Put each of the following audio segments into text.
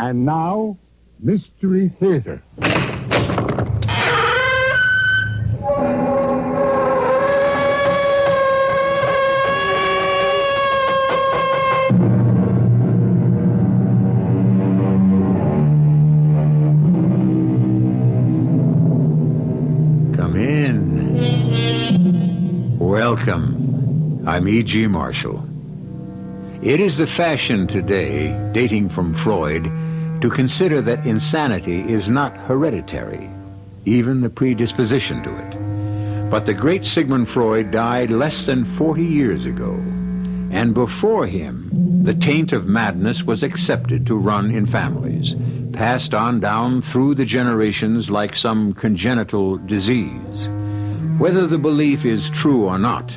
And now, Mystery Theater. Come in. Welcome. I'm E.G. Marshall. It is the fashion today, dating from Freud, to consider that insanity is not hereditary, even the predisposition to it. But the great Sigmund Freud died less than 40 years ago, and before him, the taint of madness was accepted to run in families, passed on down through the generations like some congenital disease. Whether the belief is true or not,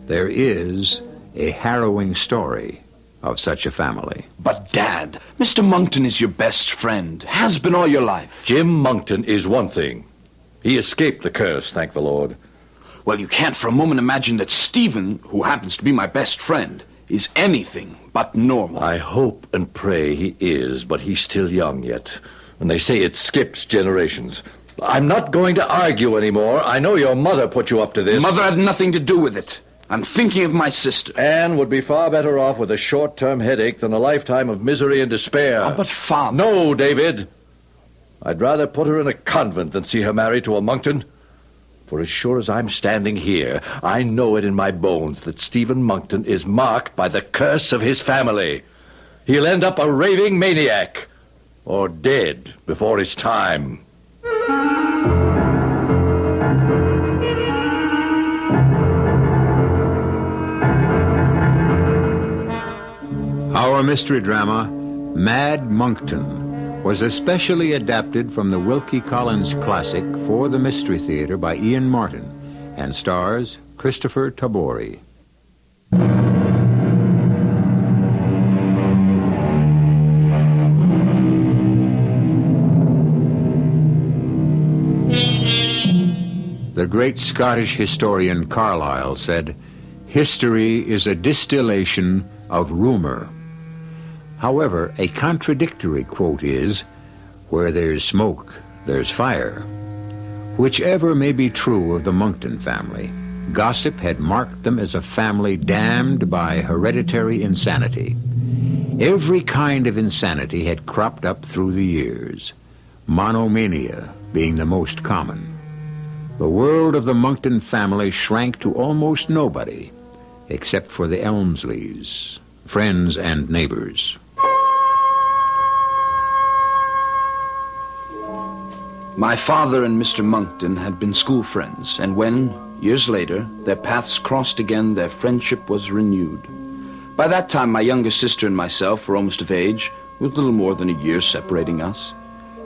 there is a harrowing story of such a family. But, Dad, Mr. Monkton is your best friend. Has been all your life. Jim Monkton is one thing. He escaped the curse, thank the Lord. Well, you can't for a moment imagine that Stephen, who happens to be my best friend, is anything but normal. I hope and pray he is, but he's still young yet. And they say it skips generations. I'm not going to argue anymore. I know your mother put you up to this. Mother had nothing to do with it. I'm thinking of my sister. Anne would be far better off with a short-term headache than a lifetime of misery and despair. Oh, but Father... No, David. I'd rather put her in a convent than see her married to a Monkton. For as sure as I'm standing here, I know it in my bones that Stephen Monkton is marked by the curse of his family. He'll end up a raving maniac, or dead before his time. Our mystery drama, Mad Monkton, was especially adapted from the Wilkie Collins classic For the Mystery Theater by Ian Martin and stars Christopher Tabori. The great Scottish historian Carlyle said, "History is a distillation of rumor." However, a contradictory quote is, "Where there's smoke, there's fire." Whichever may be true of the Monkton family, gossip had marked them as a family damned by hereditary insanity. Every kind of insanity had cropped up through the years, monomania being the most common. The world of the Monkton family shrank to almost nobody, except for the Elmsleys, friends and neighbors. My father and Mr. Monkton had been school friends, and when, years later, their paths crossed again, their friendship was renewed. By that time, my younger sister and myself were almost of age, with little more than a year separating us.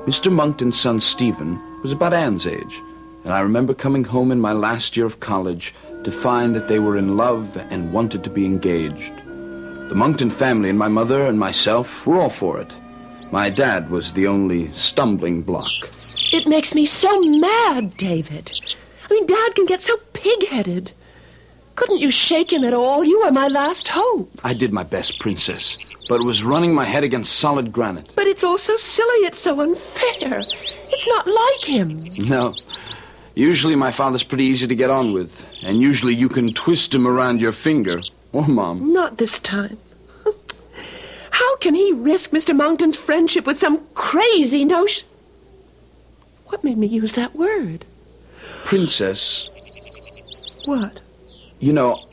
Mr. Monkton's son, Stephen, was about Anne's age, and I remember coming home in my last year of college to find that they were in love and wanted to be engaged. The Monkton family and my mother and myself were all for it. My dad was the only stumbling block. It makes me so mad, David. I mean, Dad can get so pig-headed. Couldn't you shake him at all? You were my last hope. I did my best, Princess, but it was running my head against solid granite. But it's all so silly. It's so unfair. It's not like him. No. Usually my father's pretty easy to get on with, and usually you can twist him around your finger. Or Mom. Not this time. How can he risk Mr. Monkton's friendship with some crazy notion? What made me use that word? Princess. What? You know,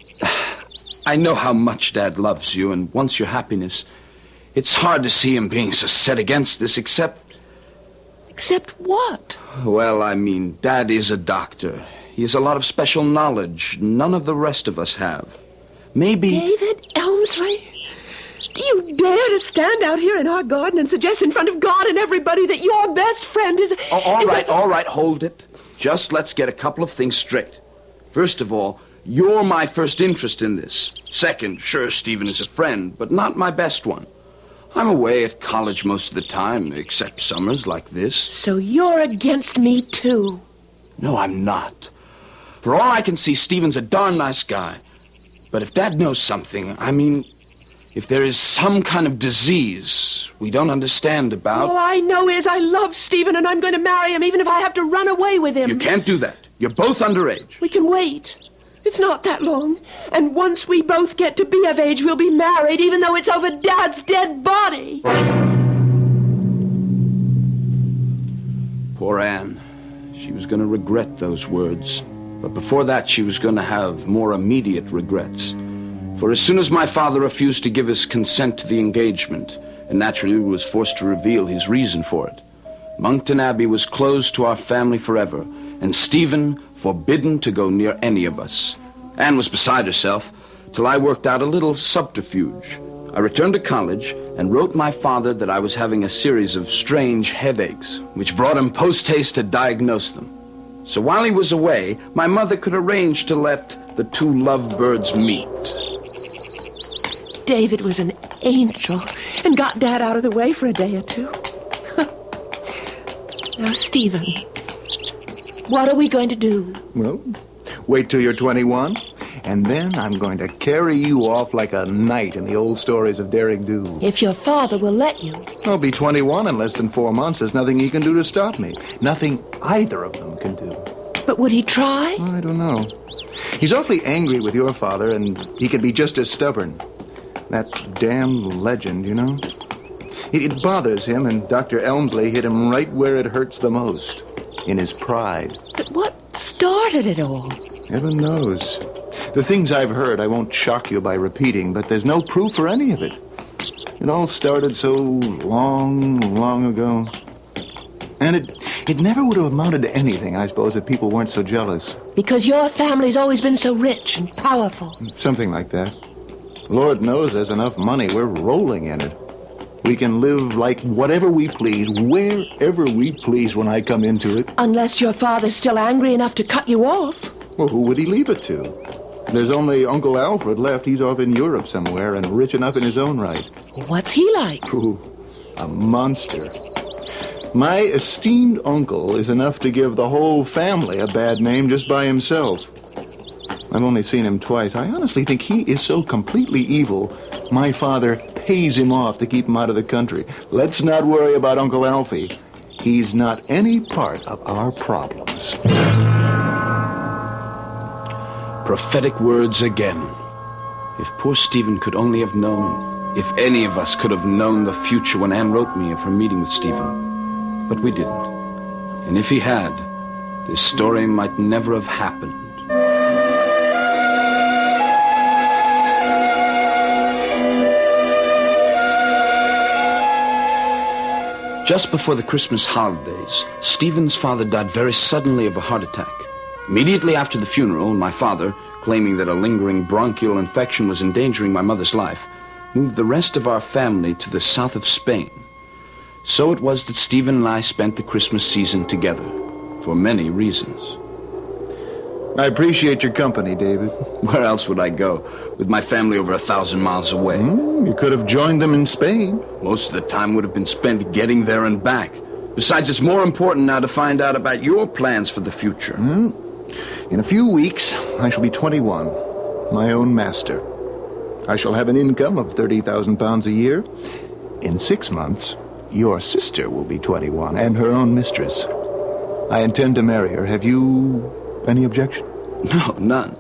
I know how much Dad loves you and wants your happiness. It's hard to see him being so set against this, except... Except what? Well, I mean, Dad is a doctor. He has a lot of special knowledge none of the rest of us have. Maybe... David Elmsley? Do you dare to stand out here in our garden and suggest in front of God and everybody that your best friend is... All right, hold it. Just let's get a couple of things straight. First of all, you're my first interest in this. Second, sure, Stephen is a friend, but not my best one. I'm away at college most of the time, except summers like this. So you're against me, too? No, I'm not. For all I can see, Stephen's a darn nice guy. But if Dad knows something, I mean... If there is some kind of disease we don't understand about... All I know is I love Stephen and I'm going to marry him even if I have to run away with him. You can't do that. You're both underage. We can wait. It's not that long. And once we both get to be of age, we'll be married even though it's over Dad's dead body. Poor Anne. She was going to regret those words. But before that, she was going to have more immediate regrets. For as soon as my father refused to give his consent to the engagement, and naturally was forced to reveal his reason for it, Monkton Abbey was closed to our family forever, and Stephen forbidden to go near any of us. Anne was beside herself, till I worked out a little subterfuge. I returned to college and wrote my father that I was having a series of strange headaches, which brought him post-haste to diagnose them. So while he was away, my mother could arrange to let the two lovebirds meet. David was an angel and got Dad out of the way for a day or two. Now, Stephen, what are we going to do? Well, wait till you're 21, and then I'm going to carry you off like a knight in the old stories of Daring Do. If your father will let you. I'll be 21 in less than 4 months. There's nothing he can do to stop me. Nothing either of them can do. But would he try? I don't know. He's awfully angry with your father, and he can be just as stubborn. That damn legend, you know? It bothers him, and Dr. Elmsley hit him right where it hurts the most. In his pride. But what started it all? Heaven knows. The things I've heard I won't shock you by repeating, but there's no proof for any of it. It all started so long ago. And it never would have amounted to anything, I suppose, if people weren't so jealous. Because your family's always been so rich and powerful. Something like that. Lord knows there's enough money. We're rolling in it. We can live like whatever we please, wherever we please when I come into it. Unless your father's still angry enough to cut you off. Well, who would he leave it to? There's only Uncle Alfred left. He's off in Europe somewhere and rich enough in his own right. What's he like? Ooh, a monster. My esteemed uncle is enough to give the whole family a bad name just by himself. I've only seen him twice. I honestly think he is so completely evil, my father pays him off to keep him out of the country. Let's not worry about Uncle Alfie. He's not any part of our problems. Prophetic words again. If poor Stephen could only have known, if any of us could have known the future when Anne wrote me of her meeting with Stephen. But we didn't. And if he had, this story might never have happened. Just before the Christmas holidays, Stephen's father died very suddenly of a heart attack. Immediately after the funeral, my father, claiming that a lingering bronchial infection was endangering my mother's life, moved the rest of our family to the south of Spain. So it was that Stephen and I spent the Christmas season together, for many reasons. I appreciate your company, David. Where else would I go, with my family over 1,000 miles away? You could have joined them in Spain. Most of the time would have been spent getting there and back. Besides, it's more important now to find out about your plans for the future. In a few weeks, I shall be 21, my own master. I shall have an income of £30,000 a year. In 6 months, your sister will be 21 and her own mistress. I intend to marry her. Have you any objection? No, none.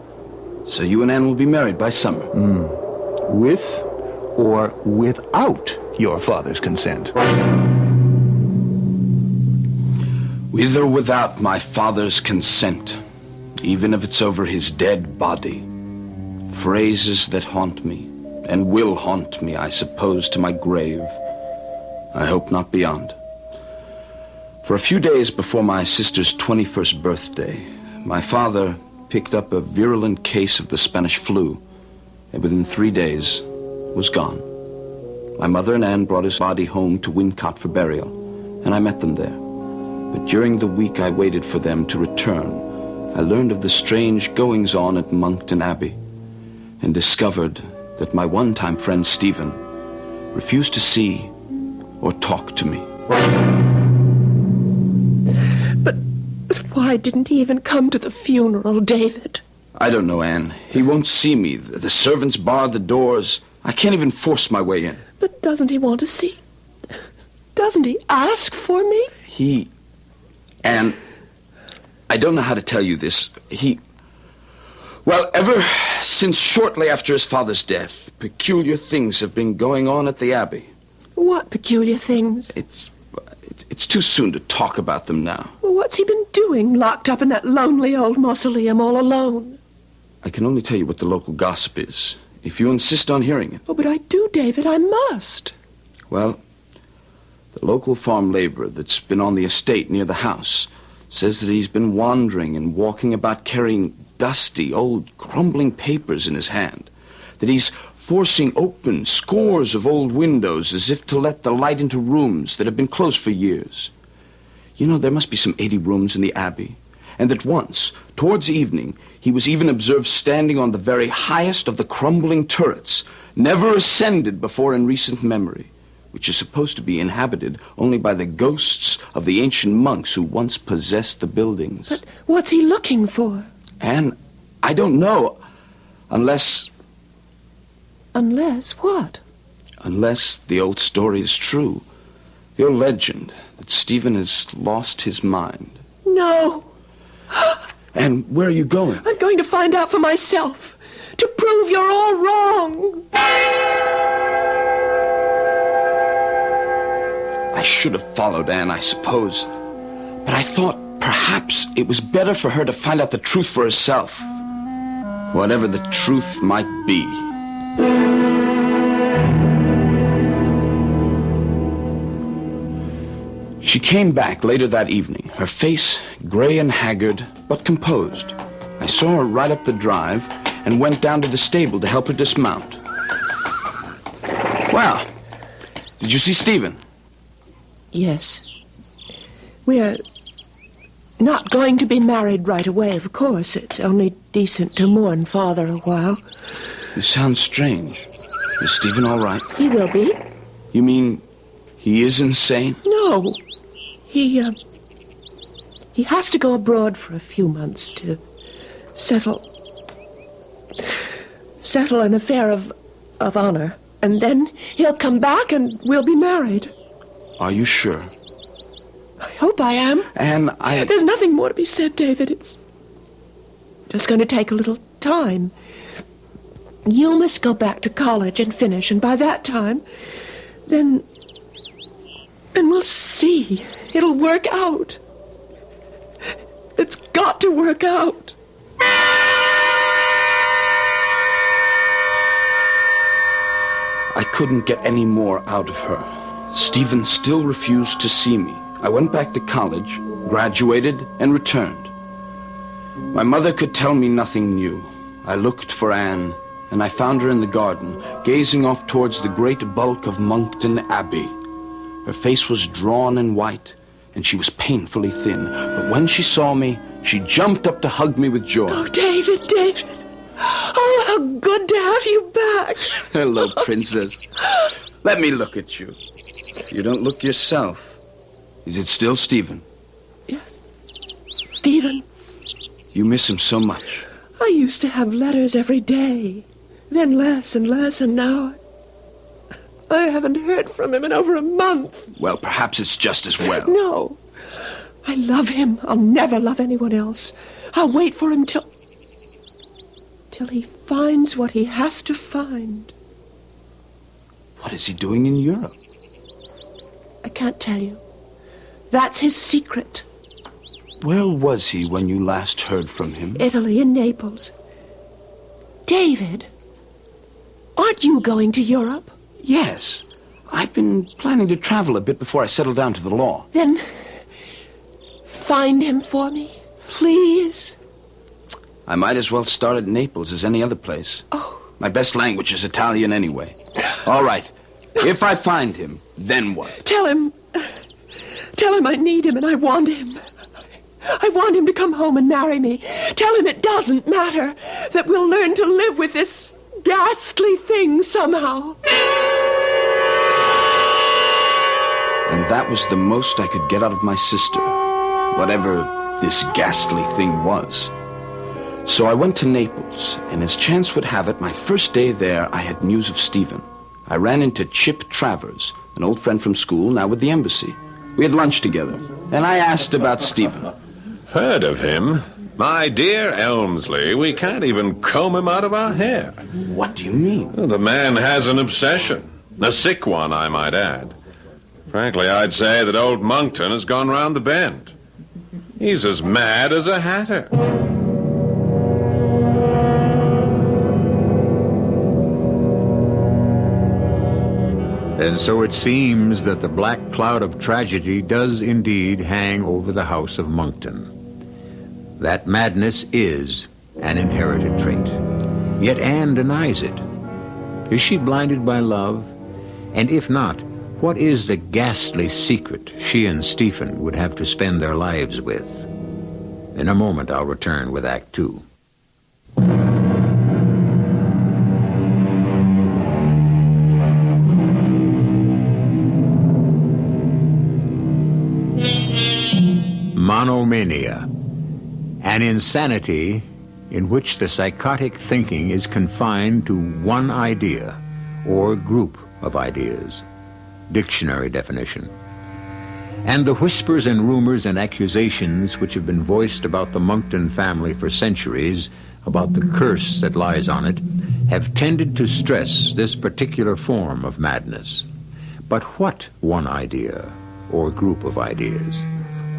So you and Anne will be married by summer. With or without your father's consent? With or without my father's consent, even if it's over his dead body. Phrases that haunt me, and will haunt me, I suppose, to my grave. I hope not beyond. For a few days before my sister's 21st birthday, my father picked up a virulent case of the Spanish flu, and within 3 days was gone. My mother and Anne brought his body home to Wincott for burial, and I met them there. But during the week I waited for them to return, I learned of the strange goings-on at Monkton Abbey, and discovered that my one-time friend Stephen refused to see or talk to me. But why didn't he even come to the funeral, David? I don't know, Anne. He won't see me. The servants bar the doors. I can't even force my way in. But doesn't he want to see? Doesn't he ask for me? And I don't know how to tell you this. Well, ever since shortly after his father's death, peculiar things have been going on at the Abbey. What peculiar things? It's too soon to talk about them now. Well, what's he been doing, locked up in that lonely old mausoleum all alone? I can only tell you what the local gossip is, if you insist on hearing it. Oh, but I do, David. I must. Well, the local farm laborer that's been on the estate near the house says that he's been wandering and walking about carrying dusty, old, crumbling papers in his hand. That he's forcing open scores of old windows as if to let the light into rooms that have been closed for years. You know, there must be some 80 rooms in the Abbey. And that once, towards evening, he was even observed standing on the very highest of the crumbling turrets, never ascended before in recent memory, which is supposed to be inhabited only by the ghosts of the ancient monks who once possessed the buildings. But what's he looking for? And I don't know, unless... Unless what? Unless the old story is true. The old legend that Stephen has lost his mind. No. And where are you going? I'm going to find out for myself. To prove you're all wrong. I should have followed Anne, I suppose. But I thought perhaps it was better for her to find out the truth for herself. Whatever the truth might be. She came back later that evening, her face gray and haggard, but composed. I saw her ride up the drive and went down to the stable to help her dismount. Well, did you see Stephen? Yes. We're not going to be married right away, of course. It's only decent to mourn Father a while. You sound strange. Is Stephen all right? He will be. You mean he is insane? No. He has to go abroad for a few months to settle an affair of honor. And then he'll come back and we'll be married. Are you sure? I hope I am. And There's nothing more to be said, David. It's just going to take a little time. You must go back to college and finish, and by that time, then we'll see. It'll work out. It's got to work out. I couldn't get any more out of her. Stephen still refused to see me. I went back to college, graduated, and returned. My mother could tell me nothing new. I looked for Anne, and I found her in the garden, gazing off towards the great bulk of Monkton Abbey. Her face was drawn and white, and she was painfully thin. But when she saw me, she jumped up to hug me with joy. Oh, David, David. Oh, how good to have you back. Hello, Princess. Let me look at you. You don't look yourself. Is it still Stephen? Yes. Stephen. You miss him so much. I used to have letters every day. Then less and less, and now I haven't heard from him in over a month. Well, perhaps it's just as well. No. I love him. I'll never love anyone else. I'll wait for him till he finds what he has to find. What is he doing in Europe? I can't tell you. That's his secret. Where was he when you last heard from him? Italy and Naples. David, aren't you going to Europe? Yes. I've been planning to travel a bit before I settle down to the law. Then find him for me, please. I might as well start at Naples as any other place. Oh. My best language is Italian anyway. All right. If I find him, then what? Tell him I need him and I want him. I want him to come home and marry me. Tell him it doesn't matter, that we'll learn to live with this ghastly thing somehow. And that was the most I could get out of my sister, whatever this ghastly thing was. So I went to Naples, and as chance would have it, my first day there, I had news of Stephen. I ran into Chip Travers, an old friend from school, now with the embassy. We had lunch together, and I asked about Stephen. Heard of him? My dear Elmsley, we can't even comb him out of our hair. What do you mean? Well, the man has an obsession. A sick one, I might add. Frankly, I'd say that old Monkton has gone round the bend. He's as mad as a hatter. And so it seems that the black cloud of tragedy does indeed hang over the house of Monkton. That madness is an inherited trait. Yet Anne denies it. Is she blinded by love? And if not, what is the ghastly secret she and Stephen would have to spend their lives with? In a moment, I'll return with Act Two. Monomania, an insanity in which the psychotic thinking is confined to one idea or group of ideas. Dictionary definition. And the whispers and rumors and accusations which have been voiced about the Monkton family for centuries, about the curse that lies on it, have tended to stress this particular form of madness. But what one idea or group of ideas?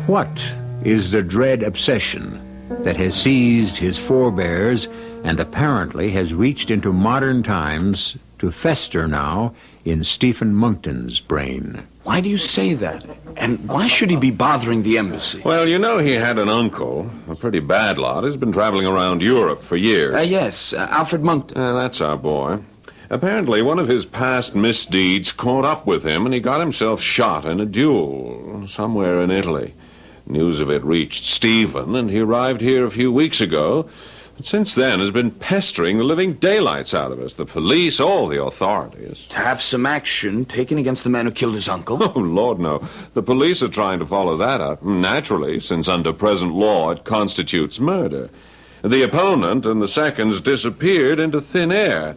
What is the dread obsession that has seized his forebears and apparently has reached into modern times to fester now in Stephen Monkton's brain? Why do you say that? And why should he be bothering the embassy? Well, you know he had an uncle, a pretty bad lot. He's been traveling around Europe for years. Yes, Alfred Monkton. That's our boy. Apparently, one of his past misdeeds caught up with him, and he got himself shot in a duel somewhere in Italy. News of it reached Stephen, and he arrived here a few weeks ago. But since then has been pestering the living daylights out of us, the police, all the authorities. To have some action taken against the man who killed his uncle? Oh, Lord, no. The police are trying to follow that up. Naturally, since under present law it constitutes murder. The opponent and the seconds disappeared into thin air.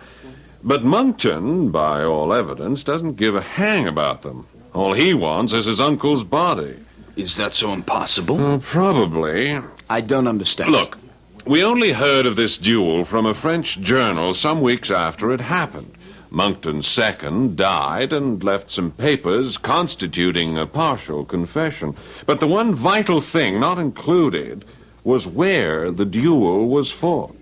But Monkton, by all evidence, doesn't give a hang about them. All he wants is his uncle's body. Is that so impossible? Probably. I don't understand. Look, we only heard of this duel from a French journal some weeks after it happened. Monkton's second died and left some papers constituting a partial confession. But the one vital thing not included was where the duel was fought.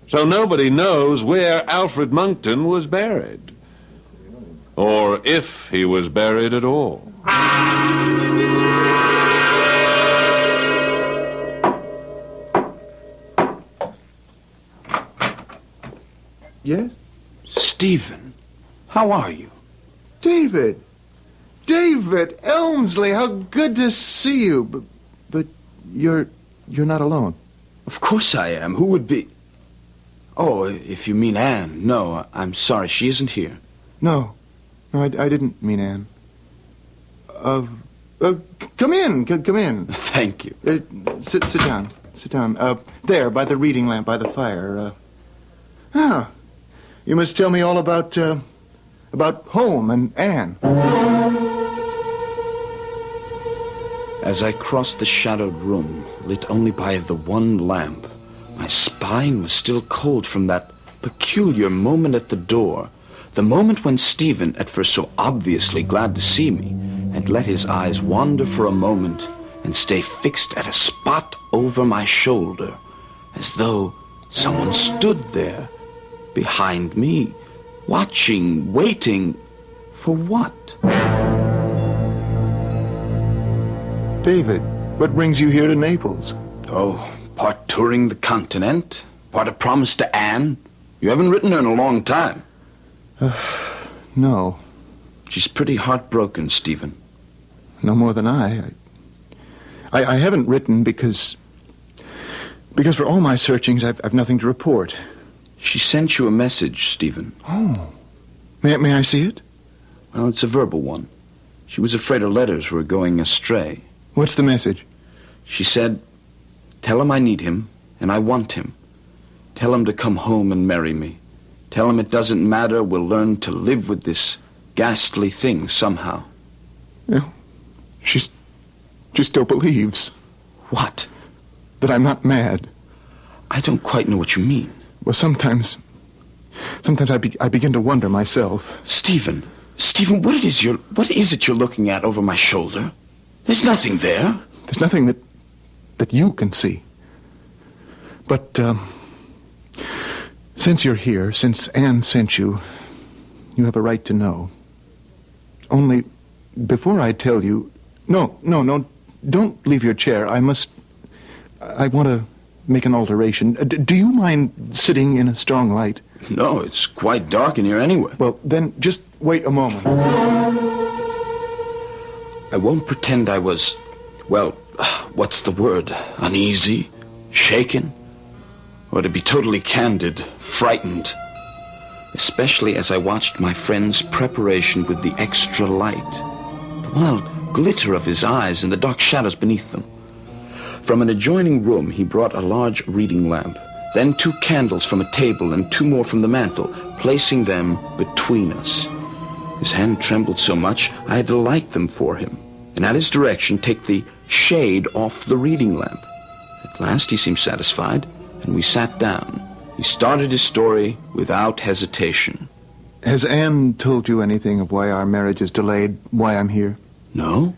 So nobody knows where Alfred Monkton was buried. Or if he was buried at all. Yes? Stephen, how are you? David! David Elmsley, how good to see you. But you're not alone. Of course I am. Who would be? Oh, if you mean Anne. No, I'm sorry. She isn't here. No, I didn't mean Anne. Come in. Come in. Thank you. Sit down. Sit down. There, by the reading lamp, by the fire. You must tell me all about home and Anne. As I crossed the shadowed room, lit only by the one lamp, my spine was still cold from that peculiar moment at the door, the moment when Stephen, at first so obviously glad to see me, had let his eyes wander for a moment and stay fixed at a spot over my shoulder, as though someone stood there, behind me, watching, waiting, for what? David, what brings you here to Naples? Oh, part touring the continent, part a promise to Anne. You haven't written her in a long time. No. She's pretty heartbroken, Stephen. No more than I haven't written because for all my searchings, I've nothing to report. She sent you a message, Stephen. Oh. May I see it? Well, it's a verbal one. She was afraid her letters were going astray. What's the message? She said, tell him I need him, And I want him. Tell him to come home and marry me. Tell him it doesn't matter. We'll learn to live with this ghastly thing somehow. Yeah. She still believes. What? That I'm not mad. I don't quite know what you mean. Well, sometimes I begin to wonder myself. Stephen, what is it you're looking at over my shoulder? There's nothing there. There's nothing that you can see. But, since you're here, since Anne sent you, you have a right to know. Only, before I tell you... No, don't leave your chair. I want to make an alteration. Do you mind sitting in a strong light? No, it's quite dark in here anyway. Well, then just wait a moment. I won't pretend I was, well, what's the word? Uneasy? Shaken? Or to be totally candid, frightened. Especially as I watched my friend's preparation with the extra light. The wild glitter of his eyes and the dark shadows beneath them. From an adjoining room, he brought a large reading lamp, then 2 candles from a table and 2 more from the mantel, placing them between us. His hand trembled so much, I had to light them for him, and at his direction take the shade off the reading lamp. At last he seemed satisfied, and we sat down. He started his story without hesitation. Has Anne told you anything of why our marriage is delayed, why I'm here? No?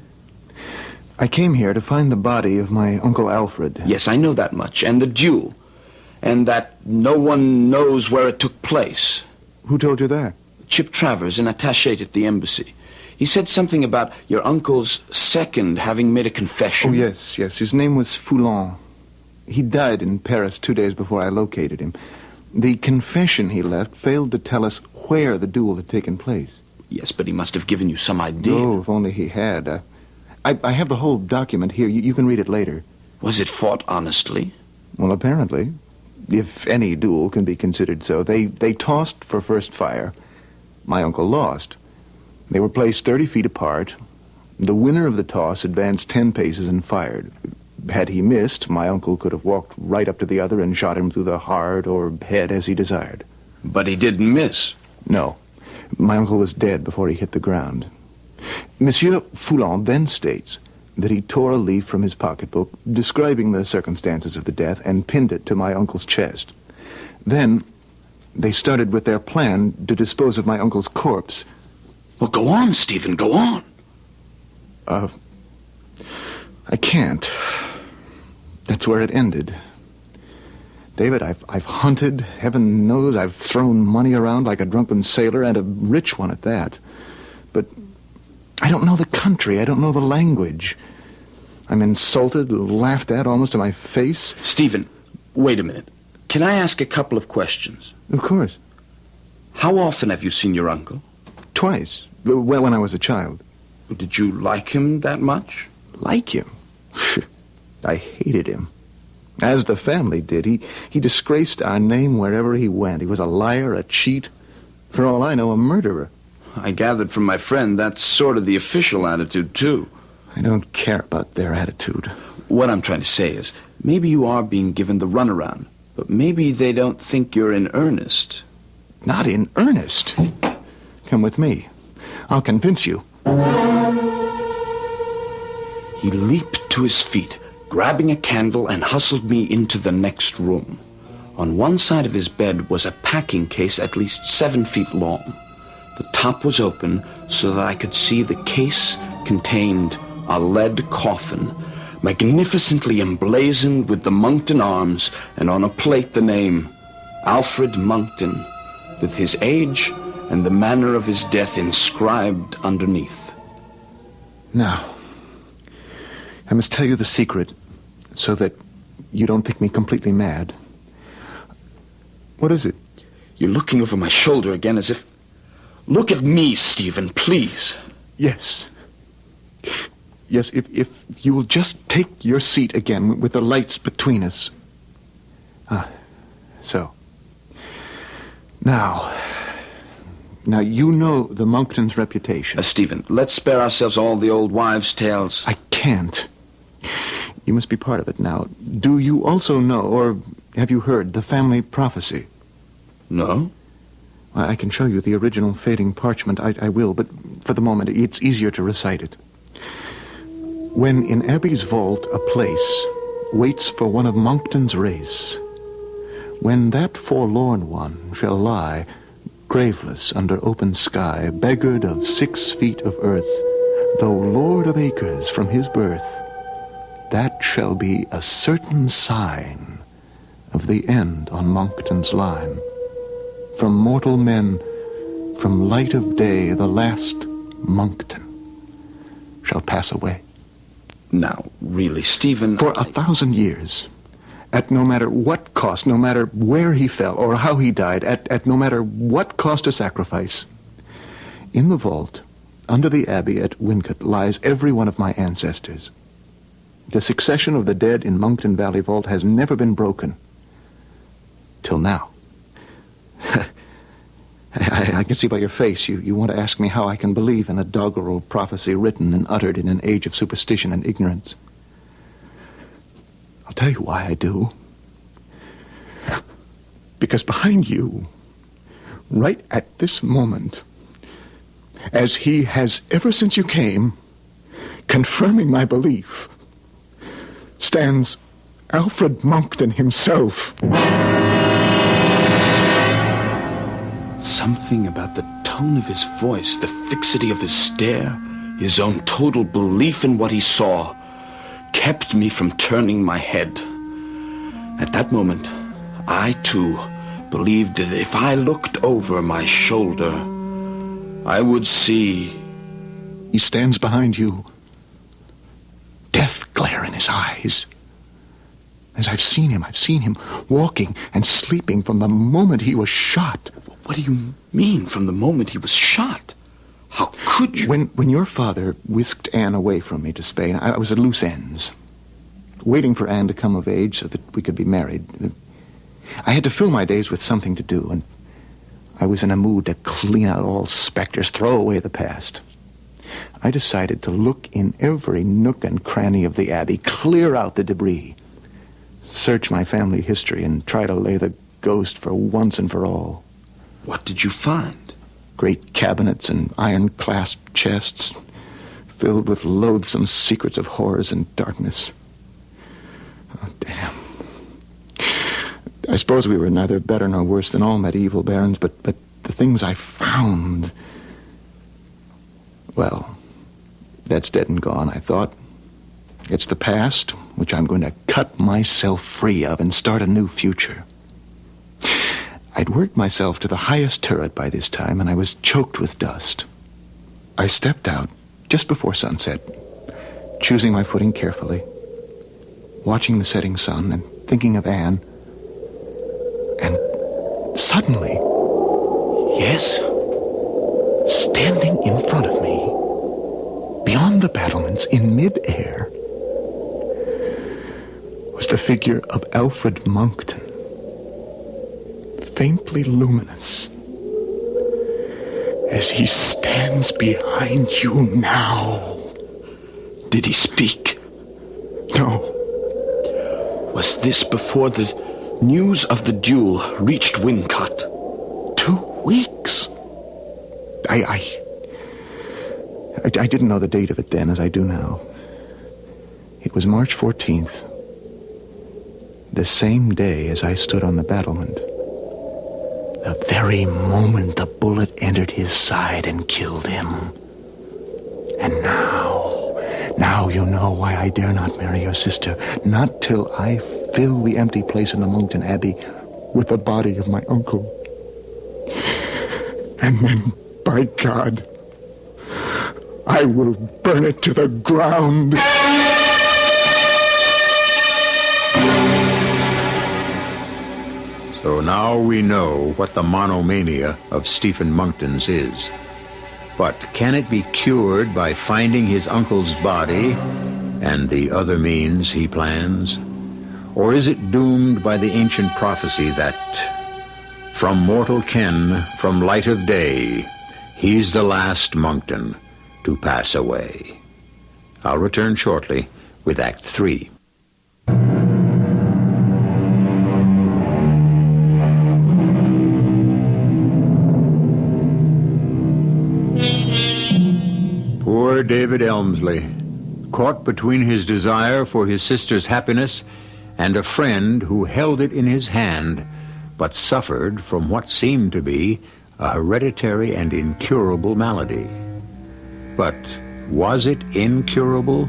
I came here to find the body of my Uncle Alfred. Yes, I know that much, and the duel, and that no one knows where it took place. Who told you that? Chip Travers, an attaché at the embassy. He said something about your uncle's second having made a confession. Oh, yes. His name was Foulon. He died in Paris 2 days before I located him. The confession he left failed to tell us where the duel had taken place. Yes, but he must have given you some idea. Oh, if only he had. I have the whole document here. You can read it later. Was it fought honestly? Well, apparently. If any duel can be considered so. They tossed for first fire. My uncle lost. They were placed 30 feet apart. The winner of the toss advanced 10 paces and fired. Had he missed, my uncle could have walked right up to the other and shot him through the heart or head as he desired. But he didn't miss. No. My uncle was dead before he hit the ground. Monsieur Foulon then states that he tore a leaf from his pocketbook describing the circumstances of the death and pinned it to my uncle's chest. Then they started with their plan to dispose of my uncle's corpse. Well, go on, Stephen, go on. I can't. That's where it ended. David, I've hunted, heaven knows I've thrown money around like a drunken sailor, and a rich one at that. But I don't know the country, I don't know the language. I'm insulted, laughed at almost to my face. Stephen, wait a minute. Can I ask a couple of questions? Of course. How often have you seen your uncle? Twice, when I was a child. Did you like him that much? Like him? I hated him. As the family did. He disgraced our name wherever he went. He was a liar, a cheat, for all I know, a murderer. I gathered from my friend that's sort of the official attitude, too. I don't care about their attitude. What I'm trying to say is, maybe you are being given the runaround, but maybe they don't think you're in earnest. Not in earnest. Come with me. I'll convince you. He leaped to his feet, grabbing a candle, and hustled me into the next room. On one side of his bed was a packing case at least 7 feet long. The top was open so that I could see the case contained a lead coffin, magnificently emblazoned with the Monkton arms, and on a plate the name, Alfred Monkton, with his age and the manner of his death inscribed underneath. Now, I must tell you the secret so that you don't think me completely mad. What is it? You're looking over my shoulder again as if... Look at me, Stephen, please. Yes. Yes, if you will just take your seat again with the lights between us. So. Now, you know the Monkton's reputation. Stephen, let's spare ourselves all the old wives' tales. I can't. You must be part of it now. Do you also know, or have you heard, the family prophecy? No? I can show you the original fading parchment. I will, but for the moment, it's easier to recite it. When in Abbey's vault a place waits for one of Monkton's race, when that forlorn one shall lie graveless under open sky, beggared of 6 feet of earth, though lord of acres from his birth, that shall be a certain sign of the end on Monkton's line. From mortal men, from light of day, the last Monkton shall pass away. Now, really, Stephen... For 1,000 years, at no matter what cost, no matter where he fell or how he died, at no matter what cost of sacrifice, in the vault, under the abbey at Wincott, lies every one of my ancestors. The succession of the dead in Monkton Valley Vault has never been broken. Till now. I can see by your face you want to ask me how I can believe in a doggerel prophecy written and uttered in an age of superstition and ignorance. I'll tell you why I do. Because behind you, right at this moment, as he has ever since you came, confirming my belief, stands Alfred Monkton himself. Something about the tone of his voice, the fixity of his stare, his own total belief in what he saw, kept me from turning my head. At that moment, I, too, believed that if I looked over my shoulder, I would see... He stands behind you, death glare in his eyes. As I've seen him walking and sleeping from the moment he was shot. What do you mean, from the moment he was shot? How could you? When your father whisked Anne away from me to Spain, I was at loose ends, waiting for Anne to come of age so that we could be married. I had to fill my days with something to do, and I was in a mood to clean out all specters, throw away the past. I decided to look in every nook and cranny of the abbey, clear out the debris, search my family history, and try to lay the ghost for once and for all. What did you find? Great cabinets and iron-clasped chests, filled with loathsome secrets of horrors and darkness. Oh, damn. I suppose we were neither better nor worse than all medieval barons, but the things I found... Well, that's dead and gone, I thought. It's the past, which I'm going to cut myself free of and start a new future. I'd worked myself to the highest turret by this time, and I was choked with dust. I stepped out just before sunset, choosing my footing carefully, watching the setting sun and thinking of Anne. And suddenly, yes, standing in front of me, beyond the battlements in mid-air, was the figure of Alfred Monkton, faintly luminous, as he stands behind you now. Did he speak? No. Was this before the news of the duel reached Wincott? 2 weeks. I didn't know the date of it then as I do now. It was March 14th, the same day as I stood on the battlement. The very moment the bullet entered his side and killed him. And now you know why I dare not marry your sister. Not till I fill the empty place in the Monkton Abbey with the body of my uncle. And then, by God, I will burn it to the ground. So now we know what the monomania of Stephen Monkton's is. But can it be cured by finding his uncle's body and the other means he plans? Or is it doomed by the ancient prophecy that from mortal ken, from light of day, he's the last Monkton to pass away? I'll return shortly with Act 3. Poor David Elmsley, caught between his desire for his sister's happiness and a friend who held it in his hand, but suffered from what seemed to be a hereditary and incurable malady. But was it incurable?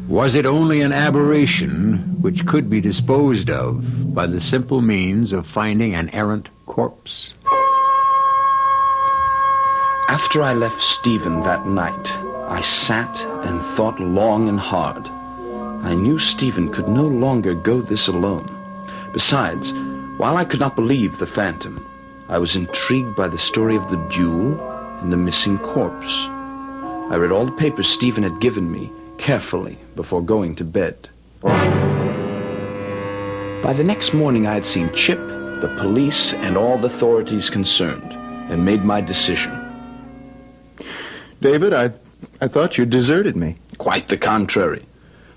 Was it only an aberration which could be disposed of by the simple means of finding an errant corpse? After I left Stephen that night, I sat and thought long and hard. I knew Stephen could no longer go this alone. Besides, while I could not believe the phantom, I was intrigued by the story of the duel and the missing corpse. I read all the papers Stephen had given me carefully before going to bed. By the next morning, I had seen Chip, the police, and all the authorities concerned, and made my decision. David, I thought you deserted me. Quite the contrary.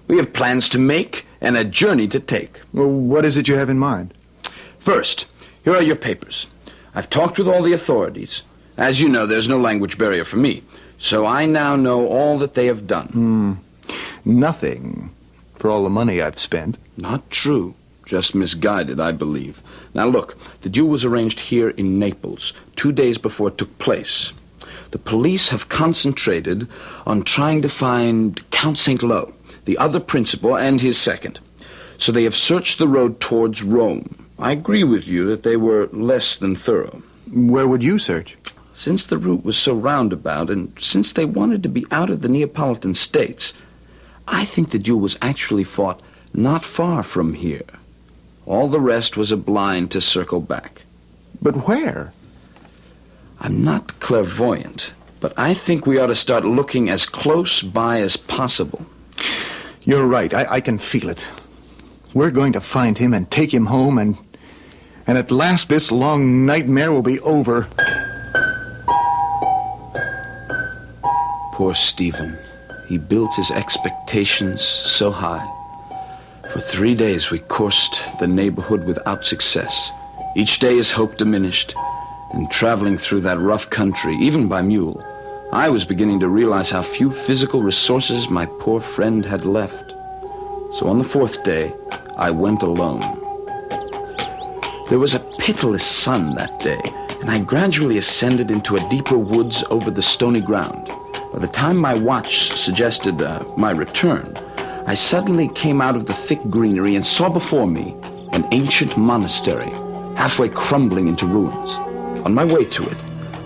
We have plans to make and a journey to take. Well, what is it you have in mind? First, here are your papers. I've talked with all the authorities. As you know, there's no language barrier for me, so I now know all that they have done. Nothing for all the money I've spent. Not true. Just misguided, I believe. Now look, the duel was arranged here in Naples 2 days before it took place. The police have concentrated on trying to find Count St. Lo, the other principal, and his second. So they have searched the road towards Rome. I agree with you that they were less than thorough. Where would you search? Since the route was so roundabout, and since they wanted to be out of the Neapolitan states, I think the duel was actually fought not far from here. All the rest was a blind to circle back. But where? I'm not clairvoyant, but I think we ought to start looking as close by as possible. You're right. I can feel it. We're going to find him and take him home, and at last this long nightmare will be over. Poor Stephen. He built his expectations so high. For 3 days we coursed the neighborhood without success. Each day his hope diminished. And traveling through that rough country, even by mule, I was beginning to realize how few physical resources my poor friend had left. So on the 4th day, I went alone. There was a pitiless sun that day, and I gradually ascended into a deeper woods over the stony ground. By the time my watch suggested my return, I suddenly came out of the thick greenery and saw before me an ancient monastery, halfway crumbling into ruins. On my way to it,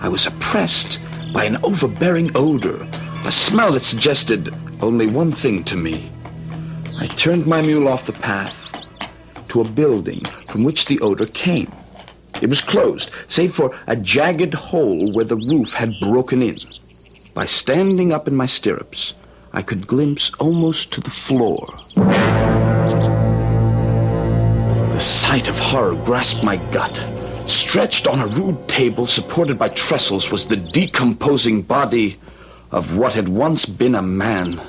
I was oppressed by an overbearing odor, a smell that suggested only one thing to me. I turned my mule off the path to a building from which the odor came. It was closed, save for a jagged hole where the roof had broken in. By standing up in my stirrups, I could glimpse almost to the floor. The sight of horror grasped my gut. Stretched on a rude table supported by trestles was the decomposing body of what had once been a man.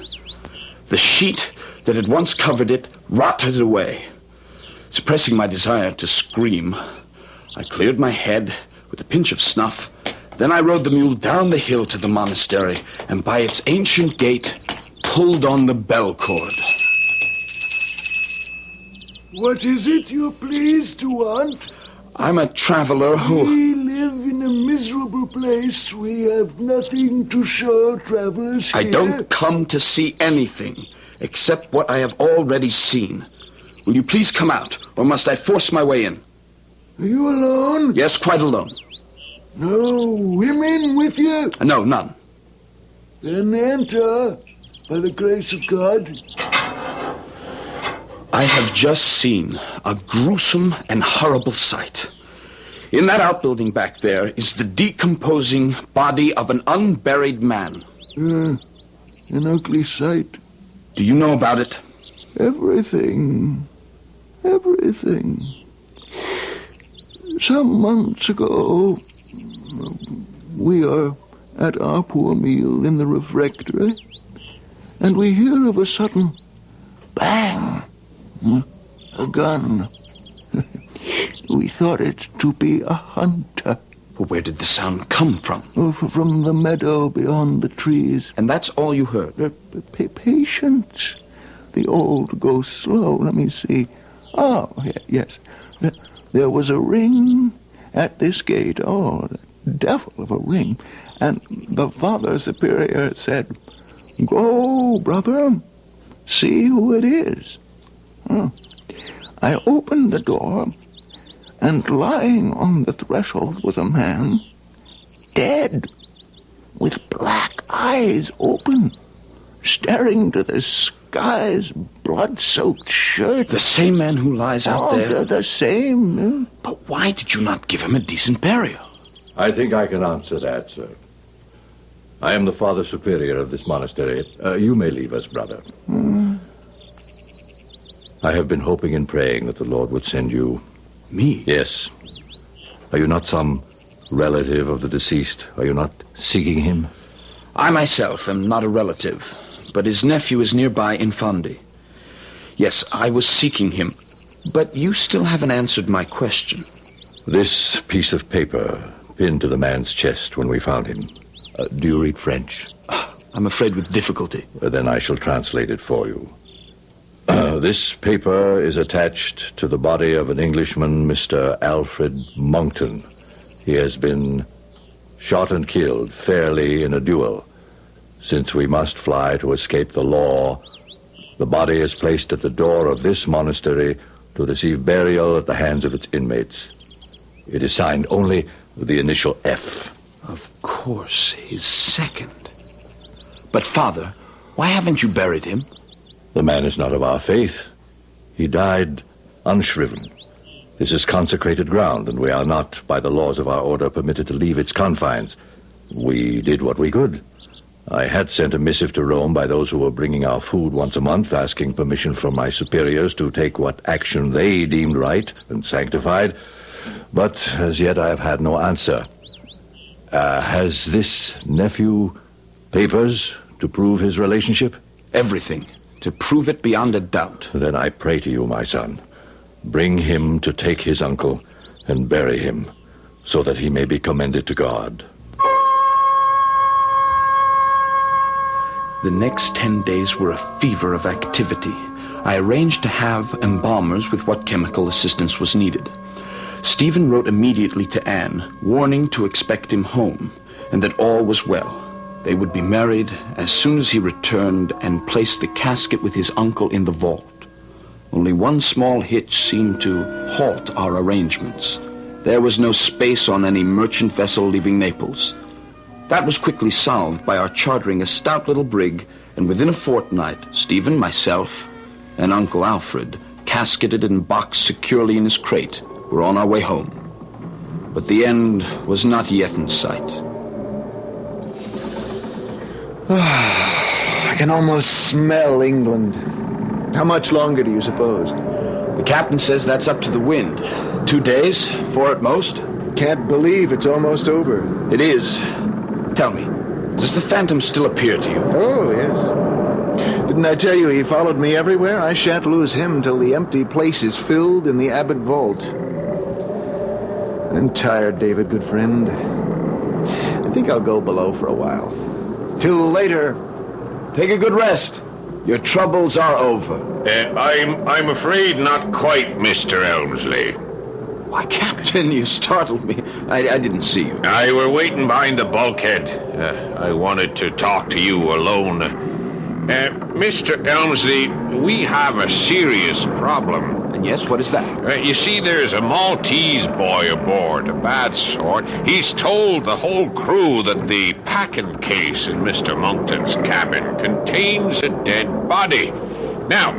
The sheet that had once covered it rotted away. Suppressing my desire to scream, I cleared my head with a pinch of snuff. Then I rode the mule down the hill to the monastery, and by its ancient gate pulled on the bell cord. What is it you please to want? I'm a traveler who... We live in a miserable place. We have nothing to show travelers here. I don't come to see anything except what I have already seen. Will you please come out, or must I force my way in? Are you alone? Yes, quite alone. No women with you? No, none. Then enter, by the grace of God. I have just seen a gruesome and horrible sight. In that outbuilding back there is the decomposing body of an unburied man. An ugly sight. Do you know about it? Everything. Everything. Some months ago, we are at our poor meal in the refectory, and we hear of a sudden bang. A gun. We thought it to be a hunter. But where did the sound come from? Oh, from the meadow beyond the trees. And that's all you heard? Patience. The old go slow. Let me see. Oh, yes. There was a ring at this gate. Oh, the devil of a ring. And the Father Superior said, "Go, brother, see who it is." I opened the door, and lying on the threshold was a man, dead, with black eyes open, staring to the sky's blood-soaked shirt. The same man who lies out there? The same. But why did you not give him a decent burial? I think I can answer that, sir. I am the Father Superior of this monastery. You may leave us, brother. I have been hoping and praying that the Lord would send you. Me? Yes. Are you not some relative of the deceased? Are you not seeking him? I myself am not a relative, but his nephew is nearby in Fundy. Yes, I was seeking him, but you still haven't answered my question. This piece of paper pinned to the man's chest when we found him. Do you read French? I'm afraid with difficulty. Then I shall translate it for you. This paper is attached to the body of an Englishman, Mr. Alfred Monkton. He has been shot and killed fairly in a duel. Since we must fly to escape the law, the body is placed at the door of this monastery to receive burial at the hands of its inmates. It is signed only with the initial F. Of course, his second. But, Father, why haven't you buried him? The man is not of our faith. He died unshriven. This is consecrated ground, and we are not, by the laws of our order, permitted to leave its confines. We did what we could. I had sent a missive to Rome by those who were bringing our food once a month, asking permission from my superiors to take what action they deemed right and sanctified. But as yet I have had no answer. Has this nephew papers to prove his relationship? Everything. To prove it beyond a doubt. Then I pray to you, my son. Bring him to take his uncle and bury him, so that he may be commended to God. The next 10 days were a fever of activity. I arranged to have embalmers with what chemical assistance was needed. Stephen wrote immediately to Anne, warning to expect him home, and that all was well. They would be married as soon as he returned and place the casket with his uncle in the vault. Only one small hitch seemed to halt our arrangements. There was no space on any merchant vessel leaving Naples. That was quickly solved by our chartering a stout little brig, and within a fortnight, Stephen, myself, and Uncle Alfred, casketed and boxed securely in his crate, were on our way home. But the end was not yet in sight. I can almost smell England. How much longer do you suppose? The captain says that's up to the wind. 2 days, 4 at most. Can't believe it's almost over. It is. Tell me, does the Phantom still appear to you? Oh, yes. Didn't I tell you he followed me everywhere? I shan't lose him till the empty place is filled in the Abbot vault. I'm tired, David, good friend. I think I'll go below for a while. Till later. Take a good rest. Your troubles are over. I'm afraid not quite, Mr. Elmsley. Why, Captain, you startled me. I didn't see you. I were waiting behind the bulkhead. I wanted to talk to you alone. Mr. Elmsley, we have a serious problem. And yes, what is that? You see, there's a Maltese boy aboard, a bad sort. He's told the whole crew that the packing case in Mr. Monkton's cabin contains a dead body. Now,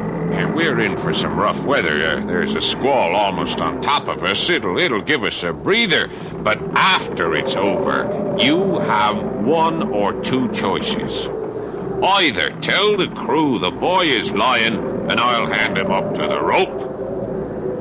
we're in for some rough weather. There's a squall almost on top of us. It'll give us a breather. But after it's over, you have 1 or 2 choices. Either tell the crew the boy is lying and I'll hand him up to the rope,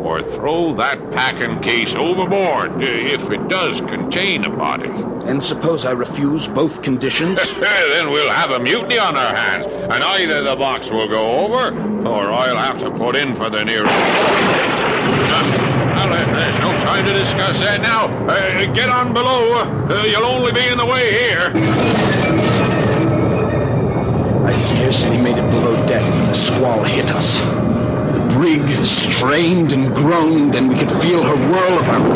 or throw that packing case overboard if it does contain a body. And suppose I refuse both conditions? Then we'll have a mutiny on our hands, and either the box will go over, or I'll have to put in for the nearest. Well, there's no time to discuss that now. Get on below. You'll only be in the way here. I'd scarcely made it below deck when the squall hit us. The brig strained and groaned, and we could feel her whirl about.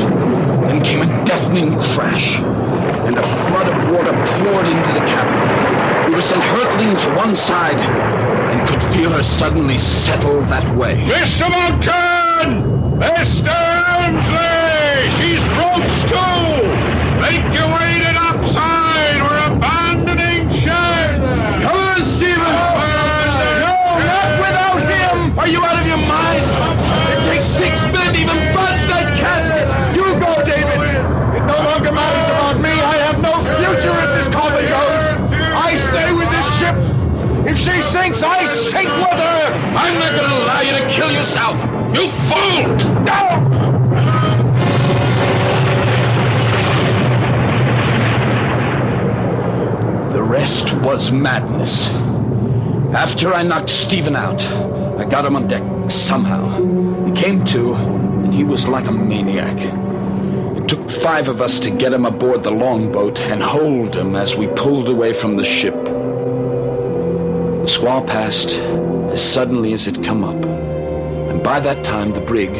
Then came a deafening crash, and a flood of water poured into the cabin. We were sent hurtling to one side, and could feel her suddenly settle that way. Mr. Monkton! Mr. Elmsley! She's broached too! Make your way to topside! We're abandoning ship! Come on, Stephen! No, not without him! Are you out of your mind? It takes 6 men to even budge that casket! You go, David! It no longer matters about me. I have no future if this coffin goes. I stay with this ship. If she sinks, I sink with her! I'm not going to allow you to kill yourself! You fool! No! The rest was madness. After I knocked Stephen out, I got him on deck somehow. He came to, and he was like a maniac. It took 5 of us to get him aboard the longboat and hold him as we pulled away from the ship. The squall passed as suddenly as it come up, and by that time the brig,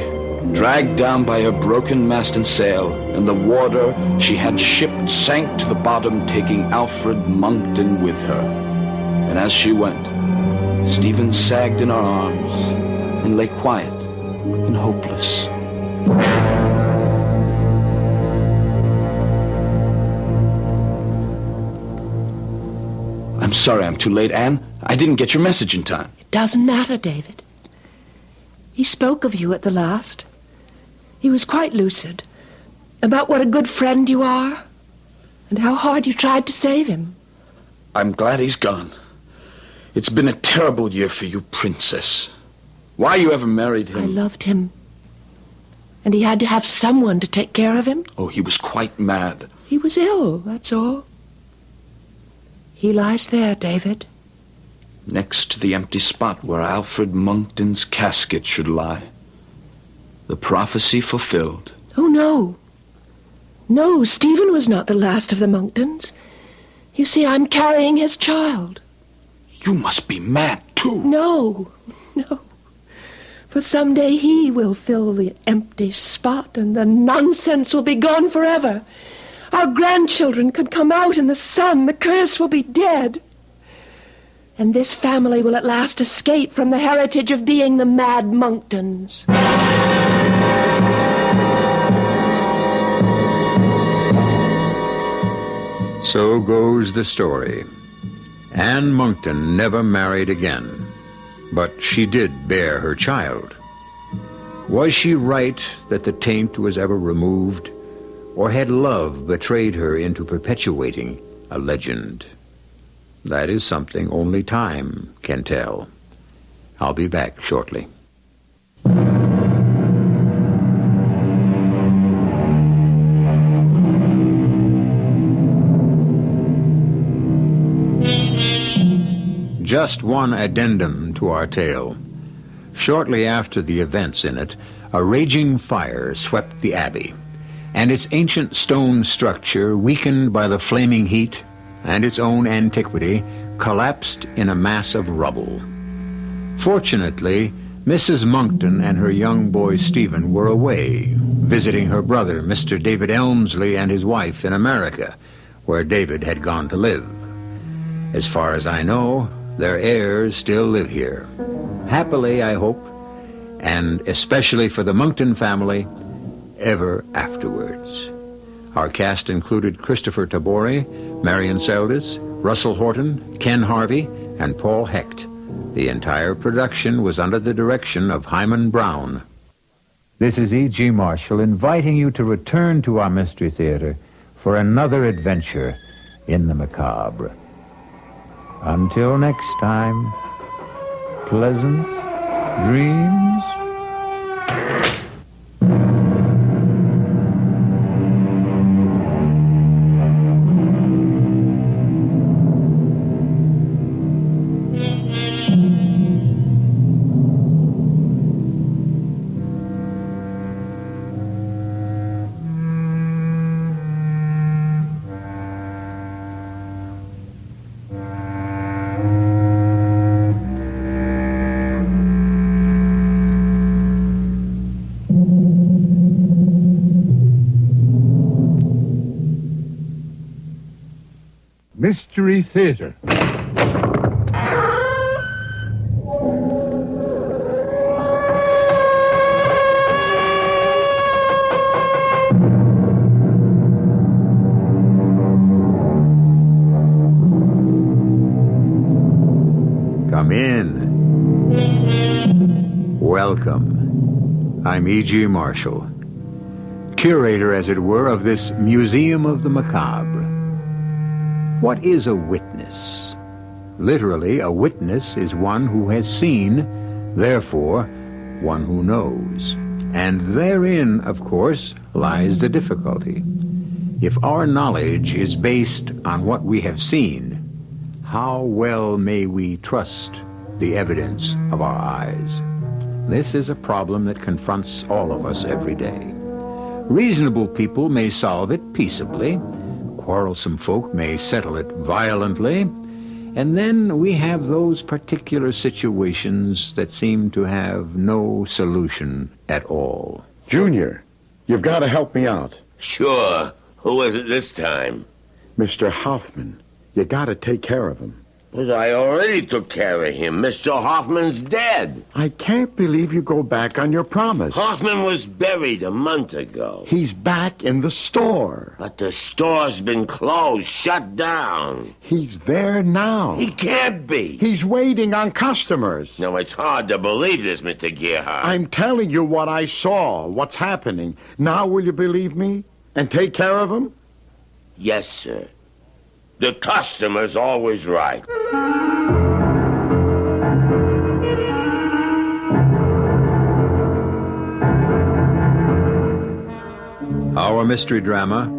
dragged down by her broken mast and sail, and the water she had shipped sank to the bottom, taking Alfred Monkton with her. And as she went, Stephen sagged in our arms and lay quiet and hopeless. I'm sorry I'm too late, Anne. I didn't get your message in time. It doesn't matter, David. He spoke of you at the last. He was quite lucid about what a good friend you are and how hard you tried to save him. I'm glad he's gone. It's been a terrible year for you, Princess. Why you ever married him? I loved him. And he had to have someone to take care of him. Oh, he was quite mad. He was ill, that's all. He lies there, David. Next to the empty spot where Alfred Monkton's casket should lie. The prophecy fulfilled. Oh, no. No, Stephen was not the last of the Monktons. You see, I'm carrying his child. You must be mad, too. No. For someday he will fill the empty spot, and the nonsense will be gone forever. Our grandchildren could come out in the sun. The curse will be dead. And this family will at last escape from the heritage of being the mad Monktons. So goes the story. Anne Monkton never married again, but she did bear her child. Was she right that the taint was ever removed, or had love betrayed her into perpetuating a legend? That is something only time can tell. I'll be back shortly. Just one addendum to our tale. Shortly after the events in it, a raging fire swept the abbey, and its ancient stone structure, weakened by the flaming heat and its own antiquity, collapsed in a mass of rubble. Fortunately, Mrs. Monkton and her young boy Stephen were away, visiting her brother, Mr. David Elmsley, and his wife in America, where David had gone to live. As far as I know, their heirs still live here. Happily, I hope, and especially for the Monkton family, ever afterwards. Our cast included Christopher Tabori, Marion Seldes, Russell Horton, Ken Harvey, and Paul Hecht. The entire production was under the direction of Hyman Brown. This is E.G. Marshall inviting you to return to our Mystery Theater for another adventure in the macabre. Until next time, pleasant dreams. Mystery Theater. Come in. Welcome. I'm E.G. Marshall, curator, as it were, of this Museum of the Macabre. What is a witness? Literally, a witness is one who has seen, therefore, one who knows. And therein, of course, lies the difficulty. If our knowledge is based on what we have seen, how well may we trust the evidence of our eyes? This is a problem that confronts all of us every day. Reasonable people may solve it peaceably. Quarrelsome folk may settle it violently. And then we have those particular situations that seem to have no solution at all. Junior, you've got to help me out. Sure. Who is it this time? Mr. Hoffman. You got to take care of him. But I already took care of him. Mr. Hoffman's dead. I can't believe you go back on your promise. Hoffman was buried a month ago. He's back in the store. But the store's been closed, shut down. He's there now. He can't be. He's waiting on customers. Now, it's hard to believe this, Mr. Gerhardt. I'm telling you what I saw, what's happening. Now will you believe me and take care of him? Yes, sir. The customer's always right. Our mystery drama,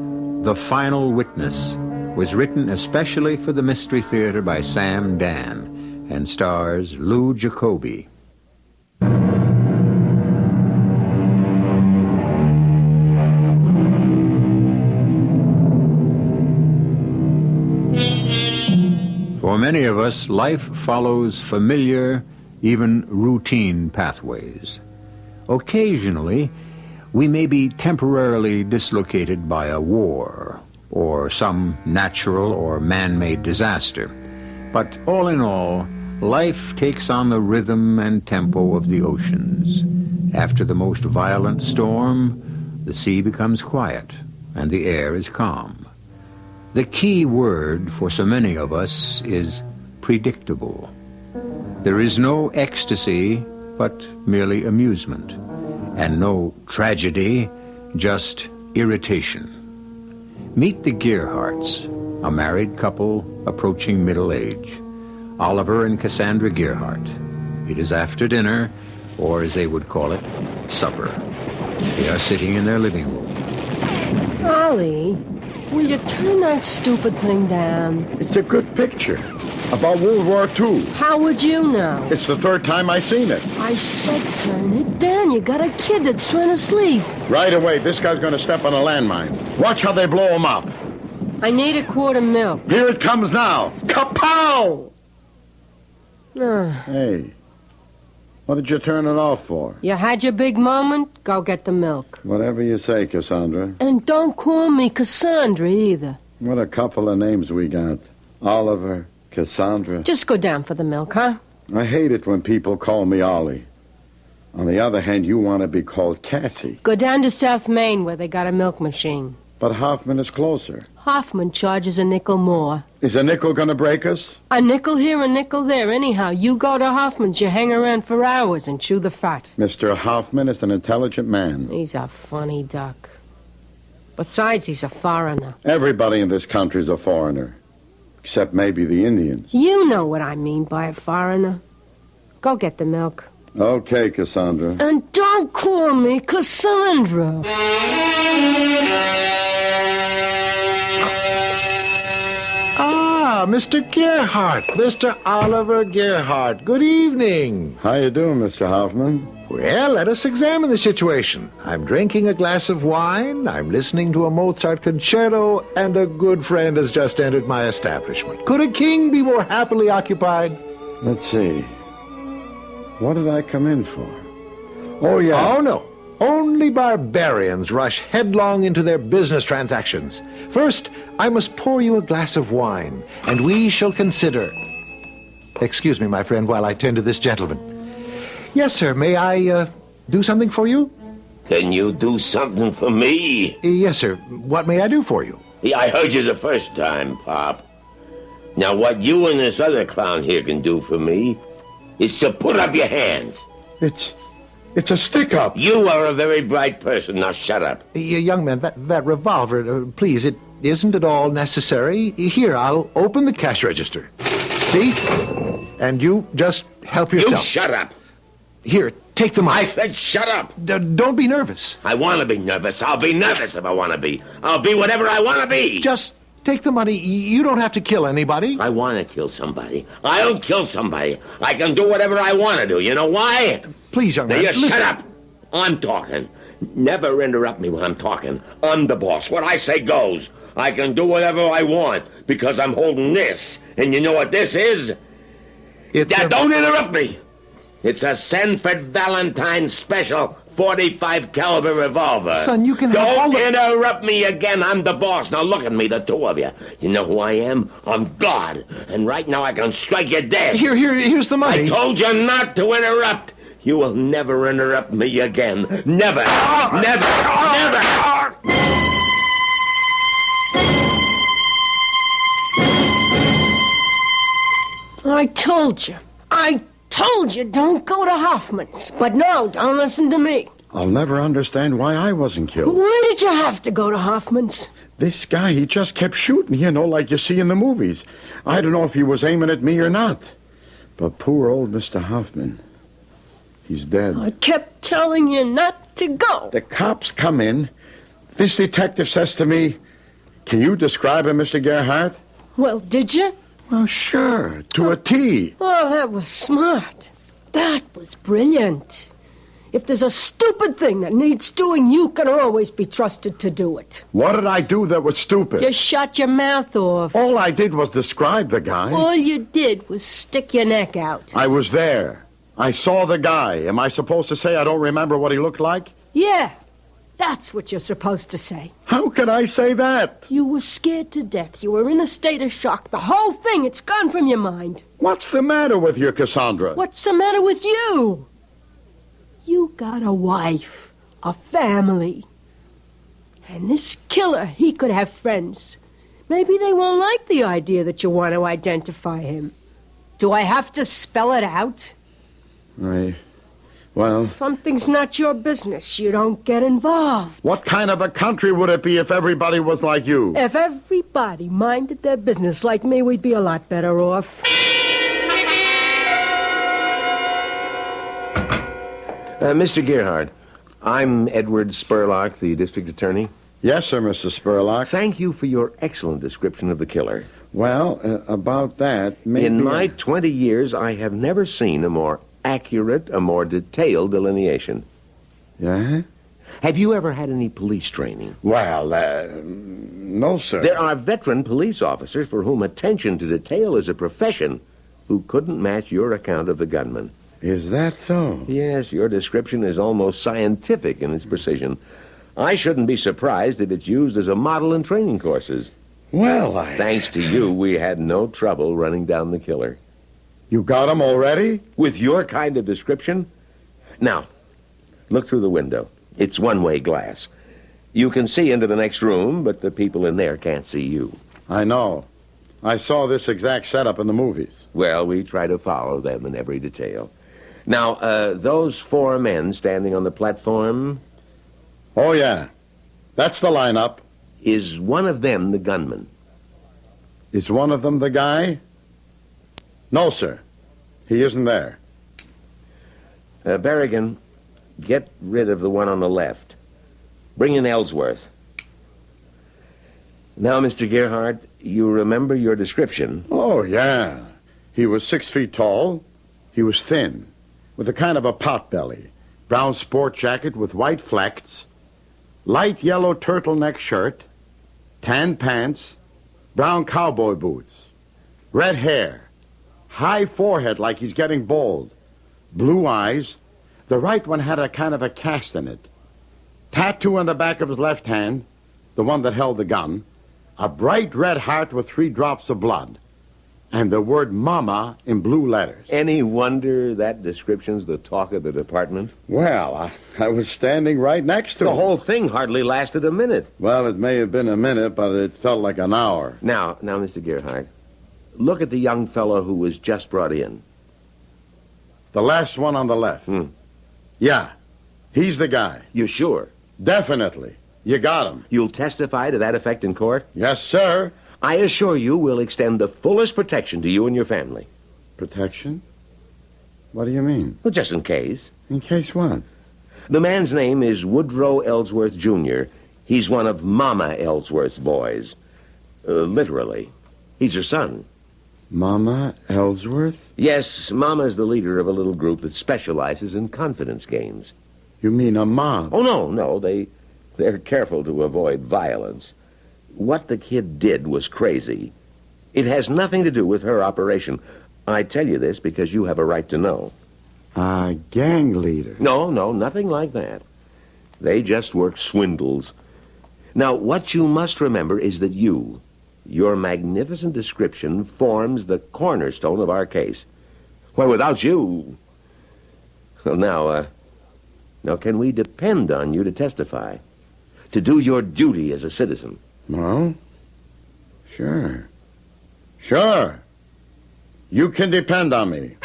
The Final Witness, was written especially for the Mystery Theater by Sam Dan and stars Lou Jacoby. For many of us, life follows familiar, even routine pathways. Occasionally, we may be temporarily dislocated by a war or some natural or man-made disaster. But all in all, life takes on the rhythm and tempo of the oceans. After the most violent storm, the sea becomes quiet and the air is calm. The key word for so many of us is predictable. There is no ecstasy, but merely amusement, and no tragedy, just irritation. Meet the Gerhardts, a married couple approaching middle age. Oliver and Cassandra Gerhardt. It is after dinner, or as they would call it, supper. They are sitting in their living room. Ollie, will you turn that stupid thing down? It's a good picture. About World War II. How would you know? It's the third time I've seen it. I said turn it down. You got a kid that's trying to sleep. Right away, this guy's going to step on a landmine. Watch how they blow him up. I need a quart of milk. Here it comes now. Kapow! Hey, what did you turn it off for? You had your big moment? Go get the milk. Whatever you say, Cassandra. And don't call me Cassandra either. What a couple of names we got. Oliver, Cassandra. Just go down for the milk, huh? I hate it when people call me Ollie. On the other hand, you want to be called Cassie. Go down to South Main where they got a milk machine. But Hoffman is closer. Hoffman charges a nickel more. Is a nickel going to break us? A nickel here, a nickel there. Anyhow, you go to Hoffman's, you hang around for hours and chew the fat. Mr. Hoffman is an intelligent man. He's a funny duck. Besides, he's a foreigner. Everybody in this country is a foreigner. Except maybe the Indians. You know what I mean by a foreigner. Go get the milk. Okay, Cassandra. And don't call me Cassandra. Ah, Mr. Gerhardt, Mr. Oliver Gerhardt. Good evening. How you doing, Mr. Hoffman? Well, let us examine the situation. I'm drinking a glass of wine, I'm listening to a Mozart concerto, and a good friend has just entered my establishment. Could a king be more happily occupied? Let's see. What did I come in for? Oh, yeah. Oh, no. Only barbarians rush headlong into their business transactions. First, I must pour you a glass of wine, and we shall consider... Excuse me, my friend, while I tend to this gentleman. Yes, sir, may I, do something for you? Can you do something for me? Yes, sir. What may I do for you? Yeah, I heard you the first time, Pop. Now, what you and this other clown here can do for me is to put up your hands. It's a stick-up. You are a very bright person. Now, shut up. Young man, that revolver, please, it isn't at all necessary. Here, I'll open the cash register. See? And you just help yourself. You shut up. Here, take the money. I said shut up. Don't be nervous. I want to be nervous. I'll be nervous if I want to be. I'll be whatever I want to be. Just take the money. You don't have to kill anybody. I want to kill somebody. I'll kill somebody. I can do whatever I want to do. You know why? Please, young man, Now, you listen. shut up. I'm talking. Never interrupt me when I'm talking. I'm the boss. What I say goes. I can do whatever I want because I'm holding this. And you know what this is? Don't interrupt me. It's a Sanford Valentine special 45 caliber revolver. Son, you can have all Don't the... interrupt me again. I'm the boss. Now look at me, the two of you. You know who I am? I'm God. And right now I can strike you dead. Here's the money. I told you not to interrupt. You will never interrupt me again. Never. Never. Never. I told you, don't go to Hoffman's. But no, don't listen to me. I'll never understand why I wasn't killed. Why did you have to go to Hoffman's? This guy, he just kept shooting, like you see in the movies. I don't know if he was aiming at me or not. But poor old Mr. Hoffman, he's dead. I kept telling you not to go. The cops come in. This detective says to me, "Can you describe him, Mr. Gerhardt?" Well, did you? Well, sure, to a T. Oh, that was smart. That was brilliant. If there's a stupid thing that needs doing, you can always be trusted to do it. What did I do that was stupid? You shut your mouth off. All I did was describe the guy. All you did was stick your neck out. I was there. I saw the guy. Am I supposed to say I don't remember what he looked like? Yeah, that's what you're supposed to say. How can I say that? You were scared to death. You were in a state of shock. The whole thing, it's gone from your mind. What's the matter with you, Cassandra? What's the matter with you? You got a wife, a family. And this killer, he could have friends. Maybe they won't like the idea that you want to identify him. Do I have to spell it out? Well... Something's not your business. You don't get involved. What kind of a country would it be if everybody was like you? If everybody minded their business like me, we'd be a lot better off. Mr. Gerhardt, I'm Edward Spurlock, the district attorney. Yes, sir, Mr. Spurlock. Thank you for your excellent description of the killer. Well, about that, maybe... In my 20 years, I have never seen a more accurate, a more detailed delineation. Yeah? Have you ever had any police training? Well, no, sir. There are veteran police officers for whom attention to detail is a profession who couldn't match your account of the gunman. Is that so? Yes, your description is almost scientific in its precision. I shouldn't be surprised if it's used as a model in training courses. Well, Thanks to you, we had no trouble running down the killer. You got him already? With your kind of description? Now, look through the window. It's one-way glass. You can see into the next room, but the people in there can't see you. I know. I saw this exact setup in the movies. Well, we try to follow them in every detail. Now, those four men standing on the platform... Oh, yeah. That's the lineup. Is one of them the gunman? Is one of them the guy? No, sir. He isn't there. Berrigan, get rid of the one on the left. Bring in Ellsworth. Now, Mr. Gerhardt, you remember your description? Oh, yeah. He was 6 feet tall. He was thin, with a kind of a pot belly. Brown sport jacket with white flecks. Light yellow turtleneck shirt. Tan pants. Brown cowboy boots. Red hair. High forehead like he's getting bald. Blue eyes. The right one had a kind of a cast in it. tattoo on the back of his left hand, the one that held the gun, a bright red heart with 3 drops of blood, and the word Mama in blue letters. Any wonder that description's the talk of the department? Well, I was standing right next to The him. whole thing hardly lasted a minute. Well, it may have been a minute, but it felt like an hour. Now, Mr. Gerhardt, look at the young fellow who was just brought in. The last one on the left. Yeah, he's the guy. You sure? Definitely. You got him. You'll testify to that effect in court? Yes, sir. I assure you we'll extend the fullest protection to you and your family. Protection? What do you mean? Well, just in case. In case what? The man's name is Woodrow Ellsworth, Jr. He's one of Mama Ellsworth's boys. Literally. He's her son. Mama Ellsworth? Yes, Mama's the leader of a little group that specializes in confidence games. You mean a mob? Oh, no. They're careful to avoid violence. What the kid did was crazy. It has nothing to do with her operation. I tell you this because you have a right to know. A gang leader? No, nothing like that. They just work swindles. Now, what you must remember is that your magnificent description forms the cornerstone of our case. Why, without you... Well, now, can we depend on you to testify? To do your duty as a citizen? Well, sure. Sure. You can depend on me.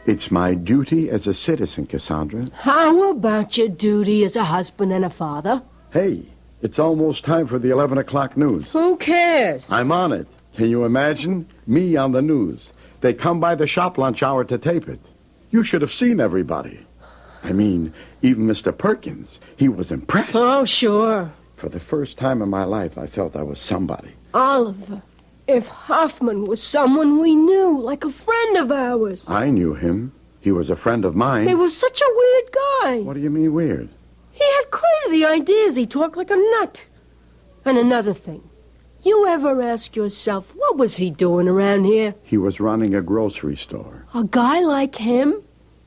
It's my duty as a citizen, Cassandra. How about your duty as a husband and a father? Hey, it's almost time for the 11 o'clock news. Who cares? I'm on it. Can you imagine? Me on the news. They come by the shop lunch hour to tape it. You should have seen everybody. I mean, even Mr. Perkins. He was impressed. Oh, sure. For the first time in my life, I felt I was somebody. Oliver, if Hoffman was someone we knew, like a friend of ours. I knew him. He was a friend of mine. He was such a weird guy. What do you mean weird? He had crazy ideas. He talked like a nut. And another thing. You ever ask yourself, what was he doing around here? He was running a grocery store. A guy like him?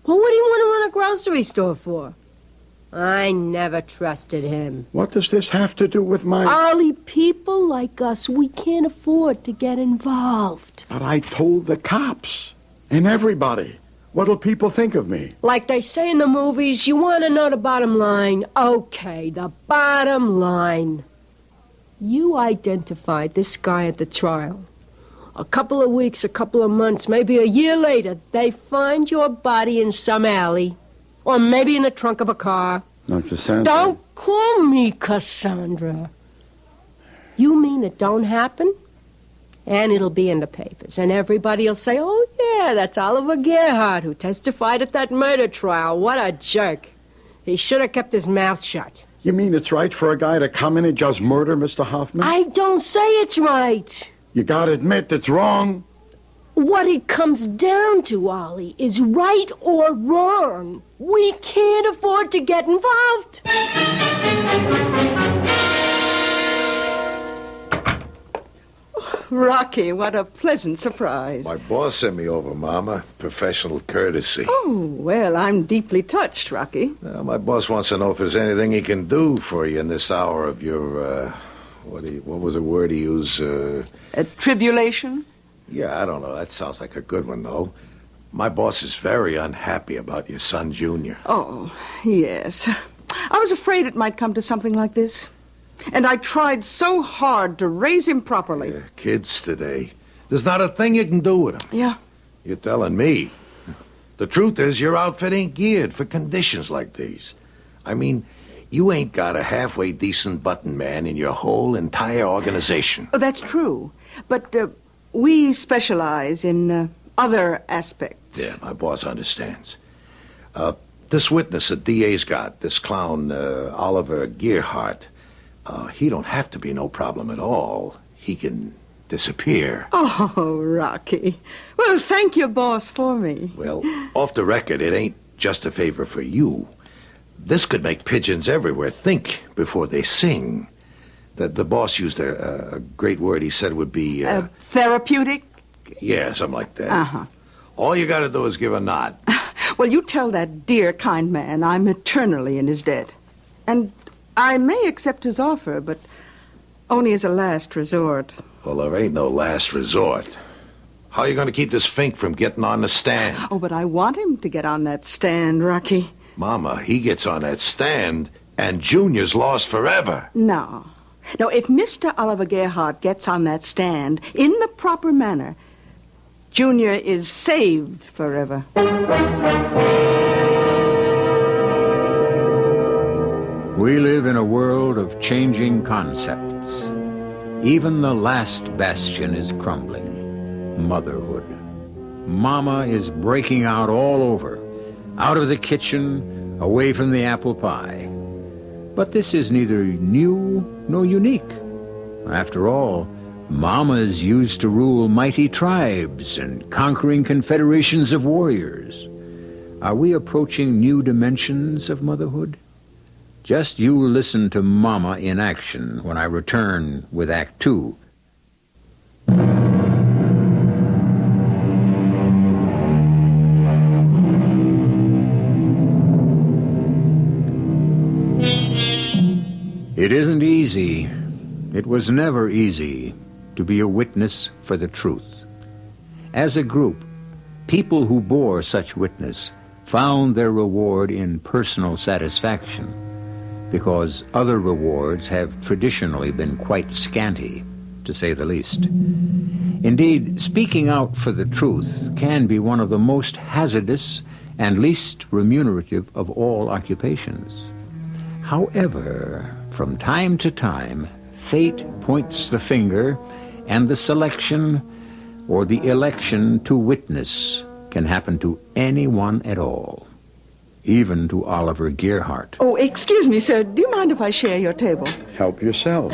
Well, what do you want to run a grocery store for? I never trusted him. What does this have to do with my... Ollie, people like us, we can't afford to get involved. But I told the cops and everybody. What'll people think of me? Like they say in the movies, you want to know the bottom line. Okay, the bottom line. You identified this guy at the trial. A couple of weeks, a couple of months, maybe a year later, they find your body in some alley. Or maybe in the trunk of a car. No, Cassandra. Don't call me Cassandra. You mean it don't happen? And it'll be in the papers. And everybody will say, oh, yeah, that's Oliver Gerhardt who testified at that murder trial. What a jerk. He should have kept his mouth shut. You mean it's right for a guy to come in and just murder Mr. Hoffman? I don't say it's right. You gotta admit it's wrong. What it comes down to, Ollie, is right or wrong. We can't afford to get involved. Rocky, what a pleasant surprise. My boss sent me over, Mama. Professional courtesy. Oh, well, I'm deeply touched, Rocky. My boss wants to know if there's anything he can do for you in this hour of your, what was the word he used? Tribulation? Yeah, I don't know. That sounds like a good one, though. My boss is very unhappy about your son, Junior. Oh, yes. I was afraid it might come to something like this. And I tried so hard to raise him properly. Yeah, kids today. There's not a thing you can do with them. Yeah. You're telling me. The truth is, your outfit ain't geared for conditions like these. I mean, you ain't got a halfway decent button man in your whole entire organization. Oh, that's true. But we specialize in other aspects. Yeah, my boss understands. This witness the DA's got, this clown, Oliver Gerhardt, he don't have to be no problem at all. He can disappear. Oh, Rocky. Well, thank your boss for me. Well, off the record, it ain't just a favor for you. This could make pigeons everywhere think before they sing. The boss used a great word he said would be... therapeutic? Yeah, something like that. Uh-huh. All you gotta do is give a nod. Well, you tell that dear, kind man I'm eternally in his debt. And I may accept his offer, but only as a last resort. Well, there ain't no last resort. How are you going to keep this Fink from getting on the stand? Oh, but I want him to get on that stand, Rocky. Mama, he gets on that stand, and Junior's lost forever. No. No, if Mr. Oliver Gerhardt gets on that stand in the proper manner, Junior is saved forever. We live in a world of changing concepts. Even the last bastion is crumbling. Motherhood. Mama is breaking out all over. Out of the kitchen, away from the apple pie. But this is neither new nor unique. After all, Mamas used to rule mighty tribes and conquering confederations of warriors. Are we approaching new dimensions of motherhood? Just you listen to Mama in action when I return with Act 2. It isn't easy. It was never easy to be a witness for the truth. As a group, people who bore such witness found their reward in personal satisfaction, because other rewards have traditionally been quite scanty, to say the least. Indeed, speaking out for the truth can be one of the most hazardous and least remunerative of all occupations. However, from time to time, fate points the finger, and the selection or the election to witness can happen to anyone at all, even to Oliver Gerhardt. Oh, excuse me, sir. Do you mind if I share your table? Help yourself.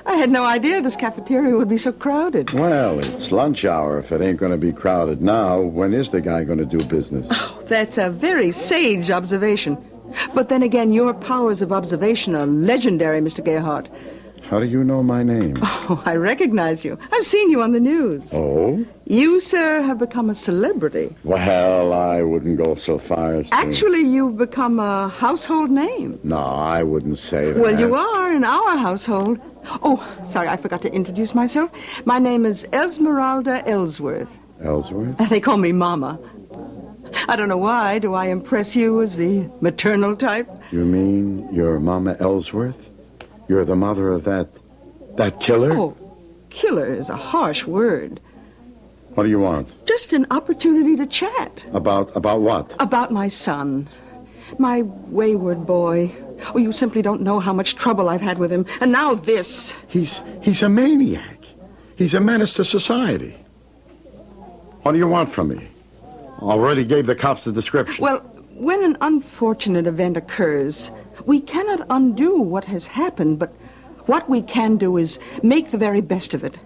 I had no idea this cafeteria would be so crowded. Well, it's lunch hour. If it ain't going to be crowded now, when is the guy going to do business? Oh, that's a very sage observation. But then again, your powers of observation are legendary, Mr. Gerhardt. How do you know my name? Oh, I recognize you. I've seen you on the news. Oh? You, sir, have become a celebrity. Well, I wouldn't go so far as to... Actually, you've become a household name. No, I wouldn't say that. Well, you are in our household. Oh, sorry, I forgot to introduce myself. My name is Esmeralda Ellsworth. Ellsworth? They call me Mama. I don't know why. Do I impress you as the maternal type? You mean you're Mama Ellsworth? You're the mother of that killer? Oh, killer is a harsh word. What do you want? Just an opportunity to chat. About what? About my son. My wayward boy. Oh, you simply don't know how much trouble I've had with him. And now this. He's a maniac. He's a menace to society. What do you want from me? Already gave the cops the description. Well, when an unfortunate event occurs, we cannot undo what has happened, but what we can do is make the very best of it.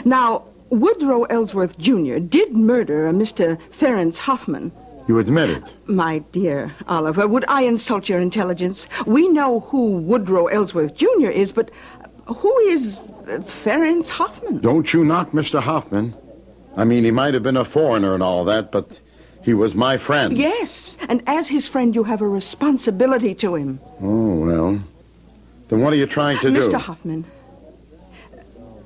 Now, Woodrow Ellsworth Jr. did murder a Mr. Ferenc Hoffman. You admit it? My dear Oliver, would I insult your intelligence? We know who Woodrow Ellsworth Jr. is, but who is Ferenc Hoffman? Don't you knock Mr. Hoffman. I mean, he might have been a foreigner and all that, but he was my friend. Yes, and as his friend, you have a responsibility to him. Oh, well. Then what are you trying to do? Mr. Hoffman,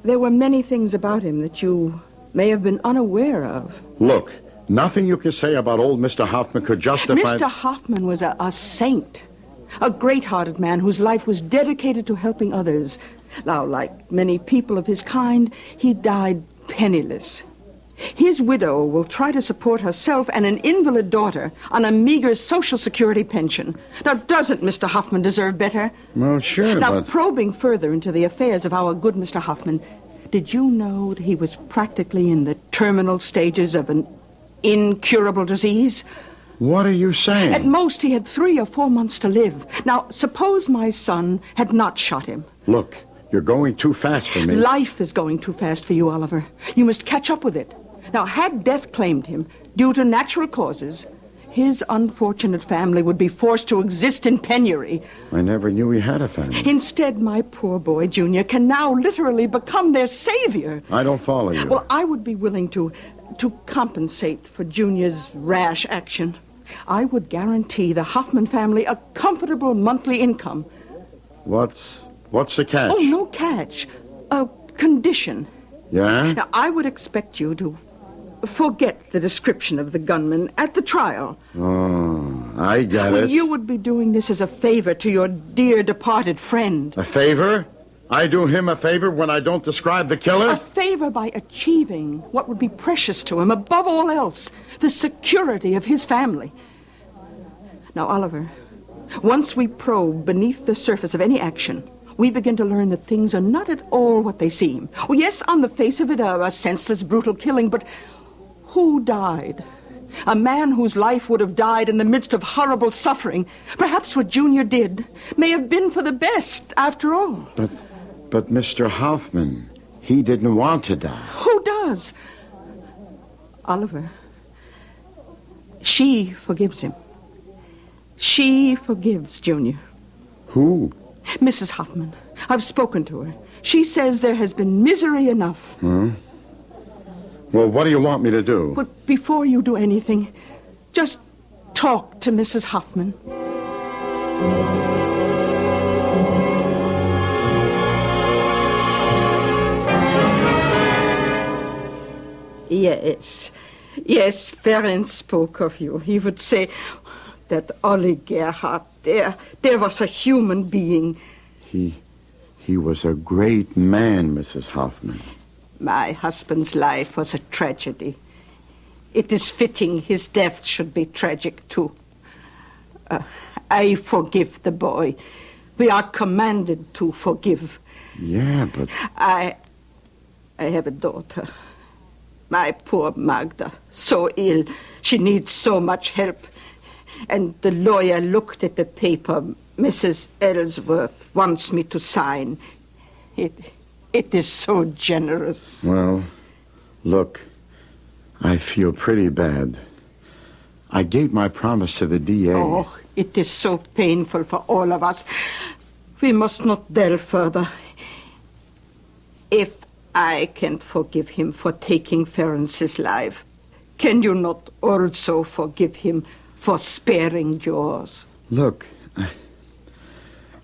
there were many things about him that you may have been unaware of. Look, nothing you can say about old Mr. Hoffman could justify... Mr. Hoffman was a saint, a great-hearted man whose life was dedicated to helping others. Now, like many people of his kind, he died penniless. His widow will try to support herself and an invalid daughter on a meager Social Security pension. Now, doesn't Mr. Hoffman deserve better? Well, sure, Now, but... probing further into the affairs of our good Mr. Hoffman, did you know that he was practically in the terminal stages of an incurable disease? What are you saying? At most, he had 3 or 4 months to live. Now, suppose my son had not shot him. Look, you're going too fast for me. Life is going too fast for you, Oliver. You must catch up with it. Now, had death claimed him due to natural causes, his unfortunate family would be forced to exist in penury. I never knew he had a family. Instead, my poor boy, Junior, can now literally become their savior. I don't follow you. Well, I would be willing to compensate for Junior's rash action. I would guarantee the Hoffman family a comfortable monthly income. What's the catch? Oh, no catch. A condition. Yeah? Now, I would expect you to forget the description of the gunman at the trial. Oh, I get Well, it. you would be doing this as a favor to your dear departed friend. A favor? I do him a favor when I don't describe the killer? A favor by achieving what would be precious to him above all else, the security of his family. Now, Oliver, once we probe beneath the surface of any action, we begin to learn that things are not at all what they seem. Oh, yes, on the face of it, a senseless, brutal killing, but who died? A man whose life would have died in the midst of horrible suffering. Perhaps what Junior did may have been for the best, after all. But Mr. Hoffman, he didn't want to die. Who does? Oliver. She forgives him. She forgives Junior. Who? Mrs. Hoffman. I've spoken to her. She says there has been misery enough. Huh? Well, what do you want me to do? But before you do anything, just talk to Mrs. Hoffman. Yes, Ferenc spoke of you. He would say that Ollie Gerhardt, there was a human being. He was a great man, Mrs. Hoffman. My husband's life was a tragedy. It is fitting his death should be tragic, too. I forgive the boy. We are commanded to forgive. Yeah, but... I have a daughter. My poor Magda, so ill. She needs so much help. And the lawyer looked at the paper Mrs. Ellsworth wants me to sign. It is so generous. Well, look, I feel pretty bad. I gave my promise to the DA. Oh, it is so painful for all of us. We must not delve further. If I can forgive him for taking Ferenc's life, can you not also forgive him for sparing yours? Look,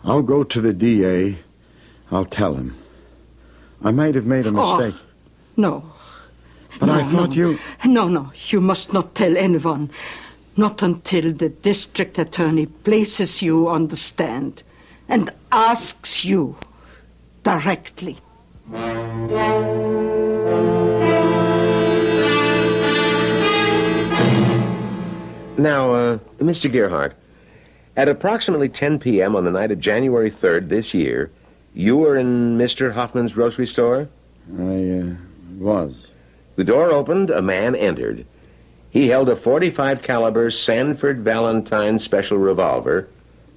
I'll go to the DA. I'll tell him. I might have made a mistake. Oh, no. But I thought you... No, you must not tell anyone. Not until the district attorney places you on the stand and asks you directly. Now, Mr. Gerhardt, at approximately 10 p.m. on the night of January 3rd this year, you were in Mr. Hoffman's grocery store? I was. The door opened, a man entered. He held a .45 caliber Sanford Valentine special revolver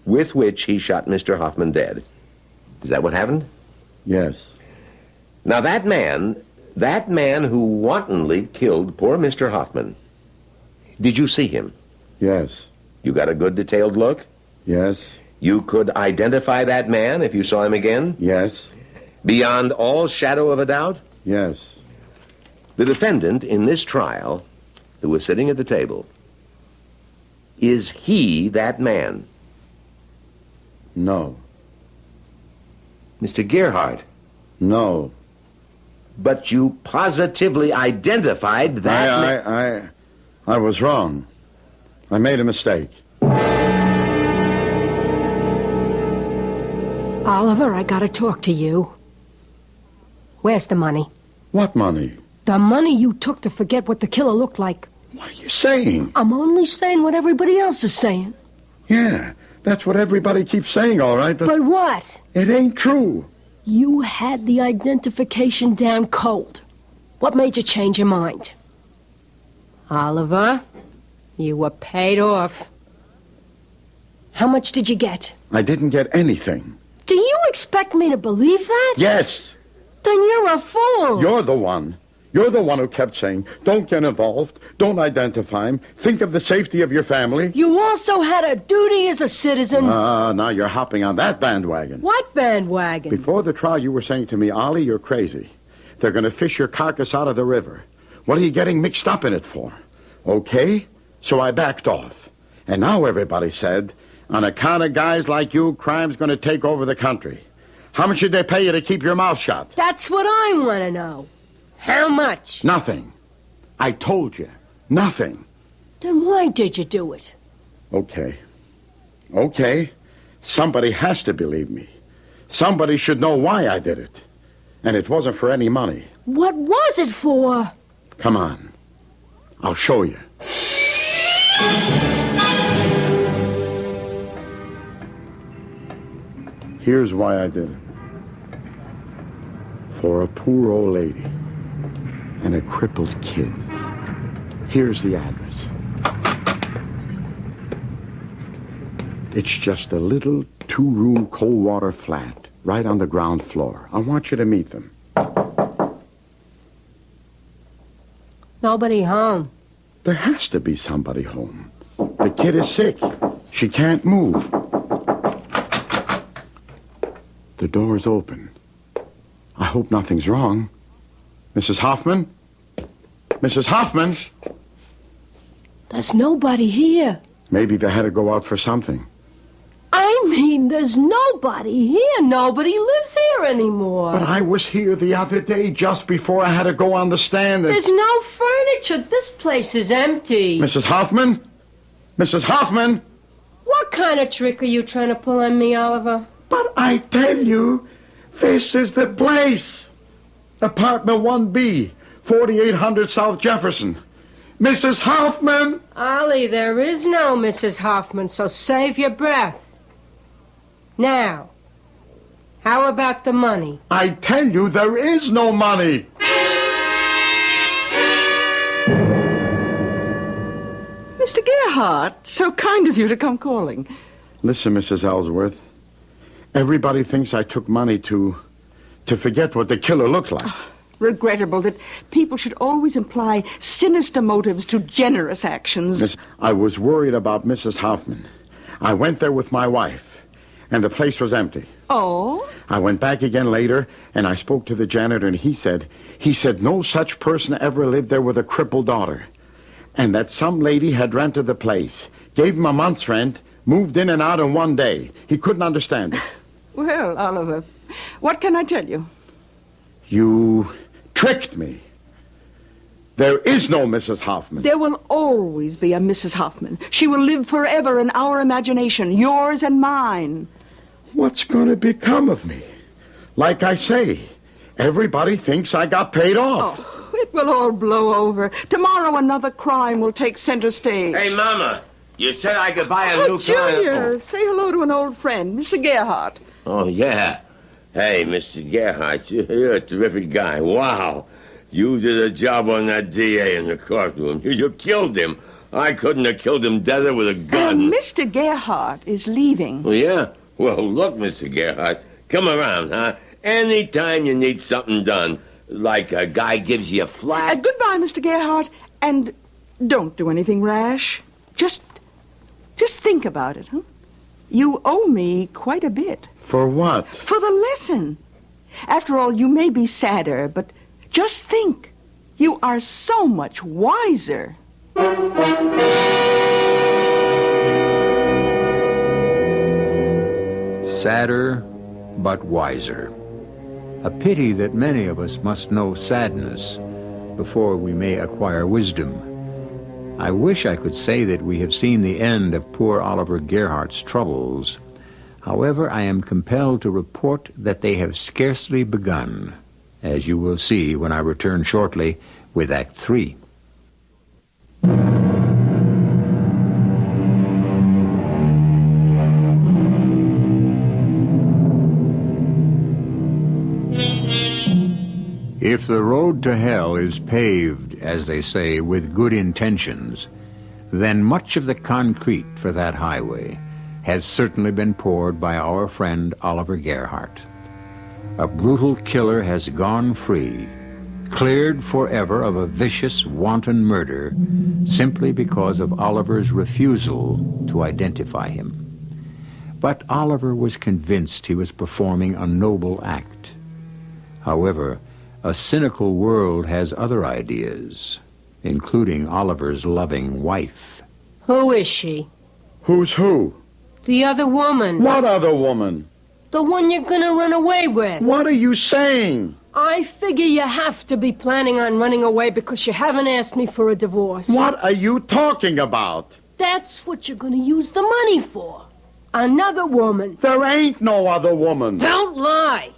with which he shot Mr. Hoffman dead. Is that what happened? Yes. Now that man who wantonly killed poor Mr. Hoffman, did you see him? Yes. You got a good detailed look? Yes. You could identify that man if you saw him again? Yes. Beyond all shadow of a doubt? Yes. The defendant in this trial, who was sitting at the table, is he that man? No. Mr. Gerhardt? No. But you positively identified that man. I was wrong. I made a mistake. Oliver, I gotta talk to you. Where's the money? What money? The money you took to forget what the killer looked like. What are you saying? I'm only saying what everybody else is saying. Yeah, that's what everybody keeps saying, all right, But what? it ain't true. You had the identification down cold. What made you change your mind? Oliver, you were paid off. How much did you get? I didn't get anything. Do you expect me to believe that? Yes. Then you're a fool. You're the one. You're the one who kept saying, don't get involved, don't identify him, think of the safety of your family. You also had a duty as a citizen. Now you're hopping on that bandwagon. What bandwagon? Before the trial, you were saying to me, Ollie, you're crazy. They're going to fish your carcass out of the river. What are you getting mixed up in it for? Okay, so I backed off. And now everybody said, on account of guys like you, crime's going to take over the country. How much did they pay you to keep your mouth shut? That's what I want to know. How much? Nothing. I told you. Nothing. Then why did you do it? Okay. Somebody has to believe me. Somebody should know why I did it. And it wasn't for any money. What was it for? Come on. I'll show you. Here's why I did it. For a poor old lady and a crippled kid. Here's the address. It's just a little 2-room cold water flat right on the ground floor. I want you to meet them. Nobody home. There has to be somebody home. The kid is sick. She can't move. The door's open. I hope nothing's wrong. Mrs. Hoffman? Mrs. Hoffman? There's nobody here. Maybe they had to go out for something. I mean, there's nobody here. Nobody lives here anymore. But I was here the other day just before I had to go on the stand. There's no furniture. This place is empty. Mrs. Hoffman? Mrs. Hoffman? What kind of trick are you trying to pull on me, Oliver? But I tell you, this is the place. Apartment 1B, 4800 South Jefferson. Mrs. Hoffman? Ollie, there is no Mrs. Hoffman, so save your breath. Now, how about the money? I tell you, there is no money. Mr. Gerhardt, so kind of you to come calling. Listen, Mrs. Ellsworth. Everybody thinks I took money to forget what the killer looked like. Regrettable that people should always imply sinister motives to generous actions. I was worried about Mrs. Hoffman. I went there with my wife, and the place was empty. Oh? I went back again later, and I spoke to the janitor, and he said no such person ever lived there with a crippled daughter, and that some lady had rented the place, gave him a month's rent, moved in and out in one day. He couldn't understand it. Well, Oliver, what can I tell you? You tricked me. There is no Mrs. Hoffman. There will always be a Mrs. Hoffman. She will live forever in our imagination, yours and mine. What's going to become of me? Like I say, everybody thinks I got paid off. Oh, it will all blow over. Tomorrow another crime will take center stage. Hey, Mama, you said I could buy a new car. Junior, say hello to an old friend, Mr. Gerhardt. Oh, yeah. Hey, Mr. Gerhardt, you're a terrific guy. Wow. You did a job on that DA in the courtroom. You killed him. I couldn't have killed him deader with a gun. Mr. Gerhardt is leaving. Oh, yeah? Well, look, Mr. Gerhardt, come around, huh? Anytime you need something done, like a guy gives you a flat. Goodbye, Mr. Gerhardt, and don't do anything rash. Just think about it, huh? You owe me quite a bit. For what? For the lesson. After all, you may be sadder, but just think. You are so much wiser. Sadder, but wiser. A pity that many of us must know sadness before we may acquire wisdom. I wish I could say that we have seen the end of poor Oliver Gerhardt's troubles. However, I am compelled to report that they have scarcely begun, as you will see when I return shortly with Act 3. If the road to hell is paved, as they say, with good intentions, then much of the concrete for that highway has certainly been poured by our friend Oliver Gerhardt. A brutal killer has gone free, cleared forever of a vicious, wanton murder, simply because of Oliver's refusal to identify him. But Oliver was convinced he was performing a noble act. However, a cynical world has other ideas, including Oliver's loving wife. Who is she? Who's who? The other woman. What other woman? The one you're gonna run away with. What are you saying? I figure you have to be planning on running away because you haven't asked me for a divorce. What are you talking about? That's what you're gonna use the money for. Another woman. There ain't no other woman. Don't lie.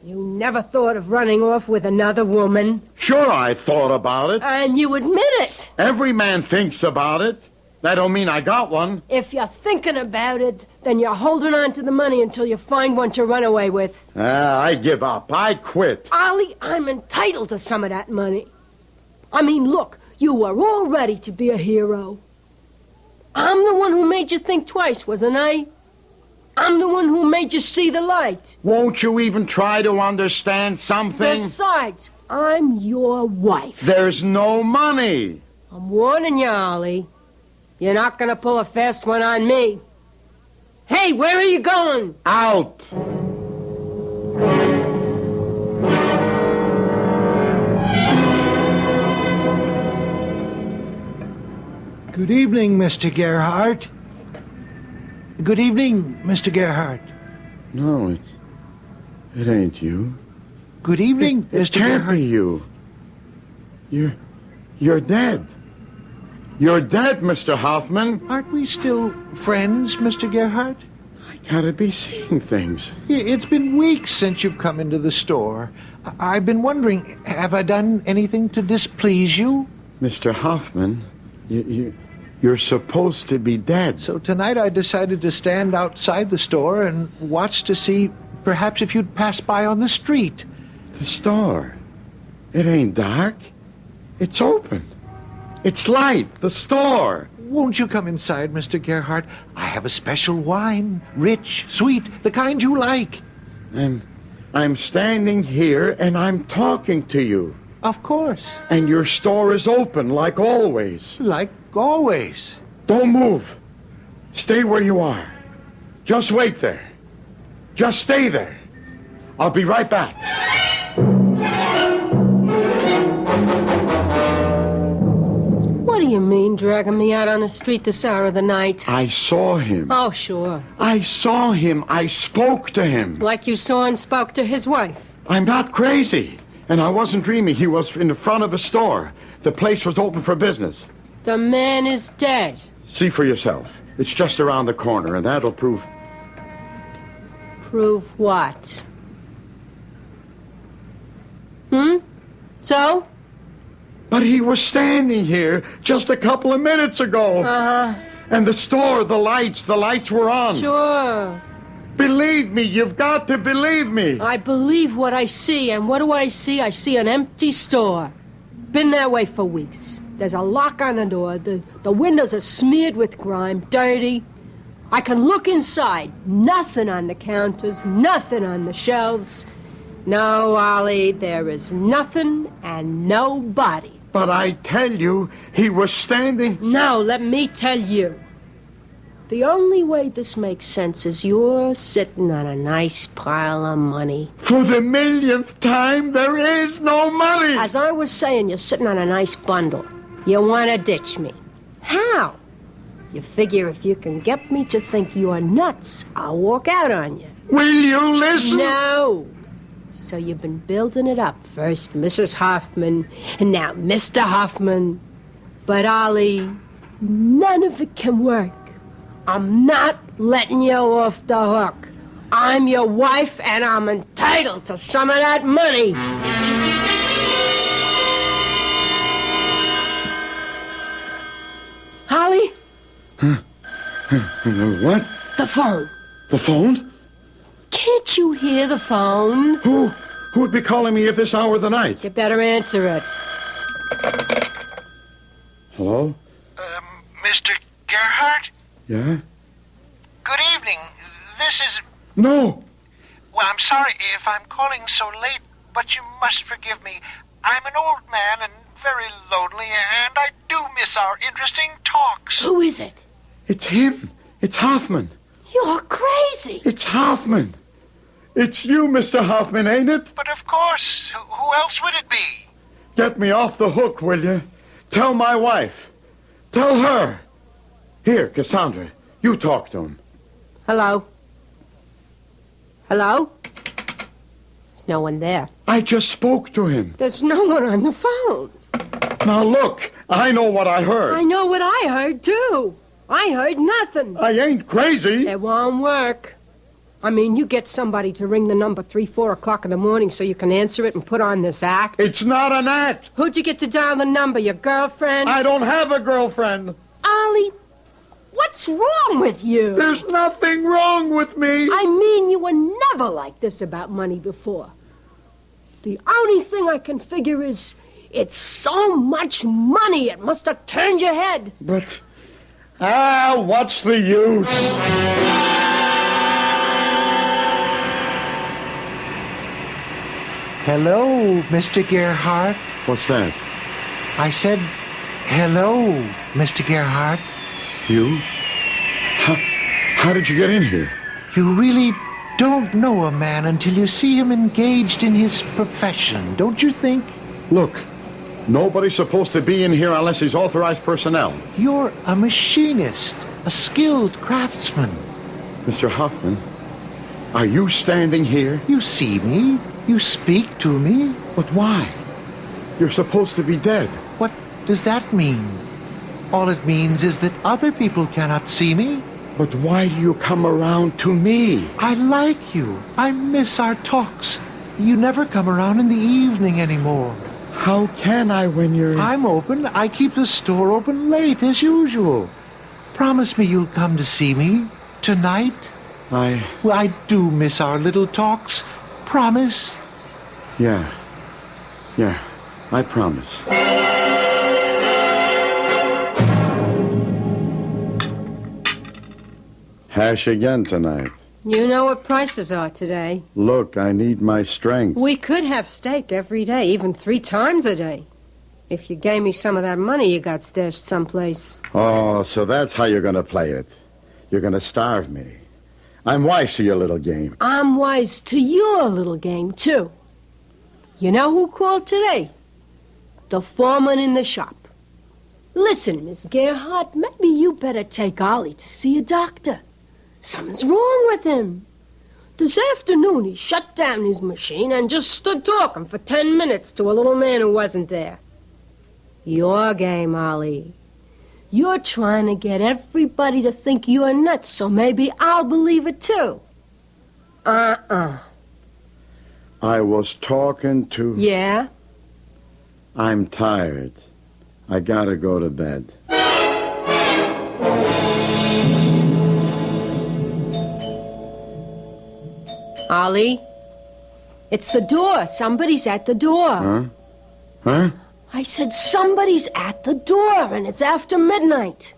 You never thought of running off with another woman. Sure, I thought about it. And you admit it. Every man thinks about it. That don't mean I got one. If you're thinking about it, then you're holding on to the money until you find one to run away with. I give up. I quit. Ollie, I'm entitled to some of that money. I mean, look, you were all ready to be a hero. I'm the one who made you think twice, wasn't I? I'm the one who made you see the light. Won't you even try to understand something? Besides, I'm your wife. There's no money. I'm warning you, Ollie. You're not gonna pull a fast one on me. Hey, where are you going? Out. Good evening, Mr. Gerhardt. Good evening, Mr. Gerhardt. No, it ain't you. Good evening, It Mr. can't Gerhardt. be you. You're dead. You're dead, Mr. Hoffman. Aren't we still friends, Mr. Gerhardt? I gotta be seeing things. It's been weeks since you've come into the store. I've been wondering, have I done anything to displease you? Mr. Hoffman, you're supposed to be dead. So tonight I decided to stand outside the store and watch to see perhaps if you'd pass by on the street. The store? It ain't dark. It's open. It's light. The store. Won't you come inside, Mr. Gerhardt? I have a special wine. Rich, sweet, the kind you like. I'm standing here and I'm talking to you. Of course. And your store is open like always. Like always. Don't move. Stay where you are. Just wait there. Just stay there. I'll be right back. What do you mean, dragging me out on the street this hour of the night? I saw him. Oh, sure. I saw him. I spoke to him. Like you saw and spoke to his wife. I'm not crazy. And I wasn't dreaming. He was in the front of a store. The place was open for business. The man is dead. See for yourself. It's just around the corner, and that'll prove... Prove what? So? But he was standing here just a couple of minutes ago. Uh-huh. And the store, the lights were on. Sure. Believe me, you've got to believe me. I believe what I see, and what do I see? I see an empty store. Been that way for weeks. There's a lock on the door. The windows are smeared with grime, dirty. I can look inside. Nothing on the counters, nothing on the shelves. No, Ollie, there is nothing and nobody. But I tell you, he was standing... No, let me tell you. The only way this makes sense is you're sitting on a nice pile of money. For the millionth time, there is no money! As I was saying, you're sitting on a nice bundle. You want to ditch me. How? You figure if you can get me to think you're nuts, I'll walk out on you. Will you listen? No. So you've been building it up. First Mrs. Hoffman, and now Mr. Hoffman. But, Ollie, none of it can work. I'm not letting you off the hook. I'm your wife, and I'm entitled to some of that money. Holly? What? The phone. The phone? Can't you hear the phone? Who would be calling me at this hour of the night? You better answer it. Hello? Mr. Gerhardt? Yeah? Good evening. This is... No! Well, I'm sorry if I'm calling so late, but you must forgive me. I'm an old man and very lonely, and I do miss our interesting talks. Who is it? It's him. It's Hoffman. You're crazy. It's Hoffman. It's you, Mr. Hoffman, ain't it? But of course, who else would it be? Get me off the hook, will you? Tell my wife. Tell her. Here, Cassandra, you talk to him. Hello? Hello? There's no one there. I just spoke to him. There's no one on the phone. Now look, I know what I heard. I know what I heard, too. I heard nothing. I ain't crazy. It won't work. I mean, you get somebody to ring the number 3, 4 o'clock in the morning so you can answer it and put on this act. It's not an act. Who'd you get to dial the number, your girlfriend? I don't have a girlfriend. Ollie, what's wrong with you? There's nothing wrong with me. I mean, you were never like this about money before. The only thing I can figure is it's so much money it must have turned your head. But, what's the use? Hello, Mr. Gerhardt. What's that? I said, hello, Mr. Gerhardt. You? How did you get in here? You really don't know a man until you see him engaged in his profession, don't you think? Look, nobody's supposed to be in here unless he's authorized personnel. You're a machinist, a skilled craftsman. Mr. Hoffman, are you standing here? You see me. You speak to me. But why? You're supposed to be dead. What does that mean? All it means is that other people cannot see me. But why do you come around to me? I like you. I miss our talks. You never come around in the evening anymore. How can I when you're... I'm open. I keep the store open late as usual. Promise me you'll come to see me tonight. Well, I do miss our little talks. Promise? Yeah, I promise. Hash again tonight. You know what prices are today. Look, I need my strength. We could have steak every day, even 3 times a day. If you gave me some of that money you got stashed someplace. Oh, so that's how you're going to play it. You're going to starve me. I'm wise to your little game. I'm wise to your little game, too. You know who called today? The foreman in the shop. Listen, Miss Gerhardt, maybe you better take Ollie to see a doctor. Something's wrong with him. This afternoon he shut down his machine and just stood talking for 10 minutes to a little man who wasn't there. Your game, Ollie. You're trying to get everybody to think you're nuts, so maybe I'll believe it too. I was talking to... Yeah? I'm tired. I gotta go to bed. Ollie? It's the door. Somebody's at the door. Huh? I said somebody's at the door, and it's after midnight.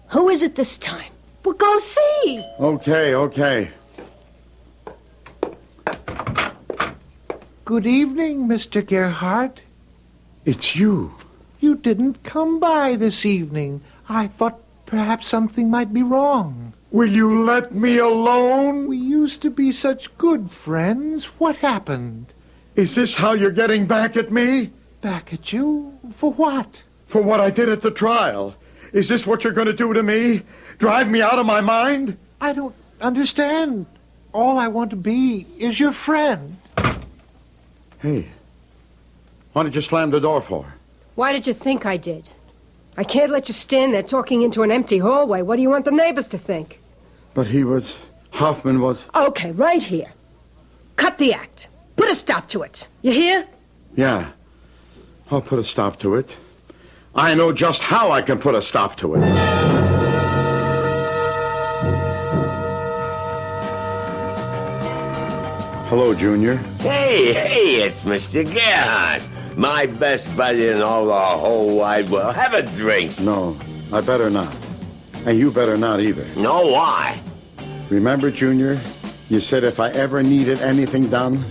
Who is it this time? Well, go see. Okay. Good evening, Mr. Gerhardt. It's you. You didn't come by this evening. I thought perhaps something might be wrong. Will you let me alone? We used to be such good friends. What happened? Is this how you're getting back at me? Back at you? For what? For what I did at the trial. Is this what you're going to do to me? Drive me out of my mind? I don't understand. All I want to be is your friend. Hey, what did you slam the door for? Why did you think I did? I can't let you stand there talking into an empty hallway. What do you want the neighbors to think? But Hoffman was... Okay, right here. Cut the act. Put a stop to it. You hear? Yeah, I'll put a stop to it. I know just how I can put a stop to it. Hello, Junior. Hey, it's Mr. Gerhardt. My best buddy in all the whole wide world. Have a drink. No, I better not. And you better not either. No, why? Remember, Junior, you said if I ever needed anything done,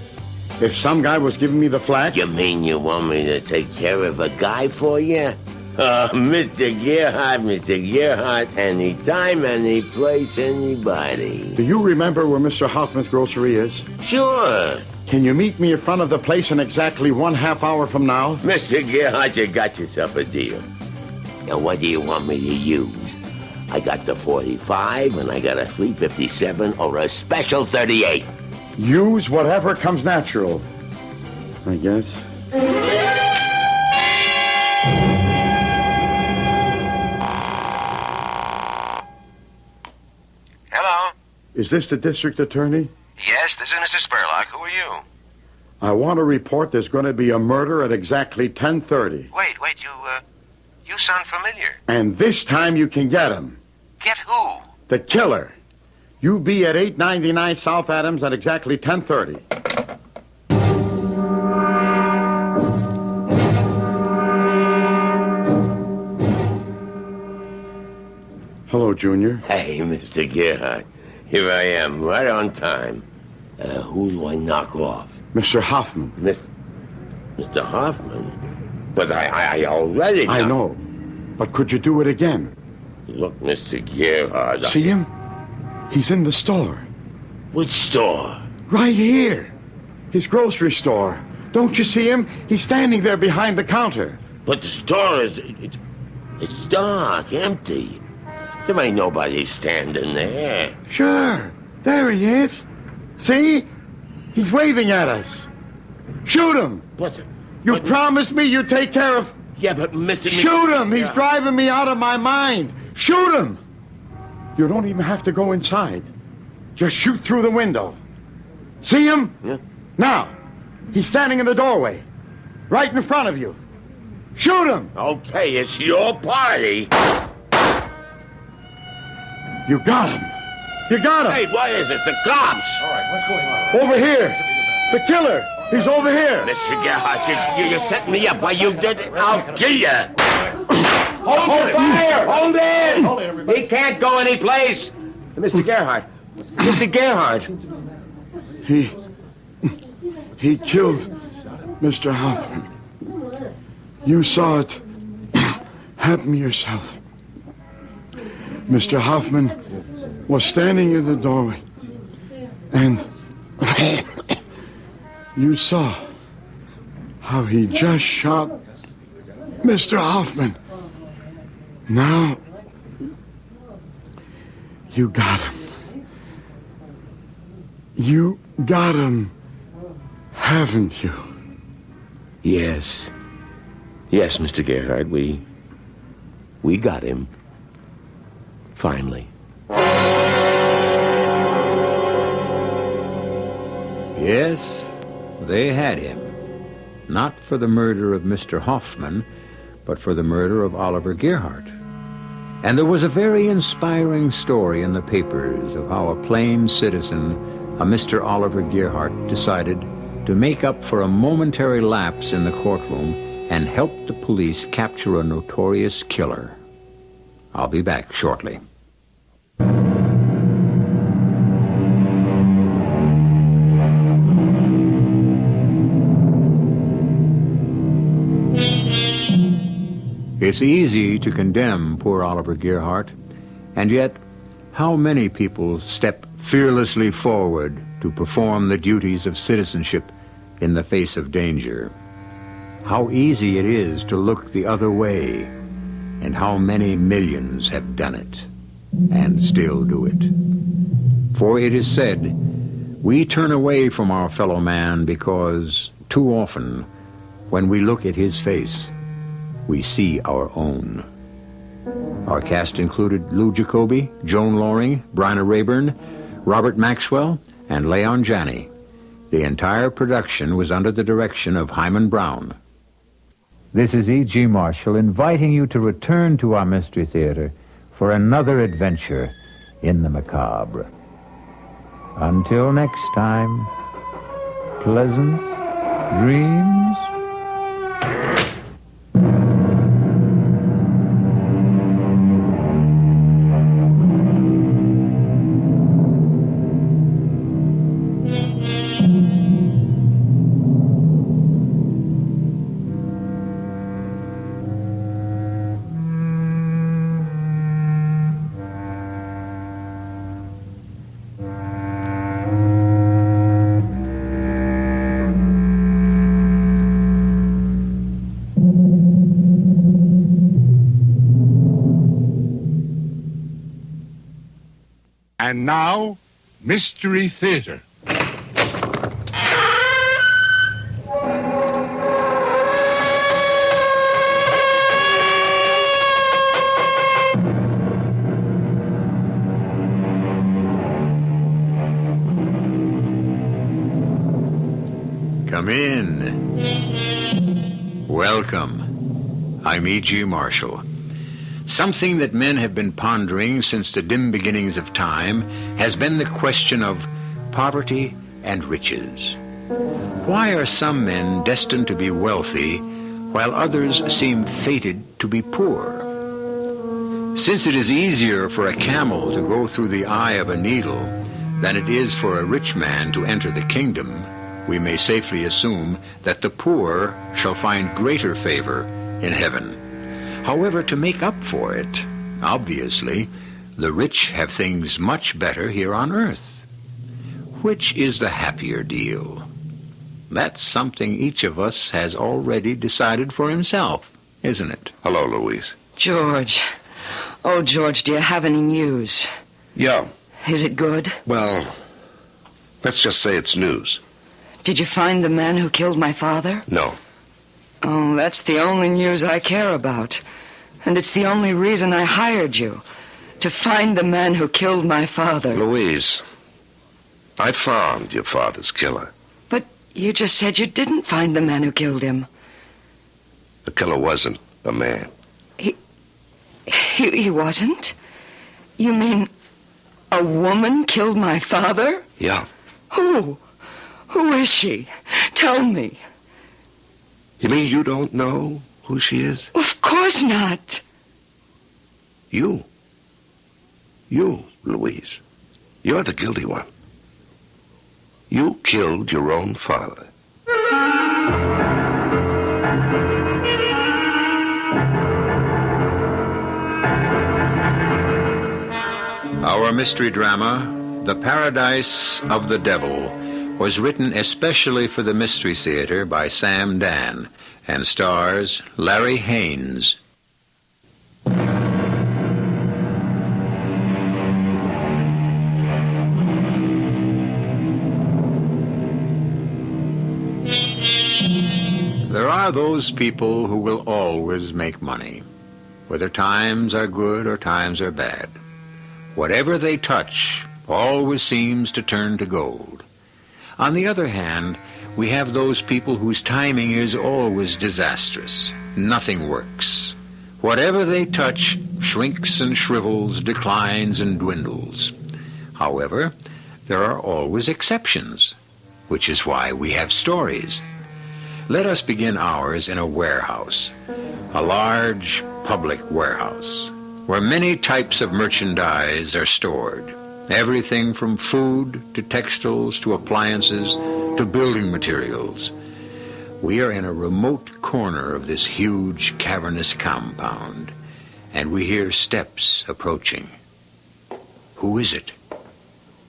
if some guy was giving me the flack... You mean you want me to take care of a guy for you? Mr. Gerhardt, anytime, any place, anybody. Do you remember where Mr. Hoffman's grocery is? Sure. Can you meet me in front of the place in exactly 1/2 hour from now? Mr. Gerhardt, you got yourself a deal. Now, what do you want me to use? I got the 45, and I got a 357 or a special 38. Use whatever comes natural, I guess. Hello? Is this the district attorney? Yes, this is Mr. Spurlock. Who are you? I want to report there's going to be a murder at exactly 10:30. Wait, you sound familiar. And this time you can get him. Get who? The killer. You be at 899 South Adams at exactly 10:30. Hello, Junior. Hey, Mr. Gerhardt. Here I am, right on time. Who do I knock off? Mr. Hoffman. Mr. Hoffman? But I already... I know. But could you do it again? Look, Mr. Gerhardt... See him? He's in the store. Which store? Right here. His grocery store. Don't you see him? He's standing there behind the counter. But the store is... It's dark, empty. There ain't nobody standing there. Sure. There he is. See? He's waving at us. Shoot him. You promised me you'd take care of... Yeah, but Mr. Shoot him. He's driving me out of my mind. Shoot him. You don't even have to go inside. Just shoot through the window. See him? Yeah. Now, he's standing in the doorway. Right in front of you. Shoot him. Okay, it's your party. You got him. You got him. Hey, what is it? The cops. All right, what's going on? Over here. The killer. He's over here. Mr. Gerhardt, you're setting me up. Why, you did it. I'll kill you. Hold fire! Hold in! He can't go any place. Mr. Gerhardt. Mr. Gerhardt. He killed Mr. Hoffman. You saw it happen yourself. Mr. Hoffman was standing in the doorway, and you saw how he just shot Mr. Hoffman. Now, you got him. You got him, haven't you? Yes. Yes, Mr. Gerhardt, we got him. Finally. Yes, they had him. Not for the murder of Mr. Hoffman, but for the murder of Oliver Gerhardt. And there was a very inspiring story in the papers of how a plain citizen, a Mr. Oliver Gerhardt, decided to make up for a momentary lapse in the courtroom and help the police capture a notorious killer. I'll be back shortly. It's easy to condemn poor Oliver Gerhardt, and yet how many people step fearlessly forward to perform the duties of citizenship in the face of danger? How easy it is to look the other way, and how many millions have done it, and still do it. For it is said, we turn away from our fellow man because, too often, when we look at his face, we see our own. Our cast included Lou Jacoby, Joan Loring, Bryna Rayburn, Robert Maxwell, and Leon Janney. The entire production was under the direction of Hyman Brown. This is E.G. Marshall inviting you to return to our Mystery Theater for another adventure in the macabre. Until next time, pleasant dreams. And now, Mystery Theater. Come in. Welcome. I'm E.G. Marshall. Something that men have been pondering since the dim beginnings of time has been the question of poverty and riches. Why are some men destined to be wealthy while others seem fated to be poor? Since it is easier for a camel to go through the eye of a needle than it is for a rich man to enter the kingdom, we may safely assume that the poor shall find greater favor in heaven. However, to make up for it, obviously, the rich have things much better here on earth. Which is the happier deal? That's something each of us has already decided for himself, isn't it? Hello, Louise. George. Oh, George, do you have any news? Yeah. Is it good? Well, let's just say it's news. Did you find the man who killed my father? No. Oh, that's the only news I care about. And it's the only reason I hired you. To find the man who killed my father. Louise, I found your father's killer. But you just said you didn't find the man who killed him. The killer wasn't a man. He wasn't? You mean a woman killed my father? Yeah. Who? Who is she? Tell me. You mean you don't know who she is? Of course not. You, Louise. You're the guilty one. You killed your own father. Our mystery drama, The Paradise of the Devil, was written especially for the Mystery Theater by Sam Dan and stars Larry Haynes. There are those people who will always make money, whether times are good or times are bad. Whatever they touch always seems to turn to gold. On the other hand, we have those people whose timing is always disastrous. Nothing works. Whatever they touch shrinks and shrivels, declines and dwindles. However, there are always exceptions, which is why we have stories. Let us begin ours in a warehouse, a large public warehouse, where many types of merchandise are stored. Everything from food to textiles to appliances to building materials. We are in a remote corner of this huge cavernous compound, and we hear steps approaching. Who is it?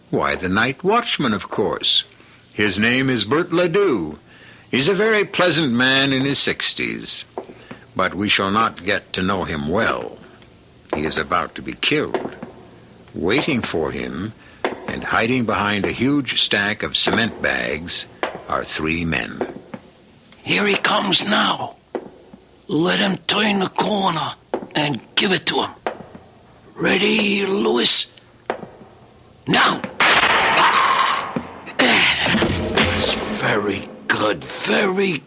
Why, the night watchman, of course. His name is Bert Ledoux. He's a very pleasant man in his 60s, but we shall not get to know him well. He is about to be killed. Waiting for him, and hiding behind a huge stack of cement bags, are 3 men. Here he comes now. Let him turn the corner and give it to him. Ready, Louis? Now! That's very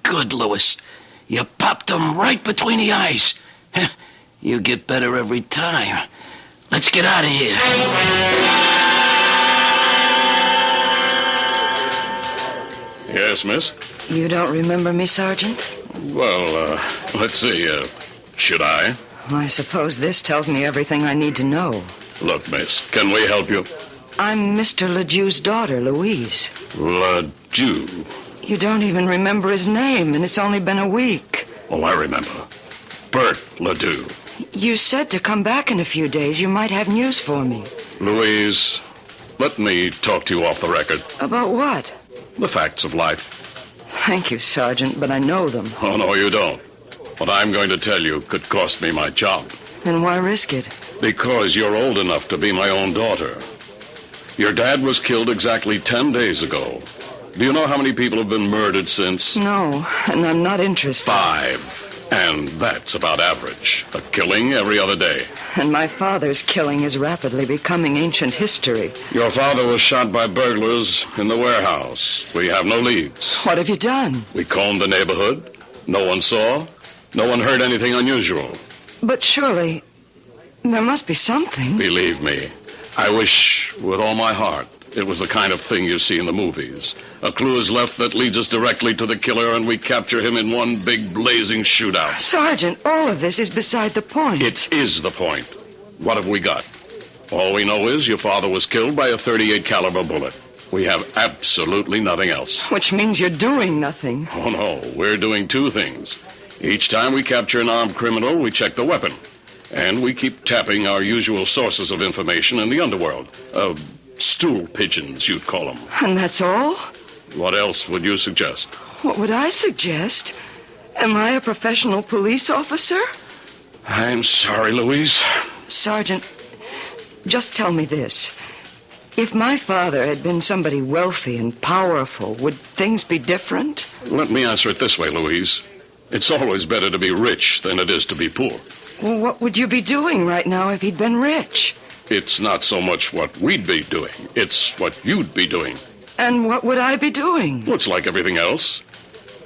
good, Louis. You popped him right between the eyes. You get better every time. Let's get out of here. Yes, miss? You don't remember me, Sergeant? Well, let's see. Should I? I suppose this tells me everything I need to know. Look, miss, can we help you? I'm Mr. Ledoux's daughter, Louise. Ledoux. You don't even remember his name, and it's only been a week. Oh, I remember. Bert Ledoux. You said to come back in a few days. You might have news for me. Louise, let me talk to you off the record. About what? The facts of life. Thank you, Sergeant, but I know them. Oh, no, you don't. What I'm going to tell you could cost me my job. Then why risk it? Because you're old enough to be my own daughter. Your dad was killed exactly 10 days ago. Do you know how many people have been murdered since? No, and I'm not interested. 5. And that's about average. A killing every other day. And my father's killing is rapidly becoming ancient history. Your father was shot by burglars in the warehouse. We have no leads. What have you done? We combed the neighborhood. No one saw. No one heard anything unusual. But surely, there must be something. Believe me, I wish with all my heart it was the kind of thing you see in the movies. A clue is left that leads us directly to the killer, and we capture him in one big blazing shootout. Sergeant, all of this is beside the point. It is the point. What have we got? All we know is your father was killed by a .38 caliber bullet. We have absolutely nothing else. Which means you're doing nothing. Oh, no. We're doing 2 things. Each time we capture an armed criminal, we check the weapon. And we keep tapping our usual sources of information in the underworld. Stool pigeons, you'd call them. And that's all? What else would you suggest? What would I suggest? Am I a professional police officer? I'm sorry, Louise. Sergeant, just tell me this. If my father had been somebody wealthy and powerful, would things be different? Let me answer it this way, Louise. It's always better to be rich than it is to be poor. Well, what would you be doing right now if he'd been rich? It's not so much what we'd be doing. It's what you'd be doing. And what would I be doing? Well, it's like everything else.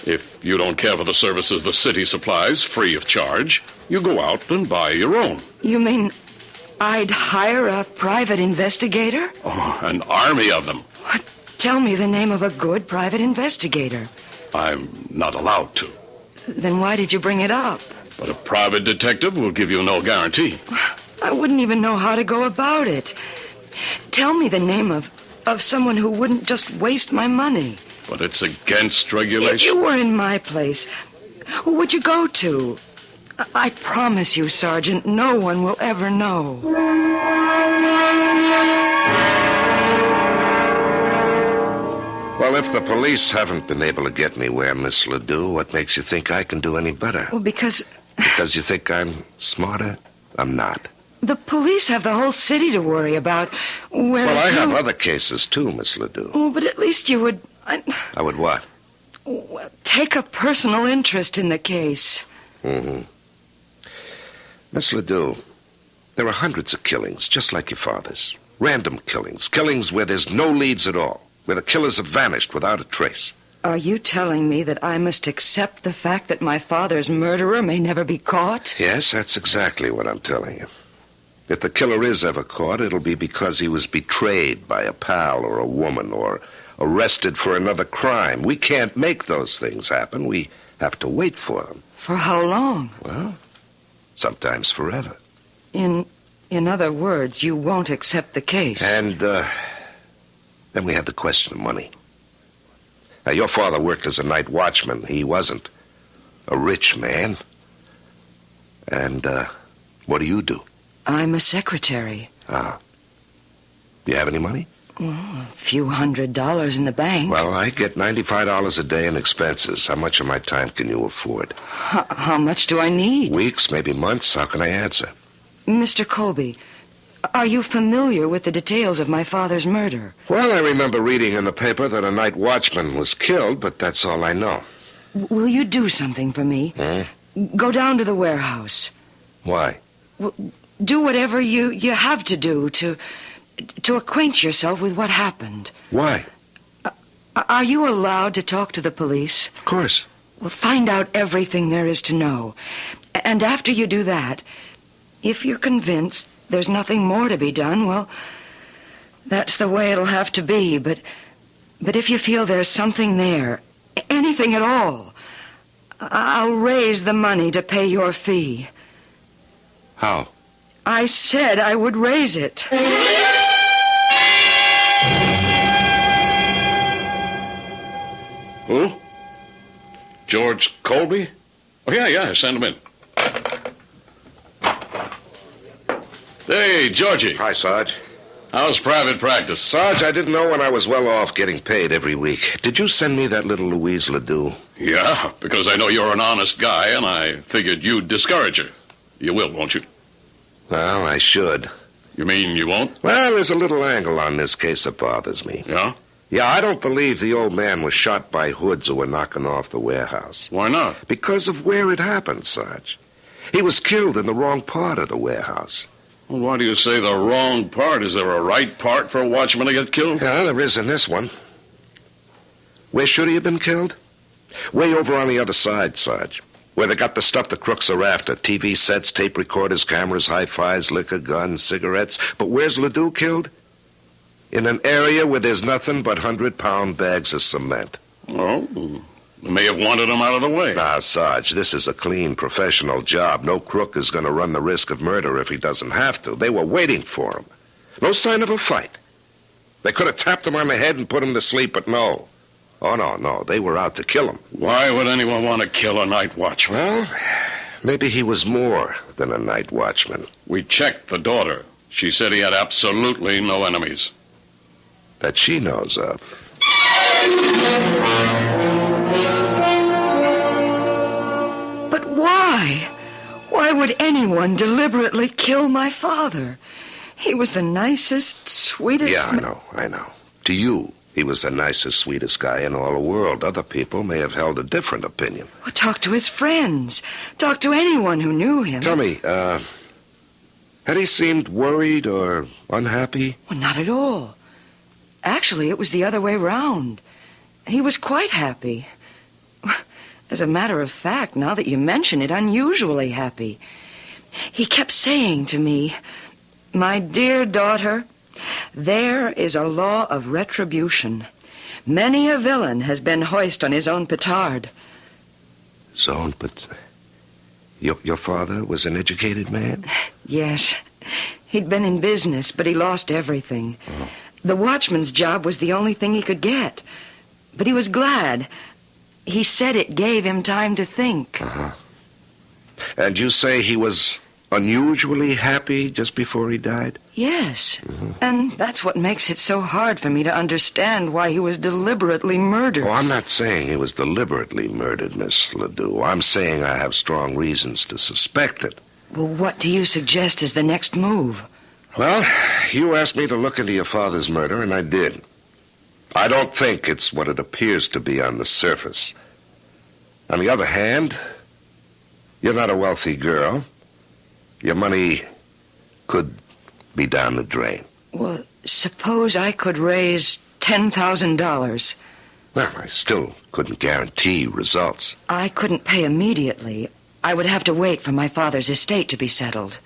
If you don't care for the services the city supplies free of charge, you go out and buy your own. You mean I'd hire a private investigator? Oh, an army of them. What? Tell me the name of a good private investigator. I'm not allowed to. Then why did you bring it up? But a private detective will give you no guarantee. I wouldn't even know how to go about it. Tell me the name of someone who wouldn't just waste my money. But it's against regulation. If you were in my place, who would you go to? I promise you, Sergeant, no one will ever know. Well, if the police haven't been able to get anywhere, Miss Ledoux, what makes you think I can do any better? Well, because you think I'm smarter? I'm not. The police have the whole city to worry about. Well, I have other cases, too, Miss Ledoux. Oh, but at least you would... I would what? Well, take a personal interest in the case. Mm-hmm. Miss Ledoux, there are hundreds of killings, just like your father's. Random killings. Killings where there's no leads at all. Where the killers have vanished without a trace. Are you telling me that I must accept the fact that my father's murderer may never be caught? Yes, that's exactly what I'm telling you. If the killer is ever caught, it'll be because he was betrayed by a pal or a woman or arrested for another crime. We can't make those things happen. We have to wait for them. For how long? Well, sometimes forever. In other words, you won't accept the case. And, then we have the question of money. Now, your father worked as a night watchman. He wasn't a rich man. And, what do you do? I'm a secretary. Ah. You have any money? A few $100 in the bank. Well, I get $95 a day in expenses. How much of my time can you afford? How much do I need? Weeks, maybe months. How can I answer? Mr. Colby, are you familiar with the details of my father's murder? Well, I remember reading in the paper that a night watchman was killed, but that's all I know. Will you do something for me? Go down to the warehouse. Why? Well, do whatever you have to do to acquaint yourself with what happened. Why? Are you allowed to talk to the police? Of course. Well, find out everything there is to know. And after you do that, if you're convinced there's nothing more to be done, well, that's the way it'll have to be. But if you feel there's something there, anything at all, I'll raise the money to pay your fee. How? I said I would raise it. Who? George Colby? Oh, yeah, send him in. Hey, Georgie. Hi, Sarge. How's private practice? Sarge, I didn't know when I was well off getting paid every week. Did you send me that little Louise Ledoux? Yeah, because I know you're an honest guy, and I figured you'd discourage her. You will, won't you? Well, I should. You mean you won't? Well, there's a little angle on this case that bothers me. Yeah? Yeah, I don't believe the old man was shot by hoods who were knocking off the warehouse. Why not? Because of where it happened, Sarge. He was killed in the wrong part of the warehouse. Well, why do you say the wrong part? Is there a right part for a watchman to get killed? Yeah, there is in this one. Where should he have been killed? Way over on the other side, Sarge. Where they got the stuff the crooks are after. TV sets, tape recorders, cameras, hi-fis, liquor, guns, cigarettes. But where's Ledoux killed? In an area where there's nothing but 100-pound bags of cement. Oh, they may have wanted him out of the way. Nah, Sarge, this is a clean, professional job. No crook is going to run the risk of murder if he doesn't have to. They were waiting for him. No sign of a fight. They could have tapped him on the head and put him to sleep, but no. Oh, no. They were out to kill him. Why would anyone want to kill a night watchman? Well, maybe he was more than a night watchman. We checked the daughter. She said he had absolutely no enemies. That she knows of. But why? Why would anyone deliberately kill my father? He was the nicest, sweetest... Yeah, I know. To you, he was the nicest, sweetest guy in all the world. Other people may have held a different opinion. Well, talk to his friends. Talk to anyone who knew him. Tell me, had he seemed worried or unhappy? Well, not at all. Actually, it was the other way round. He was quite happy. As a matter of fact, now that you mention it, unusually happy. He kept saying to me, "My dear daughter, there is a law of retribution. Many a villain has been hoist on his own petard." But your father was an educated man? Yes. He'd been in business, but he lost everything. Oh. The watchman's job was the only thing he could get. But he was glad. He said it gave him time to think. Uh-huh. And you say he was unusually happy just before he died? Yes. And that's what makes it so hard for me to understand why he was deliberately murdered. Oh, I'm not saying he was deliberately murdered, Miss Ledoux. I'm saying I have strong reasons to suspect it. Well, what do you suggest is the next move? Well, you asked me to look into your father's murder, and I did. I don't think it's what it appears to be on the surface. On the other hand, you're not a wealthy girl. Your money could be down the drain. Well, suppose I could raise $10,000. Well, I still couldn't guarantee results. I couldn't pay immediately. I would have to wait for my father's estate to be settled.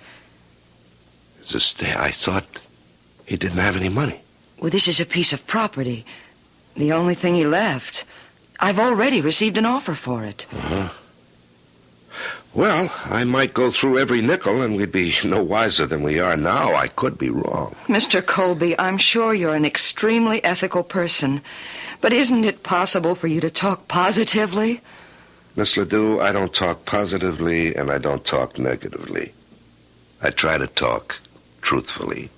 His estate? I thought he didn't have any money. Well, this is a piece of property. The only thing he left. I've already received an offer for it. Uh-huh. Well, I might go through every nickel and we'd be no wiser than we are now. I could be wrong. Mr. Colby, I'm sure you're an extremely ethical person, but isn't it possible for you to talk positively? Miss Ledoux, I don't talk positively and I don't talk negatively. I try to talk truthfully.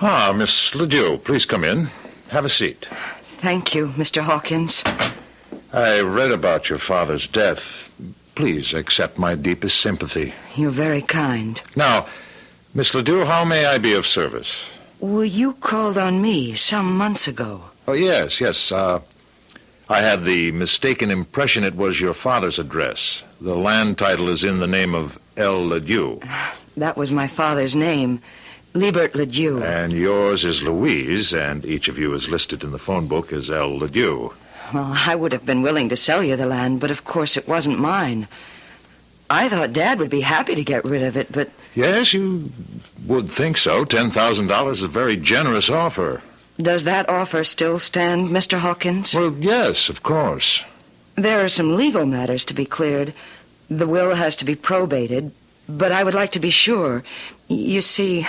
Ah, Miss Ledoux, please come in. Have a seat. Thank you, Mr. Hawkins. I read about your father's death. Please accept my deepest sympathy. You're very kind. Now, Miss Ledoux, how may I be of service? Well, you called on me some months ago. Oh, yes. I had the mistaken impression it was your father's address. The land title is in the name of L. Ledoux. That was my father's name, Liebert Ledoux. And yours is Louise, and each of you is listed in the phone book as L. Ledoux. Well, I would have been willing to sell you the land, but of course it wasn't mine. I thought Dad would be happy to get rid of it, but... Yes, you would think so. $10,000 is a very generous offer. Does that offer still stand, Mr. Hawkins? Well, yes, of course. There are some legal matters to be cleared. The will has to be probated, but I would like to be sure. You see,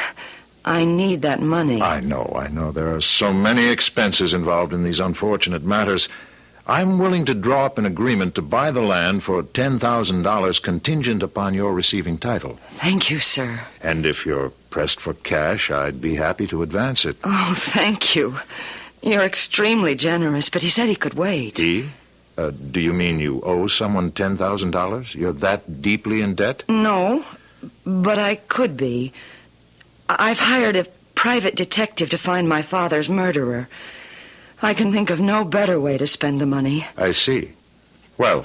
I need that money. I know. There are so many expenses involved in these unfortunate matters. I'm willing to draw up an agreement to buy the land for $10,000 contingent upon your receiving title. Thank you, sir. And if you're pressed for cash, I'd be happy to advance it. Oh, thank you. You're extremely generous, but he said he could wait. He? Do you mean you owe someone $10,000? You're that deeply in debt? No, but I could be. I've hired a private detective to find my father's murderer. I can think of no better way to spend the money. I see. Well,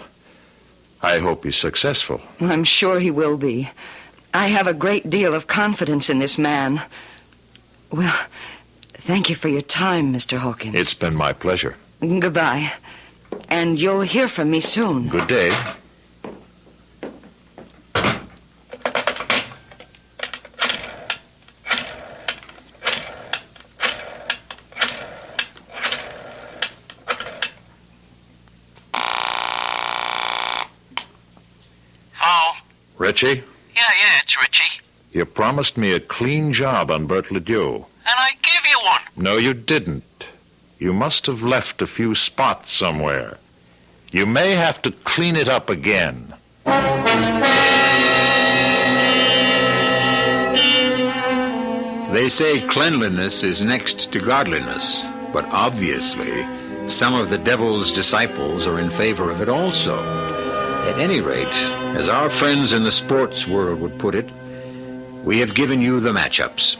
I hope he's successful. I'm sure he will be. I have a great deal of confidence in this man. Well, thank you for your time, Mr. Hawkins. It's been my pleasure. Goodbye. And you'll hear from me soon. Good day. Hello? Richie, Yeah, it's Richie. you promised me a clean job on Bert Ledoux. And I give you one. No, you didn't. You must have left a few spots somewhere. You may have to clean it up again. They say cleanliness is next to godliness, but obviously some of the devil's disciples are in favor of it also. At any rate, as our friends in the sports world would put it, we have given you the matchups.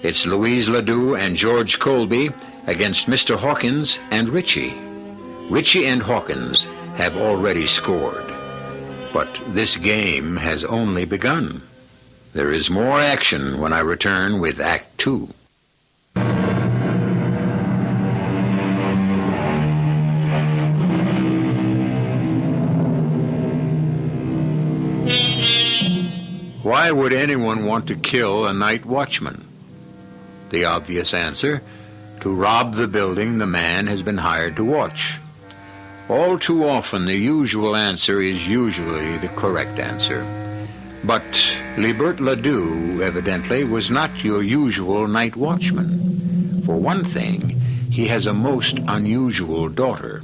It's Louise Ledoux and George Colby against Mr. Hawkins and Richie. Richie and Hawkins have already scored. But this game has only begun. There is more action when I return with Act 2. Why would anyone want to kill a night watchman? The obvious answer, to rob the building the man has been hired to watch. All too often, the usual answer is usually the correct answer. But Libert Ledoux, evidently, was not your usual night watchman. For one thing, he has a most unusual daughter.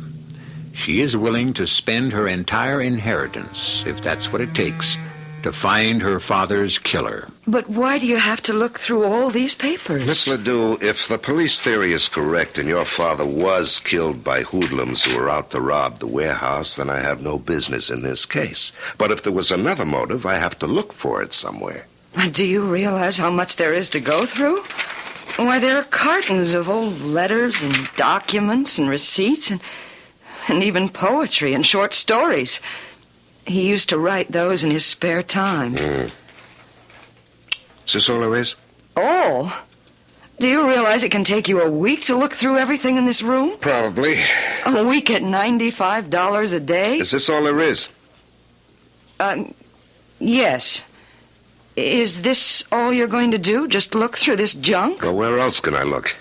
She is willing to spend her entire inheritance, if that's what it takes, to find her father's killer. But why do you have to look through all these papers? Miss Ledoux, if the police theory is correct and your father was killed by hoodlums who were out to rob the warehouse, then I have no business in this case. But if there was another motive, I have to look for it somewhere. Do you realize how much there is to go through? Why, there are cartons of old letters and documents and receipts and even poetry and short stories. He used to write those in his spare time. Is this all there is? Oh? Do you realize it can take you a week to look through everything in this room? Probably. A week at $95 a day? Is this all there is? Yes. Is this all you're going to do? Just look through this junk? Well, where else can I look?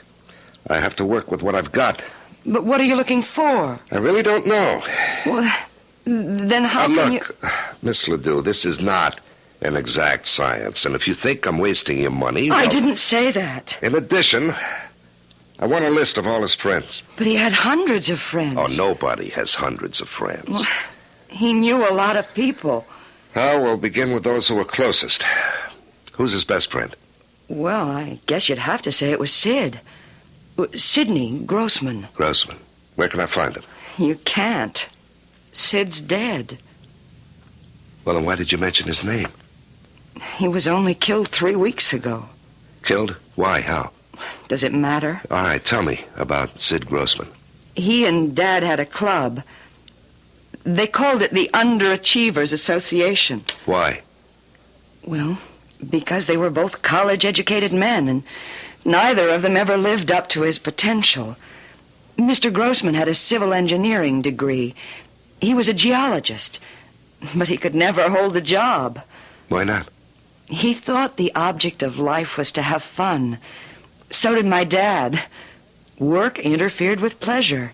I have to work with what I've got. But what are you looking for? I really don't know. Well, then how can look, Miss Ledoux, this is not an exact science, and if you think I'm wasting your money... I didn't say that. In addition, I want a list of all his friends. But he had hundreds of friends. Oh, nobody has hundreds of friends. Well, he knew a lot of people. Oh, we'll begin with those who are closest. Who's his best friend? Well, I guess you'd have to say it was Sid. Sidney Grossman. Grossman. Where can I find him? You can't. Sid's dead. Well, then why did you mention his name? He was only killed 3 weeks ago. Killed? Why? How? Does it matter? All right, tell me about Sid Grossman. He and Dad had a club. They called it the Underachievers Association. Why? Well, because they were both college-educated men, and neither of them ever lived up to his potential. Mr. Grossman had a civil engineering degree. He was a geologist, but he could never hold a job. Why not? He thought the object of life was to have fun. So did my dad. Work interfered with pleasure.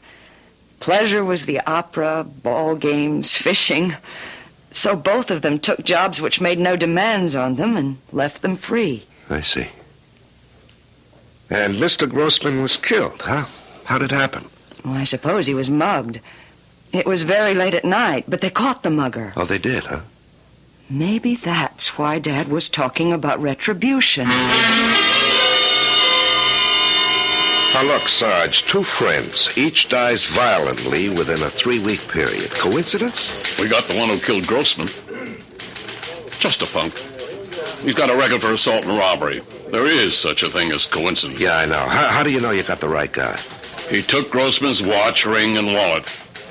Pleasure was the opera, ball games, fishing. So both of them took jobs which made no demands on them and left them free. I see. And Mr. Grossman was killed, huh? How did it happen? Well, I suppose he was mugged. It was very late at night, but they caught the mugger. Oh, they did, huh? Maybe that's why Dad was talking about retribution. Now look, Sarge, two friends. Each dies violently within a 3-week period. Coincidence? We got the one who killed Grossman. Just a punk. He's got a record for assault and robbery. There is such a thing as coincidence. Yeah, I know. How do you know you got the right guy? He took Grossman's watch, ring, and wallet.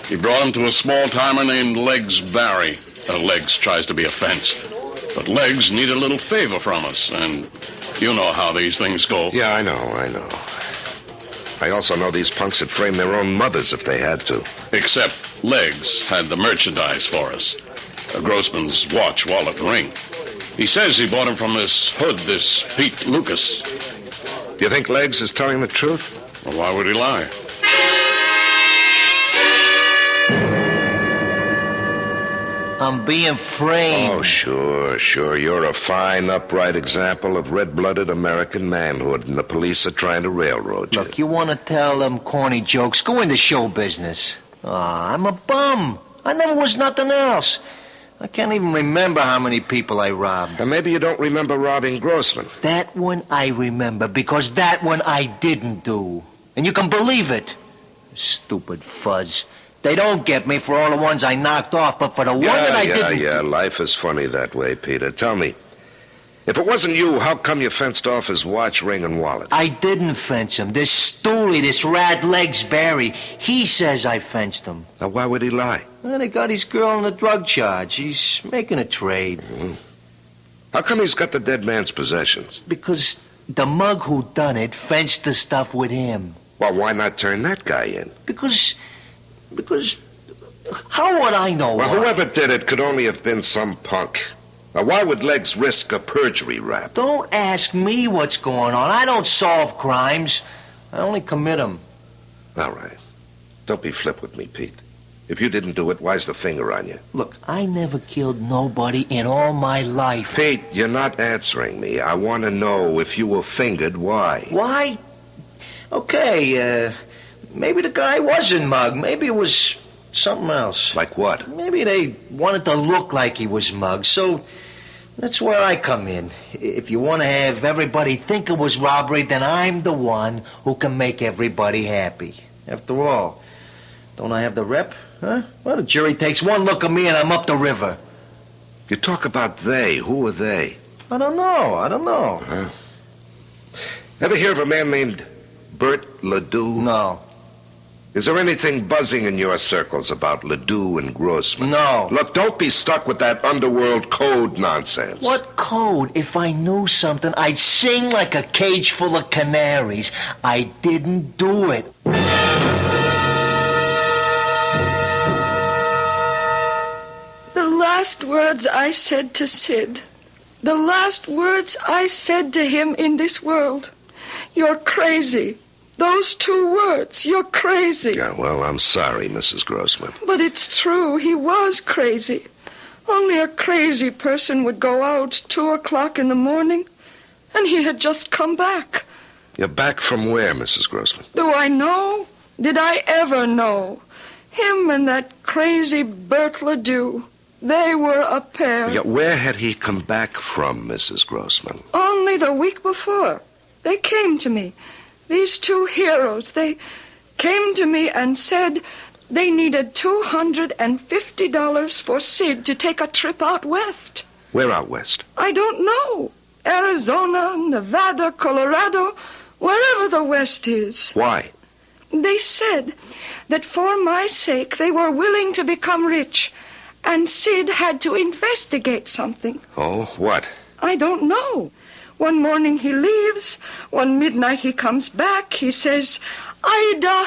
He brought him to a small-timer named Legs Barry. Legs tries to be a fence. But Legs needed a little favor from us, and you know how these things go. Yeah, I know. I also know these punks would frame their own mothers if they had to. Except Legs had the merchandise for us. Grossman's watch, wallet, and ring. He says he bought him from this hood, this Pete Lucas. Do you think Legs is telling the truth? Well, why would he lie? I'm being framed. Oh, sure. You're a fine, upright example of red-blooded American manhood, and the police are trying to railroad you. Look, you want to tell them corny jokes? Go into show business. I'm a bum. I never was nothing else. I can't even remember how many people I robbed. And maybe you don't remember robbing Grossman. That one I remember, because that one I didn't do. And you can believe it. Stupid fuzz. They don't get me for all the ones I knocked off, but for the one that I didn't... Yeah, life is funny that way, Peter. Tell me, if it wasn't you, how come you fenced off his watch, ring, and wallet? I didn't fence him. This stoolie, this rat Legs Barry, he says I fenced him. Now, why would he lie? Well, they got his girl on a drug charge. He's making a trade. Mm-hmm. How come he's got the dead man's possessions? Because the mug who done it fenced the stuff with him. Well, why not turn that guy in? Because how would I know? Well, whoever did it could only have been some punk. Now, why would Legs risk a perjury rap? Don't ask me what's going on. I don't solve crimes. I only commit them. All right. Don't be flip with me, Pete. If you didn't do it, why's the finger on you? Look, I never killed nobody in all my life. Pete, you're not answering me. I want to know if you were fingered, why? Why? Okay, maybe the guy wasn't mugged. Maybe it was something else. Like what? Maybe they wanted to look like he was mugged, so that's where I come in. If you want to have everybody think it was robbery, then I'm the one who can make everybody happy. After all, don't I have the rep? Huh? Well, the jury takes one look at me and I'm up the river. You talk about they. Who are they? I don't know. Huh? Ever hear of a man named Bert Ledoux? No. Is there anything buzzing in your circles about Ledoux and Grossman? No. Look, don't be stuck with that underworld code nonsense. What code? If I knew something, I'd sing like a cage full of canaries. I didn't do it. The last words I said to Sid, the last words I said to him in this world, you're crazy. Those 2 words, you're crazy. Yeah, well, I'm sorry, Mrs. Grossman. But it's true, he was crazy. Only a crazy person would go out 2 o'clock in the morning, and he had just come back. You're back from where, Mrs. Grossman? Do I know? Did I ever know? Him and that crazy Bert Ledoux. They were a pair. Yeah, where had he come back from, Mrs. Grossman? Only the week before. They came to me. These 2 heroes, they came to me and said they needed $250 for Sid to take a trip out west. Where out west? I don't know. Arizona, Nevada, Colorado, wherever the west is. Why? They said that for my sake they were willing to become rich, and Sid had to investigate something. Oh, what? I don't know. One morning he leaves. One midnight he comes back. He says, Ida,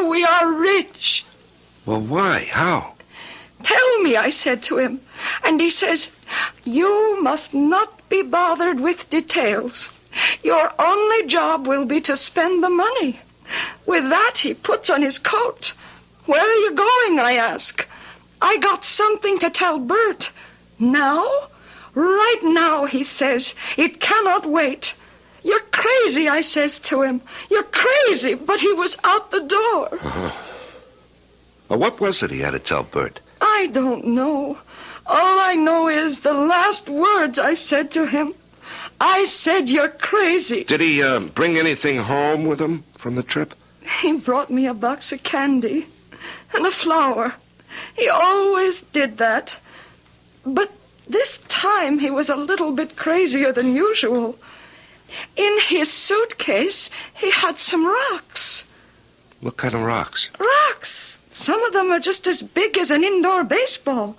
we are rich. Well, why? How? Tell me, I said to him. And he says, you must not be bothered with details. Your only job will be to spend the money. With that, he puts on his coat. Where are you going, I ask. I got something to tell Bert. Now? Right now, he says. It cannot wait. You're crazy, I says to him. You're crazy, but he was out the door. Well, what was it he had to tell Bert? I don't know. All I know is the last words I said to him. I said you're crazy. Did he bring anything home with him from the trip? He brought me a box of candy and a flower. He always did that. But this time he was a little bit crazier than usual. In his suitcase, he had some rocks. What kind of rocks? Rocks. Some of them are just as big as an indoor baseball.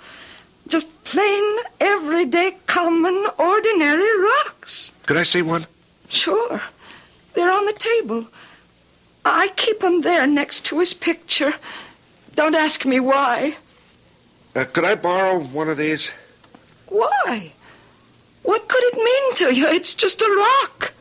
Just plain, everyday, common, ordinary rocks. Could I see one? Sure. They're on the table. I keep them there next to his picture. Don't ask me why. Could I borrow one of these? Why? What could it mean to you? It's just a rock.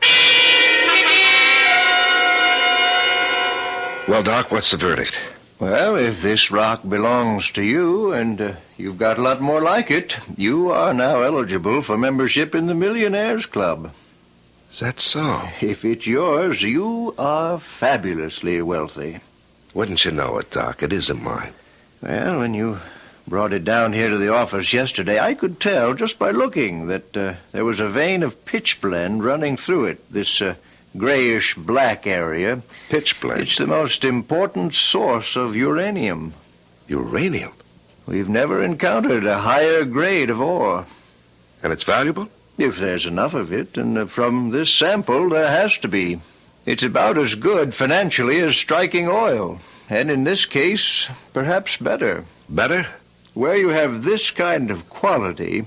Well, Doc, what's the verdict? Well, if this rock belongs to you, and you've got a lot more like it, you are now eligible for membership in the Millionaires Club. Is that so? If it's yours, you are fabulously wealthy. Wouldn't you know it, Doc? It isn't mine. Well, when you brought it down here to the office yesterday, I could tell just by looking that there was a vein of pitchblende running through it, this grayish-black area. Pitchblende? It's the most important source of uranium. Uranium? We've never encountered a higher grade of ore. And it's valuable? If there's enough of it, and from this sample there has to be. It's about as good financially as striking oil, and in this case, perhaps better. Better? Where you have this kind of quality,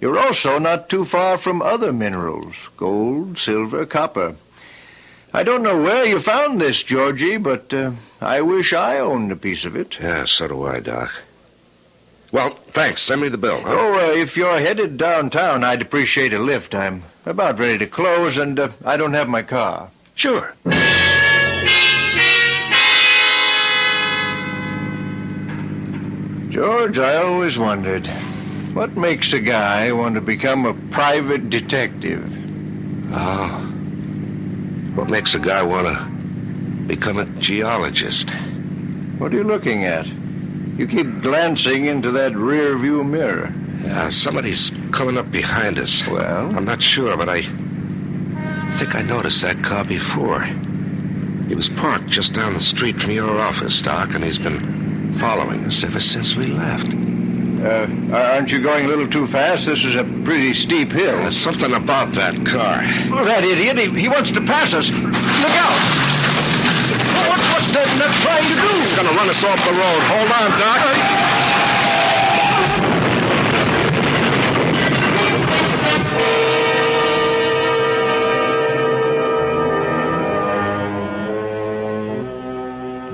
you're also not too far from other minerals, gold, silver, copper. I don't know where you found this, Georgie, but I wish I owned a piece of it. Yeah, so do I, Doc. Well, thanks. Send me the bill. Huh? Oh, if you're headed downtown, I'd appreciate a lift. I'm about ready to close, and I don't have my car. Sure. George, I always wondered, what makes a guy want to become a private detective? Oh. What makes a guy want to become a geologist? What are you looking at? You keep glancing into that rear view mirror. Yeah, somebody's coming up behind us. Well? I'm not sure, but I think I noticed that car before. He was parked just down the street from your office, Doc, and he's been following us ever since we left. Aren't you going a little too fast? This is a pretty steep hill. There's something about that car. Oh, that idiot, he wants to pass us. Look out! What's that nut trying to do? He's going to run us off the road. Hold on, Doc.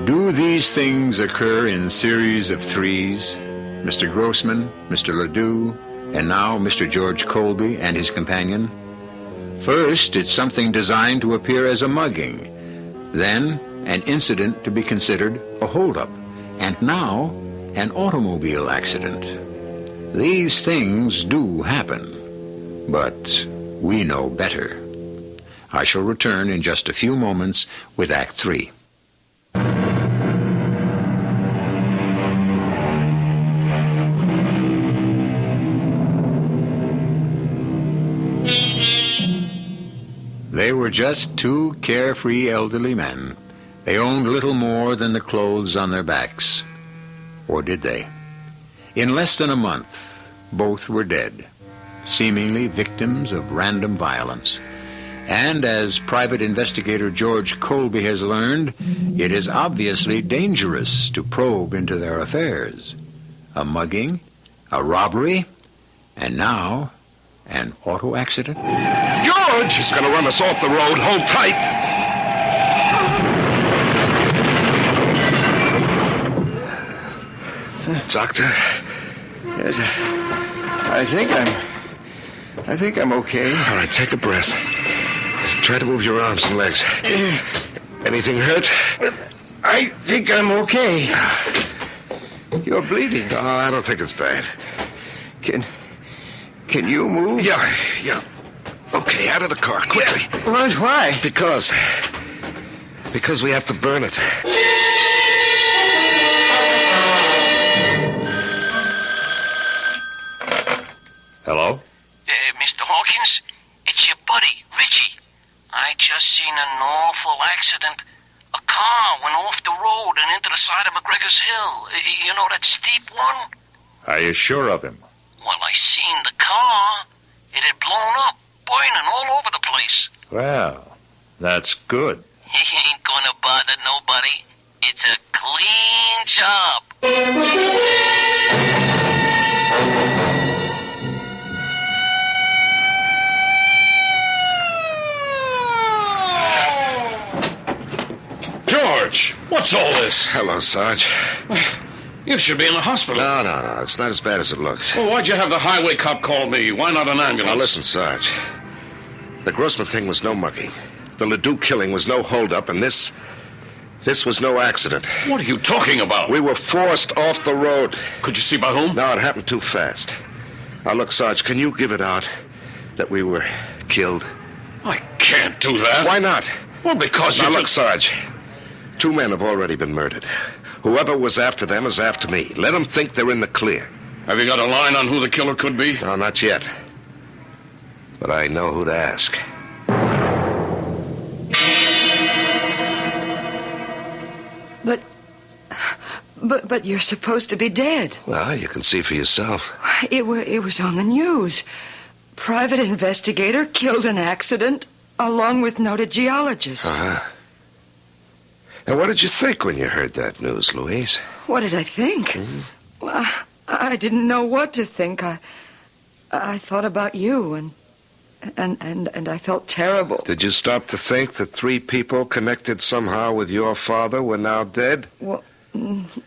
Do these things occur in series of threes? Mr. Grossman, Mr. Ledoux, and now Mr. George Colby and his companion? First, it's something designed to appear as a mugging. Then, an incident to be considered a holdup. And now, an automobile accident. These things do happen. But we know better. I shall return in just a few moments with Act 3. They were just two carefree elderly men. They owned little more than the clothes on their backs. Or did they? In less than a month, both were dead, seemingly victims of random violence. And as Private Investigator George Colby has learned, it is obviously dangerous to probe into their affairs. A mugging, a robbery, and now an auto accident. George! He's going to run us off the road. Hold tight. Doctor? Yes, I think I'm okay. All right, take a breath. Try to move your arms and legs. Anything hurt? I think I'm okay. You're bleeding. Oh, I don't think it's bad. Can you move? Yeah. Okay, out of the car, quickly. What? Why? Because we have to burn it. Hello? Mr. Hawkins, it's your I just seen an awful accident. A car went off the road and into the side of McGregor's Hill. You know that steep one? Are you sure of him? Well, I seen the car. It had blown up, burning all over the place. Well, that's good. He ain't gonna bother nobody. It's a clean job. George, what's all this? Hello, Sarge. You should be in the hospital. No. It's not as bad as it looks. Well, why'd you have the highway cop call me? Why not an ambulance? Now, listen, Sarge. The Grossman thing was no mugging. The Ledoux killing was no holdup, and this was no accident. What are you talking about? We were forced off the road. Could you see by whom? No, it happened too fast. Now, look, Sarge, can you give it out that we were killed? I can't do that. Why not? Well, because now, you look, Sarge. 2 men have already been murdered. Whoever was after them is after me. Let them think they're in the clear. Have you got a line on who the killer could be? No, not yet. But I know who to ask. But you're supposed to be dead. Well, you can see for yourself. It was on the news. Private investigator killed in accident, along with noted geologist. Uh-huh. And what did you think when you heard that news, Louise? What did I think? Mm-hmm. Well, I didn't know what to think. I thought about you, and I felt terrible. Did you stop to think that 3 people connected somehow with your father were now dead? Well,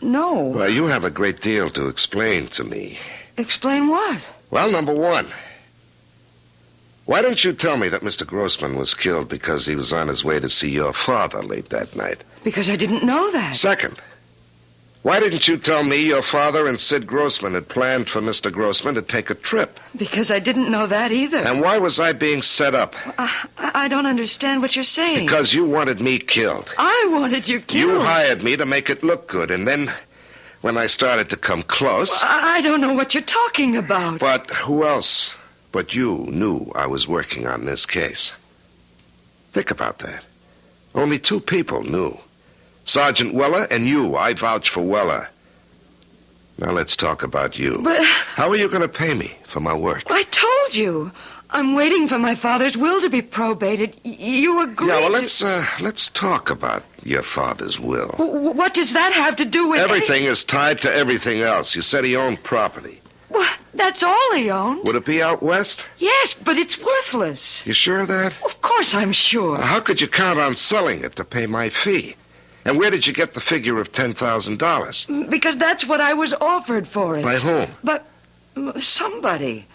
no. Well, you have a great deal to explain to me. Explain what? Well, number 1. Why didn't you tell me that Mr. Grossman was killed because he was on his way to see your father late that night? Because I didn't know that. Second, why didn't you tell me your father and Sid Grossman had planned for Mr. Grossman to take a trip? Because I didn't know that either. And why was I being set up? I don't understand what you're saying. Because you wanted me killed. I wanted you killed. You hired me to make it look good, and then when I started to come close... I don't know what you're talking about. But who else but you knew I was working on this case? Think about that. Only 2 people knew. Sergeant Weller and you. I vouch for Weller. Now let's talk about you. But... How are you going to pay me for my work? I told you. I'm waiting for my father's will to be probated. You agreed. Yeah, well, let's talk about your father's will. What does that have to do with... Everything is tied to everything else. You said he owned property. Well, that's all he owned. Would it be out west? Yes, but it's worthless. You sure of that? Of course I'm sure. How could you count on selling it to pay my fee? And where did you get the figure of $10,000? Because that's what I was offered for it. By whom? But somebody.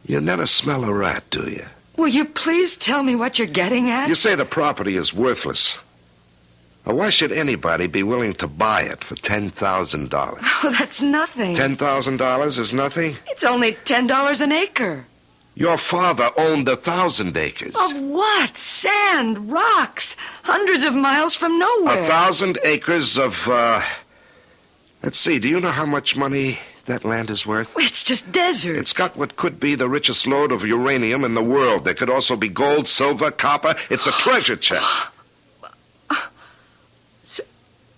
You never smell a rat, do you? Will you please tell me what you're getting at? You say the property is worthless. Now, why should anybody be willing to buy it for $10,000? Oh, that's nothing. $10,000 is nothing? It's only $10 an acre. Your father owned 1,000 acres. Of what? Sand, rocks, hundreds of miles from nowhere. 1,000 acres of, let's see, do you know how much money that land is worth? It's just desert. It's got what could be the richest load of uranium in the world. There could also be gold, silver, copper. It's a treasure chest.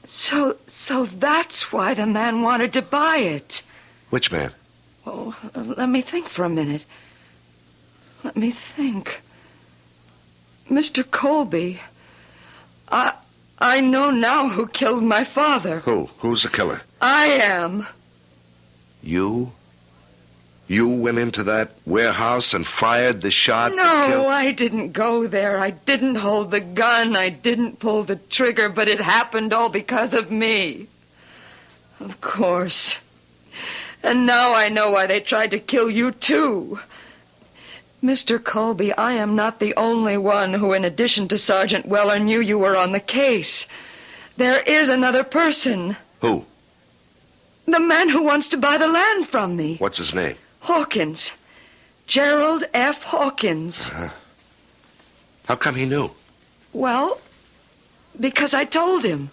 So that's why the man wanted to buy it. Which man? Oh, let me think for a minute. Let me think. Mr. Colby. I know now who killed my father. Who? Who's the killer? I am. You? You went into that warehouse and fired the shot? No, I didn't go there. I didn't hold the gun. I didn't pull the trigger, but it happened all because of me. Of course. And now I know why they tried to kill you, too. Mr. Colby, I am not the only one who, in addition to Sergeant Weller, knew you were on the case. There is another person. Who? The man who wants to buy the land from me. What's his name? Hawkins. Gerald F. Hawkins. How come he knew? Well, because I told him.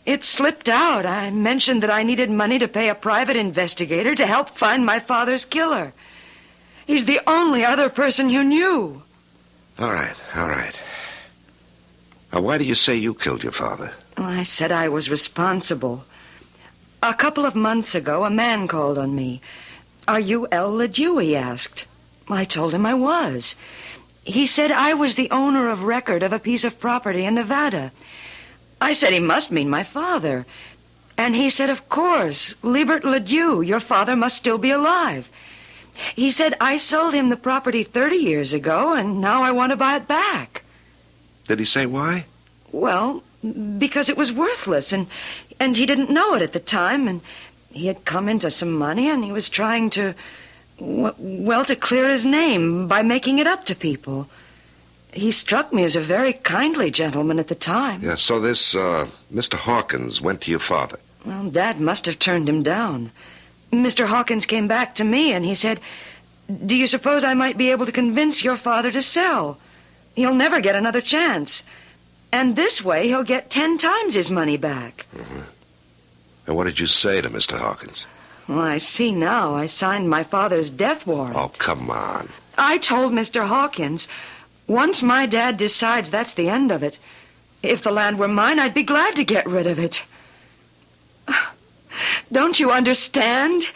It slipped out. I mentioned that I needed money to pay a private investigator to help find my father's killer. He's the only other person you knew. All right. Now, why do you say you killed your father? Well, I said I was responsible. A couple of months ago, a man called on me. "Are you El LeDew?" he asked. I told him I was. He said I was the owner of record of a piece of property in Nevada. I said he must mean my father. And he said, "Of course, Liebert LeDew, your father must still be alive." He said I sold him the property 30 years ago, and now I want to buy it back. Did he say why? Well, because it was worthless, and he didn't know it at the time, and he had come into some money, and he was trying to, well, to clear his name by making it up to people. He struck me as a very kindly gentleman at the time. Yeah, so this, Mr. Hawkins went to your father. Well, Dad must have turned him down. Mr. Hawkins came back to me, and he said, "Do you suppose I might be able to convince your father to sell? He'll never get another chance. And this way, he'll get 10 times his money back." Mm-hmm. And what did you say to Mr. Hawkins? Well, I see now. I signed my father's death warrant. Oh, come on. I told Mr. Hawkins, once my dad decides that's the end of it, if the land were mine, I'd be glad to get rid of it. Don't you understand?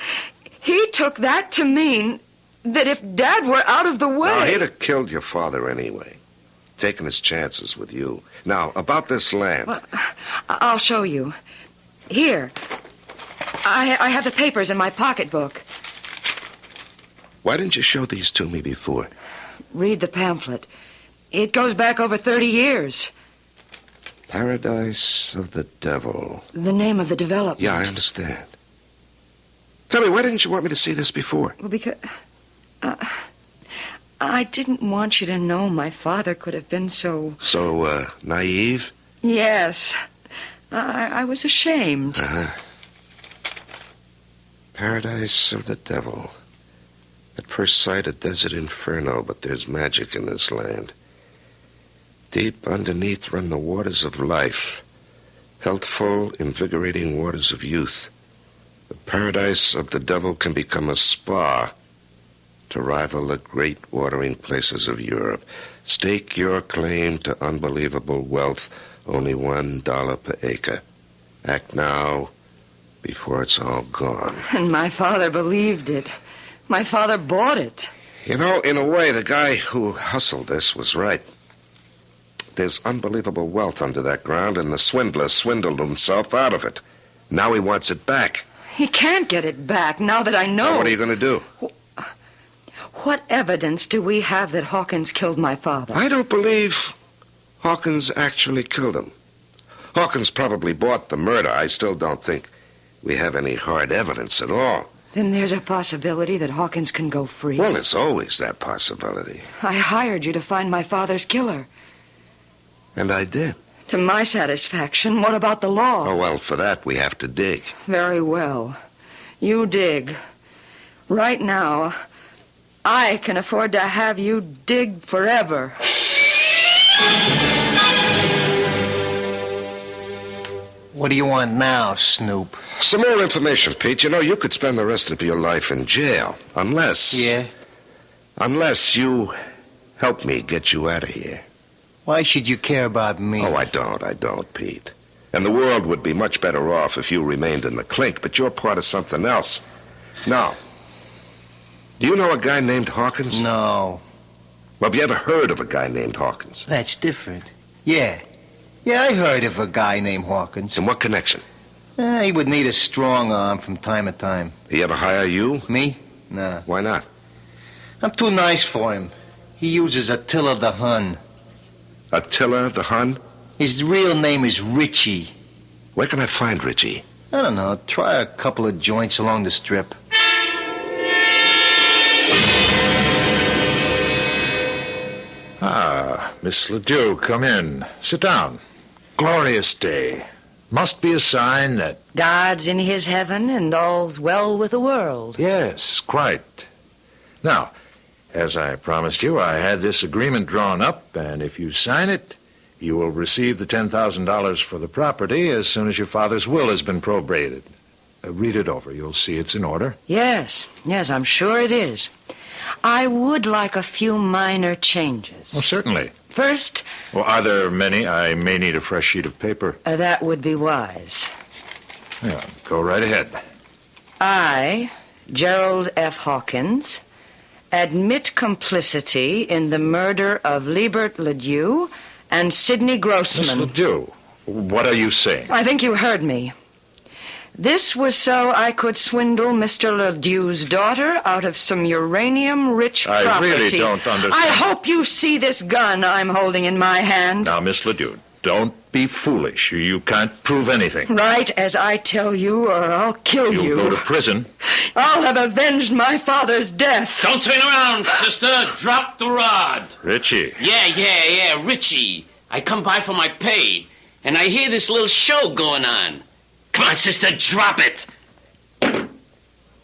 He took that to mean that if Dad were out of the way... Now, he'd have killed your father anyway, taking his chances with you. Now, about this land... Well, I'll show you. Here. I have the papers in my pocketbook. Why didn't you show these to me before? Read the pamphlet. It goes back over 30 years. Paradise of the Devil. The name of the development. Yeah, I understand. Tell me, why didn't you want me to see this before? Well, because... I didn't want you to know my father could have been so... So, naive? Yes. I was ashamed. Uh-huh. Paradise of the Devil. At first sight, a desert inferno, but there's magic in this land. Deep underneath run the waters of life. Healthful, invigorating waters of youth. The paradise of the devil can become a spa to rival the great watering places of Europe. Stake your claim to unbelievable wealth, only $1 per acre. Act now before it's all gone. And my father believed it. My father bought it. You know, in a way, the guy who hustled this was right. There's unbelievable wealth under that ground, and the swindler swindled himself out of it. Now he wants it back. He can't get it back, now that I know. Now, what are you going to do? What evidence do we have that Hawkins killed my father? I don't believe Hawkins actually killed him. Hawkins probably bought the murder. I still don't think we have any hard evidence at all. Then there's a possibility that Hawkins can go free. Well, there's always that possibility. I hired you to find my father's killer. And I did. To my satisfaction. What about the law? Oh, well, for that we have to dig. Very well. You dig. Right now, I can afford to have you dig forever. What do you want now, Snoop? Some more information, Pete. You know, you could spend the rest of your life in jail. Unless... Yeah? Unless you help me get you out of here. Why should you care about me? Oh, I don't, Pete. And the world would be much better off if you remained in the clink, but you're part of something else. Now, do you know a guy named Hawkins? No. Well, have you ever heard of a guy named Hawkins? That's different. Yeah. Yeah, I heard of a guy named Hawkins. In what connection? He would need a strong arm from time to time. He ever hire you? Me? Nah. Why not? I'm too nice for him. He uses Attila the Hun. Attila the Hun? His real name is Richie. Where can I find Richie? I don't know. Try a couple of joints along the strip. Ah, Miss LeDew, come in. Sit down. Glorious day. Must be a sign that... God's in his heaven and all's well with the world. Yes, quite. Now, as I promised you, I had this agreement drawn up, and if you sign it, you will receive the $10,000 for the property as soon as your father's will has been probated. Read it over. You'll see it's in order. Yes, I'm sure it is. I would like a few minor changes. Well, certainly. First, Well, are there many? I may need a fresh sheet of paper. that would be wise. Yeah, go right ahead. I, Gerald F. Hawkins, admit complicity in the murder of Liebert Ledoux and Sidney Grossman. Miss Ledoux, what are you saying? I think you heard me. This was so I could swindle Mr. Ledoux's daughter out of some uranium-rich property. I really don't understand. I hope you see this gun I'm holding in my hand. Now, Miss Ledoux, don't be foolish. You can't prove anything. Right as I tell you, or I'll kill you. You'll go to prison. I'll have avenged my father's death. Don't turn around, sister. Drop the rod. Richie. Yeah, Richie. I come by for my pay, and I hear this little show going on. Come on, sister, drop it.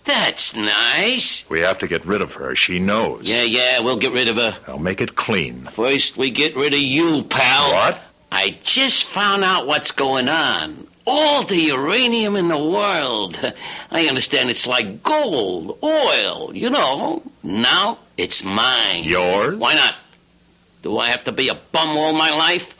That's nice. We have to get rid of her. She knows. Yeah, we'll get rid of her. I'll make it clean. First, we get rid of you, pal. What? I just found out what's going on. All the uranium in the world. I understand it's like gold, oil, you know. Now it's mine. Yours? Why not? Do I have to be a bum all my life?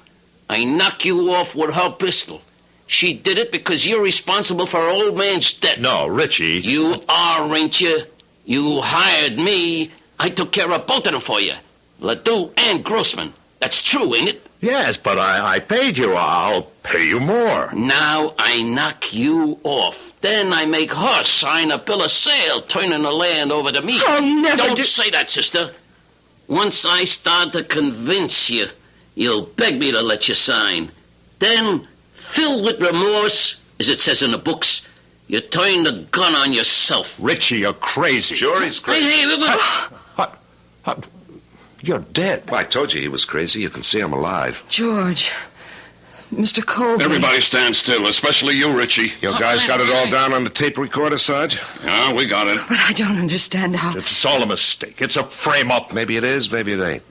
I knock you off with her pistol. She did it because you're responsible for her old man's death. No, Richie. You are, ain't you? You hired me. I took care of both of them for you. Ledoux and Grossman. That's true, ain't it? Yes, but I paid you. I'll pay you more. Now I knock you off. Then I make her sign a bill of sale turning the land over to me. I'll never Don't say that, sister. Once I start to convince you, you'll beg me to let you sign. Then, filled with remorse, as it says in the books, you turn the gun on yourself. Richie, you're crazy. Sure he's crazy. Hey, You're dead. Well, I told you he was crazy. You can see I'm alive. George, Mr. Colby. Everybody stand still, especially you, Richie. You guys got it all down on the tape recorder, Sarge? Yeah, we got it. But I don't understand how... It's all a mistake. It's a frame-up. Maybe it is, maybe it ain't.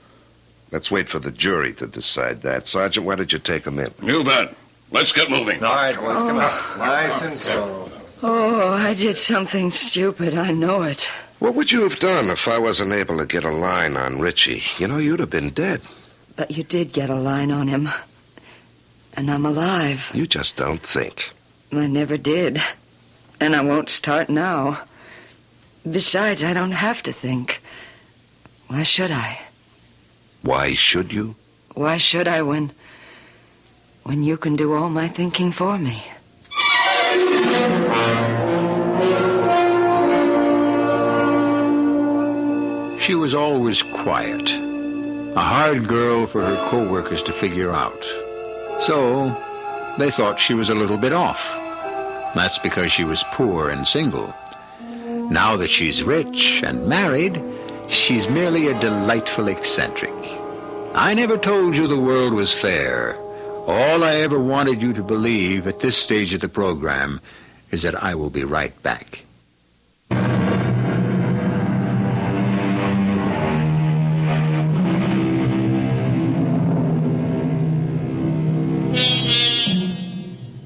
Let's wait for the jury to decide that. Sergeant, why don't you take him in? You bet. Let's get moving. All right, boys, come on. Nice and slow. Oh, I did something stupid. I know it. What would you have done if I wasn't able to get a line on Richie? You know, you'd have been dead. But you did get a line on him. And I'm alive. You just don't think. I never did. And I won't start now. Besides, I don't have to think. Why should I? Why should you? Why should I when you can do all my thinking for me? She was always quiet, a hard girl for her co-workers to figure out. So they thought she was a little bit off. That's because she was poor and single. Now that she's rich and married, she's merely a delightful eccentric. I never told you the world was fair. All I ever wanted you to believe at this stage of the program is that I will be right back.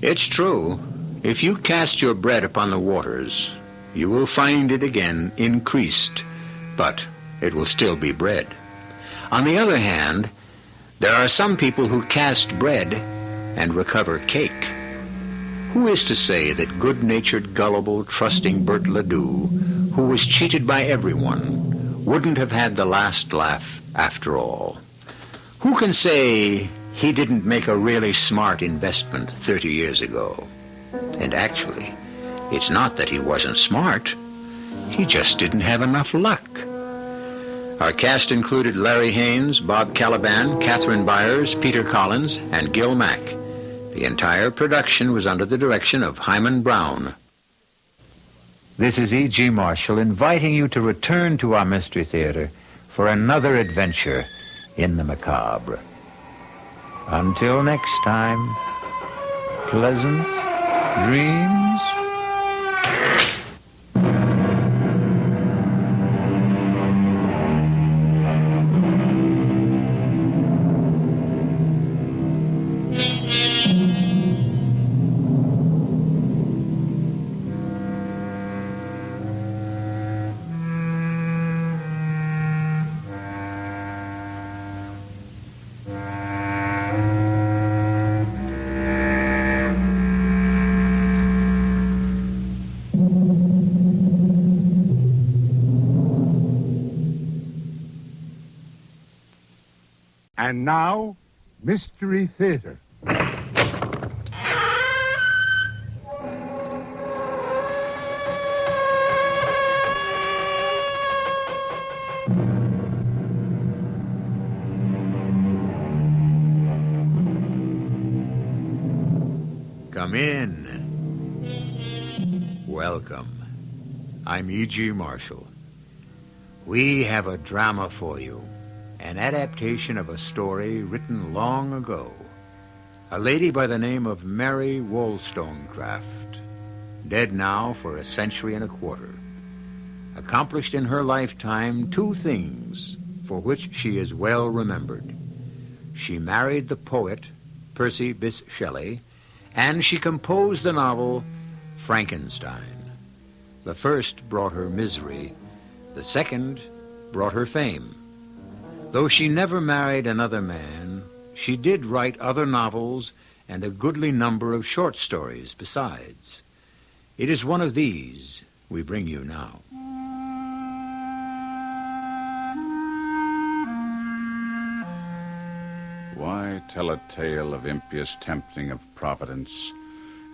It's true. If you cast your bread upon the waters, you will find it again increased, but it will still be bread. On the other hand, there are some people who cast bread and recover cake. Who is to say that good-natured, gullible, trusting Bert Ledoux, who was cheated by everyone, wouldn't have had the last laugh after all? Who can say he didn't make a really smart investment 30 years ago? And actually, it's not that he wasn't smart. He just didn't have enough luck. Our cast included Larry Haynes, Bob Caliban, Catherine Byers, Peter Collins, and Gil Mack. The entire production was under the direction of Hyman Brown. This is E.G. Marshall inviting you to return to our Mystery Theater for another adventure in the macabre. Until next time, pleasant dreams. And now, Mystery Theater. Come in. Welcome. I'm E.G. Marshall. We have a drama for you, an adaptation of a story written long ago. A lady by the name of Mary Wollstonecraft, dead now for a century and a quarter, accomplished in her lifetime two things for which she is well remembered. She married the poet Percy Bysshe Shelley, and she composed the novel Frankenstein. The first brought her misery. The second brought her fame. Though she never married another man, she did write other novels and a goodly number of short stories besides. It is one of these we bring you now. Why tell a tale of impious tempting of providence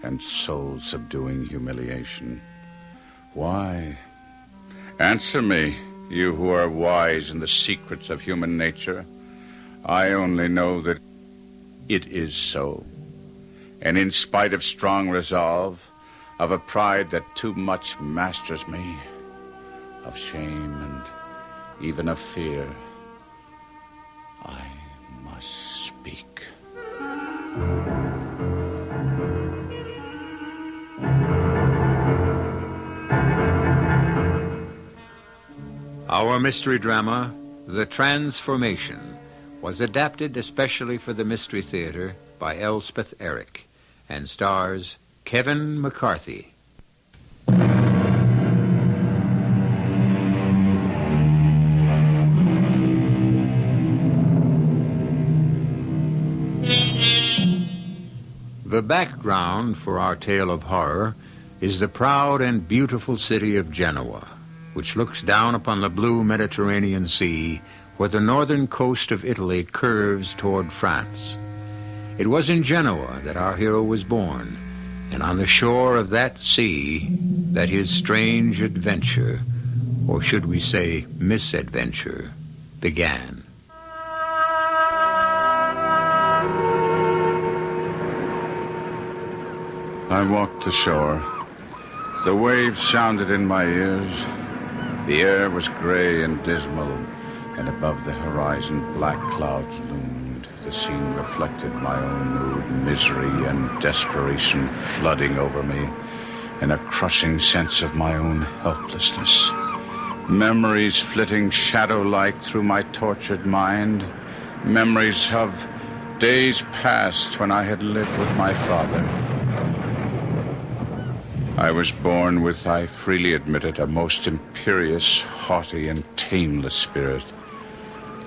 and soul-subduing humiliation? Why? Answer me, you who are wise in the secrets of human nature. I only know that it is so. And in spite of strong resolve, of a pride that too much masters me, of shame and even of fear, I must speak. Our mystery drama, The Transformation, was adapted especially for the Mystery Theater by Elspeth Eric and stars Kevin McCarthy. The background for our tale of horror is the proud and beautiful city of Genoa, which looks down upon the blue Mediterranean Sea where the northern coast of Italy curves toward France. It was in Genoa that our hero was born, and on the shore of that sea that his strange adventure, or should we say misadventure, began. I walked ashore. The waves sounded in my ears. The air was gray and dismal, and above the horizon black clouds loomed. The scene reflected my own mood, misery and desperation flooding over me, and a crushing sense of my own helplessness. Memories flitting shadow-like through my tortured mind. Memories of days past when I had lived with my father. I was born with, I freely admit it, a most imperious, haughty, and tameless spirit.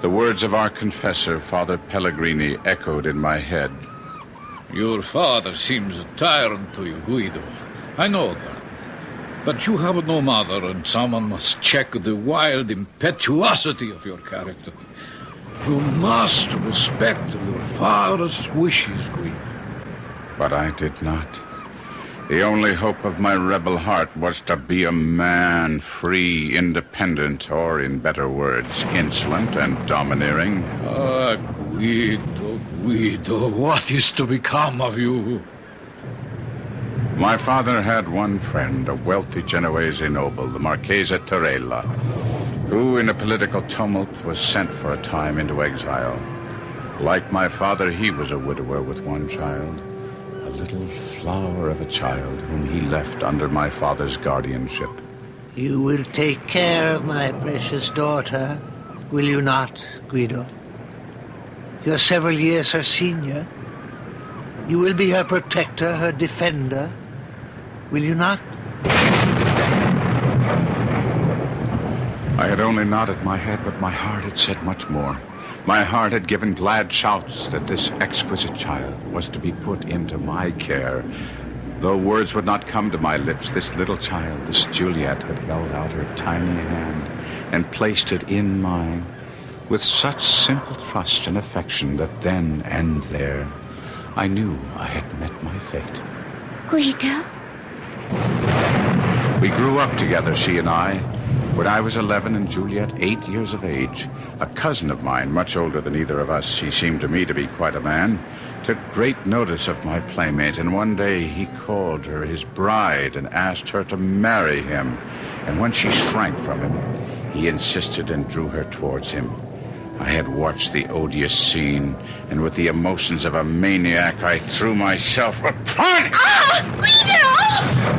The words of our confessor, Father Pellegrini, echoed in my head. Your father seems a tyrant to you, Guido. I know that. But you have no mother, and someone must check the wild impetuosity of your character. You must respect your father's wishes, Guido. But I did not. The only hope of my rebel heart was to be a man, free, independent, or, in better words, insolent and domineering. Ah, Guido, Guido, what is to become of you? My father had one friend, a wealthy Genoese noble, the Marchesa Torella, who, in a political tumult, was sent for a time into exile. Like my father, he was a widower with one child. A little flower of a child whom he left under my father's guardianship. You will take care of my precious daughter, will you not, Guido? You're several years her senior. You will be her protector, her defender, will you not? I had only nodded my head, but my heart had said much more. My heart had given glad shouts that this exquisite child was to be put into my care. Though words would not come to my lips, this little child, this Juliet, had held out her tiny hand and placed it in mine. with such simple trust and affection that then and there I knew I had met my fate. Guido? We grew up together, she and I. When I was 11 and Juliet 8 years of age, a cousin of mine, much older than either of us, he seemed to me to be quite a man, took great notice of my playmate, and one day he called her his bride and asked her to marry him. And when she shrank from him, he insisted and drew her towards him. I had watched the odious scene, and with the emotions of a maniac, I threw myself upon him. Guido!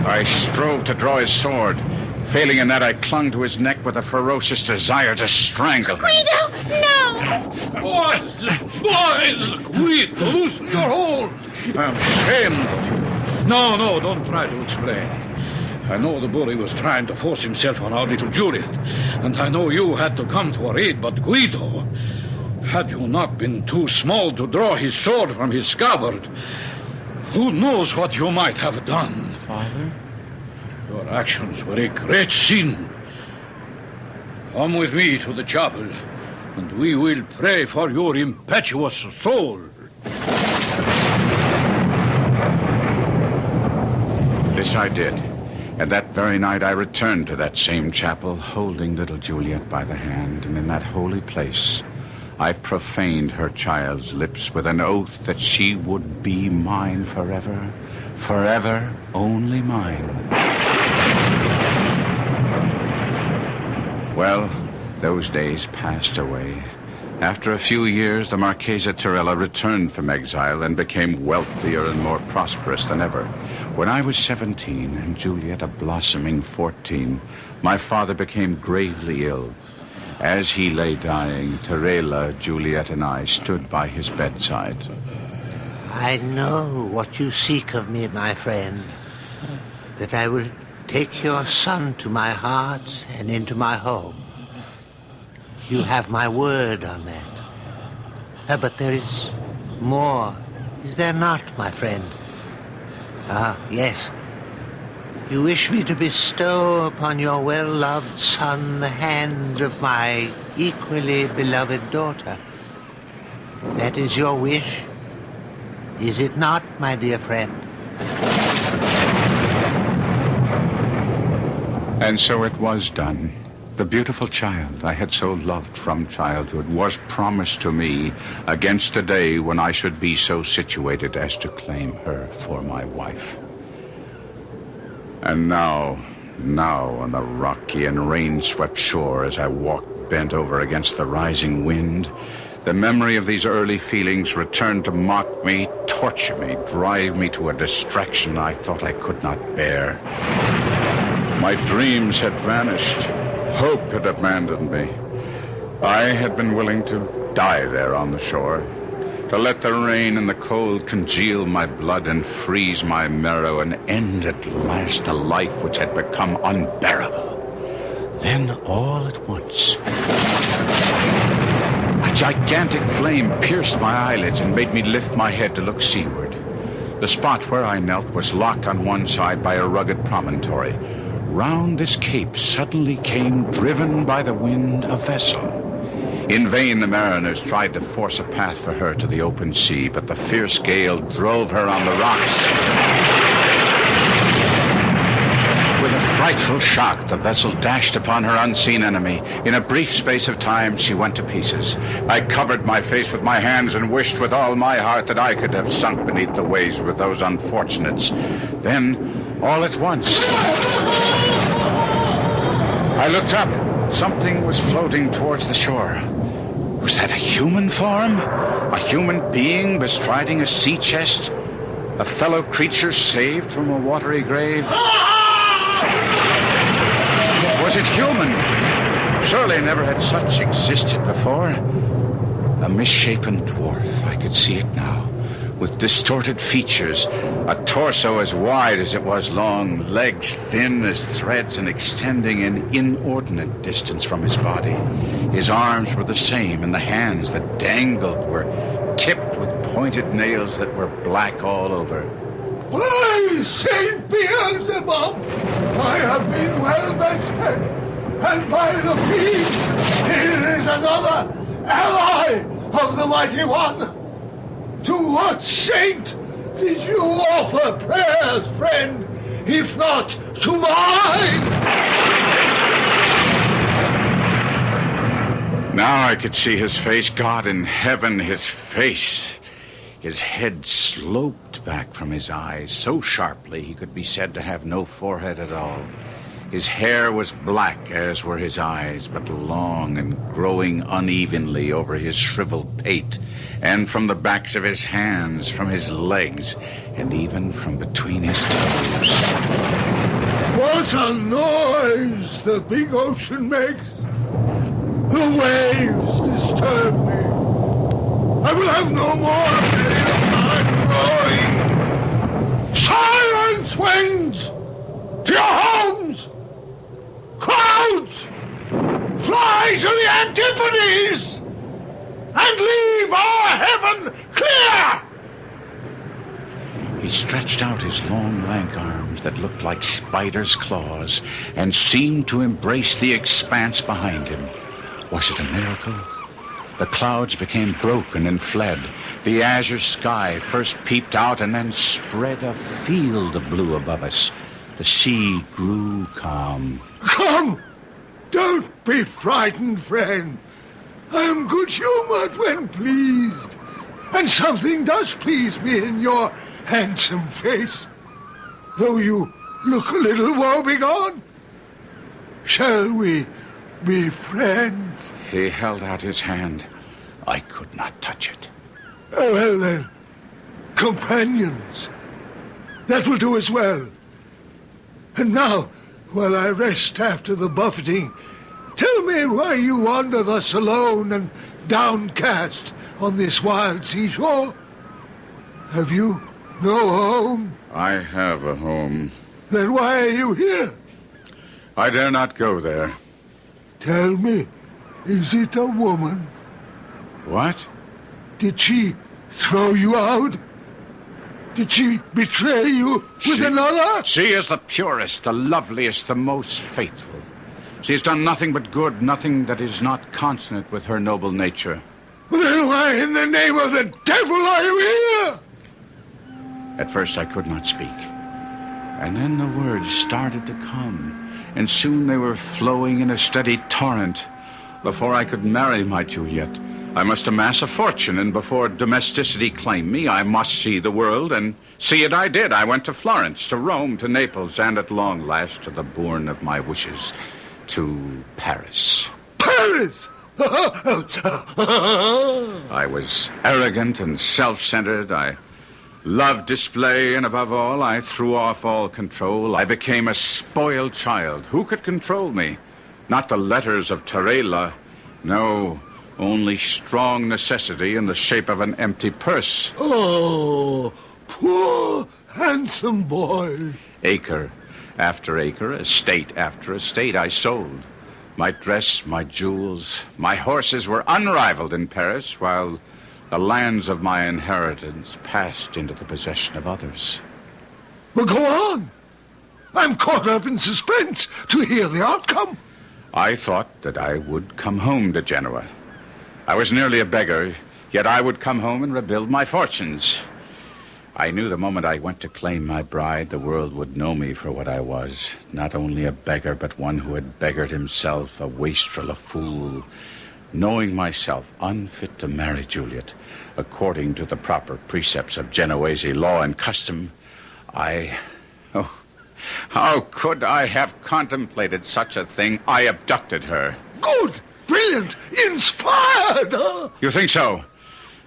I strove to draw his sword. Failing in that, I clung to his neck with a ferocious desire to strangle him. Guido, no! Boys! Guido, loosen your hold! I'm ashamed of you. No, don't try to explain. I know the bully was trying to force himself on our little Juliet, and I know you had to come to her aid, but Guido, had you not been too small to draw his sword from his scabbard, who knows what you might have done? Father? Your actions were a great sin. Come with me to the chapel, and we will pray for your impetuous soul. This I did. And that very night I returned to that same chapel, holding little Juliet by the hand, and in that holy place I profaned her child's lips with an oath that she would be mine forever, forever only mine. Well, those days passed away. After a few years, the Marchesa Torella returned from exile and became wealthier and more prosperous than ever. When I was 17 and Juliet a blossoming 14, my father became gravely ill. As he lay dying, Torella, Juliet, and I stood by his bedside. I know what you seek of me, my friend, that I will take your son to my heart and into my home. You have my word on that. But there is more, is there not, my friend? Ah, yes. You wish me to bestow upon your well-loved son the hand of my equally beloved daughter. That is your wish, is it not, my dear friend? And so it was done. The beautiful child I had so loved from childhood was promised to me against the day when I should be so situated as to claim her for my wife. And now on the rocky and rain-swept shore, as I walked bent over against the rising wind, the memory of these early feelings returned to mock me, torture me, drive me to a distraction I thought I could not bear. My dreams had vanished. Hope had abandoned me. I had been willing to die there on the shore, to let the rain and the cold congeal my blood and freeze my marrow and end at last a life which had become unbearable. Then all at once, a gigantic flame pierced my eyelids and made me lift my head to look seaward. The spot where I knelt was locked on one side by a rugged promontory. Round this cape suddenly came, driven by the wind, a vessel. In vain the mariners tried to force a path for her to the open sea, but the fierce gale drove her on the rocks. With a frightful shock, the vessel dashed upon her unseen enemy. In a brief space of time, she went to pieces. I covered my face with my hands and wished with all my heart that I could have sunk beneath the waves with those unfortunates. Then, all at once, I looked up. Something was floating towards the shore. Was that a human form? A human being bestriding a sea chest? A fellow creature saved from a watery grave? Was it human? Surely never had such existed before. A misshapen dwarf, I could see it now, with distorted features, a torso as wide as it was long, legs thin as threads and extending an inordinate distance from his body. His arms were the same, and the hands that dangled were tipped with pointed nails that were black all over. By Saint Beelzebub, I have been well vested, and by the fiend, here is another ally of the Mighty One. To what saint did you offer prayers, friend, if not to mine? Now I could see his face. God in heaven, his face. His head sloped back from his eyes so sharply he could be said to have no forehead at all. His hair was black, as were his eyes, but long and growing unevenly over his shriveled pate, and from the backs of his hands, from his legs, and even from between his toes. What a noise the big ocean makes! The waves disturb me. I will have no more of their time roaring. Silence, winds! To your homes! Clouds! Fly to the antipodes! And leave our heaven clear! He stretched out his long, lank arms that looked like spiders' claws and seemed to embrace the expanse behind him. Was it a miracle? The clouds became broken and fled. The azure sky first peeped out and then spread a field of blue above us. The sea grew calm. Come! Don't be frightened, friend. I am good-humored when pleased. And something does please me in your handsome face, though you look a little woebegone. Shall we be friends? He held out his hand. I could not touch it. Well then, companions. That will do as well. And now, while I rest after the buffeting, tell me why you wander thus alone and downcast on this wild seashore. Have you no home? I have a home. Then why are you here? I dare not go there. Tell me, is it a woman? What? Did she throw you out? Did she betray you with another? She is the purest, the loveliest, the most faithful. She has done nothing but good, nothing that is not consonant with her noble nature. Then why in the name of the devil are you here? At first I could not speak. And then the words started to come, and soon they were flowing in a steady torrent. Before I could marry my Juliet, I must amass a fortune, and before domesticity claimed me, I must see the world, and see it I did. I went to Florence, to Rome, to Naples, and at long last to the bourne of my wishes, to Paris. Paris! I was arrogant and self-centered. I loved display, and above all, I threw off all control. I became a spoiled child. Who could control me? Not the letters of Tarela. No, only strong necessity in the shape of an empty purse. Oh, poor, handsome boy. Acre after acre, estate after estate, I sold. My dress, my jewels, my horses were unrivaled in Paris, while the lands of my inheritance passed into the possession of others. Well, go on. I'm caught up in suspense to hear the outcome. I thought that I would come home to Genoa. I was nearly a beggar, yet I would come home and rebuild my fortunes. I knew the moment I went to claim my bride, the world would know me for what I was. Not only a beggar, but one who had beggared himself, a wastrel, a fool. Knowing myself unfit to marry Juliet, according to the proper precepts of Genoese law and custom, how could I have contemplated such a thing? I abducted her. Good, brilliant, inspired, huh? You think so?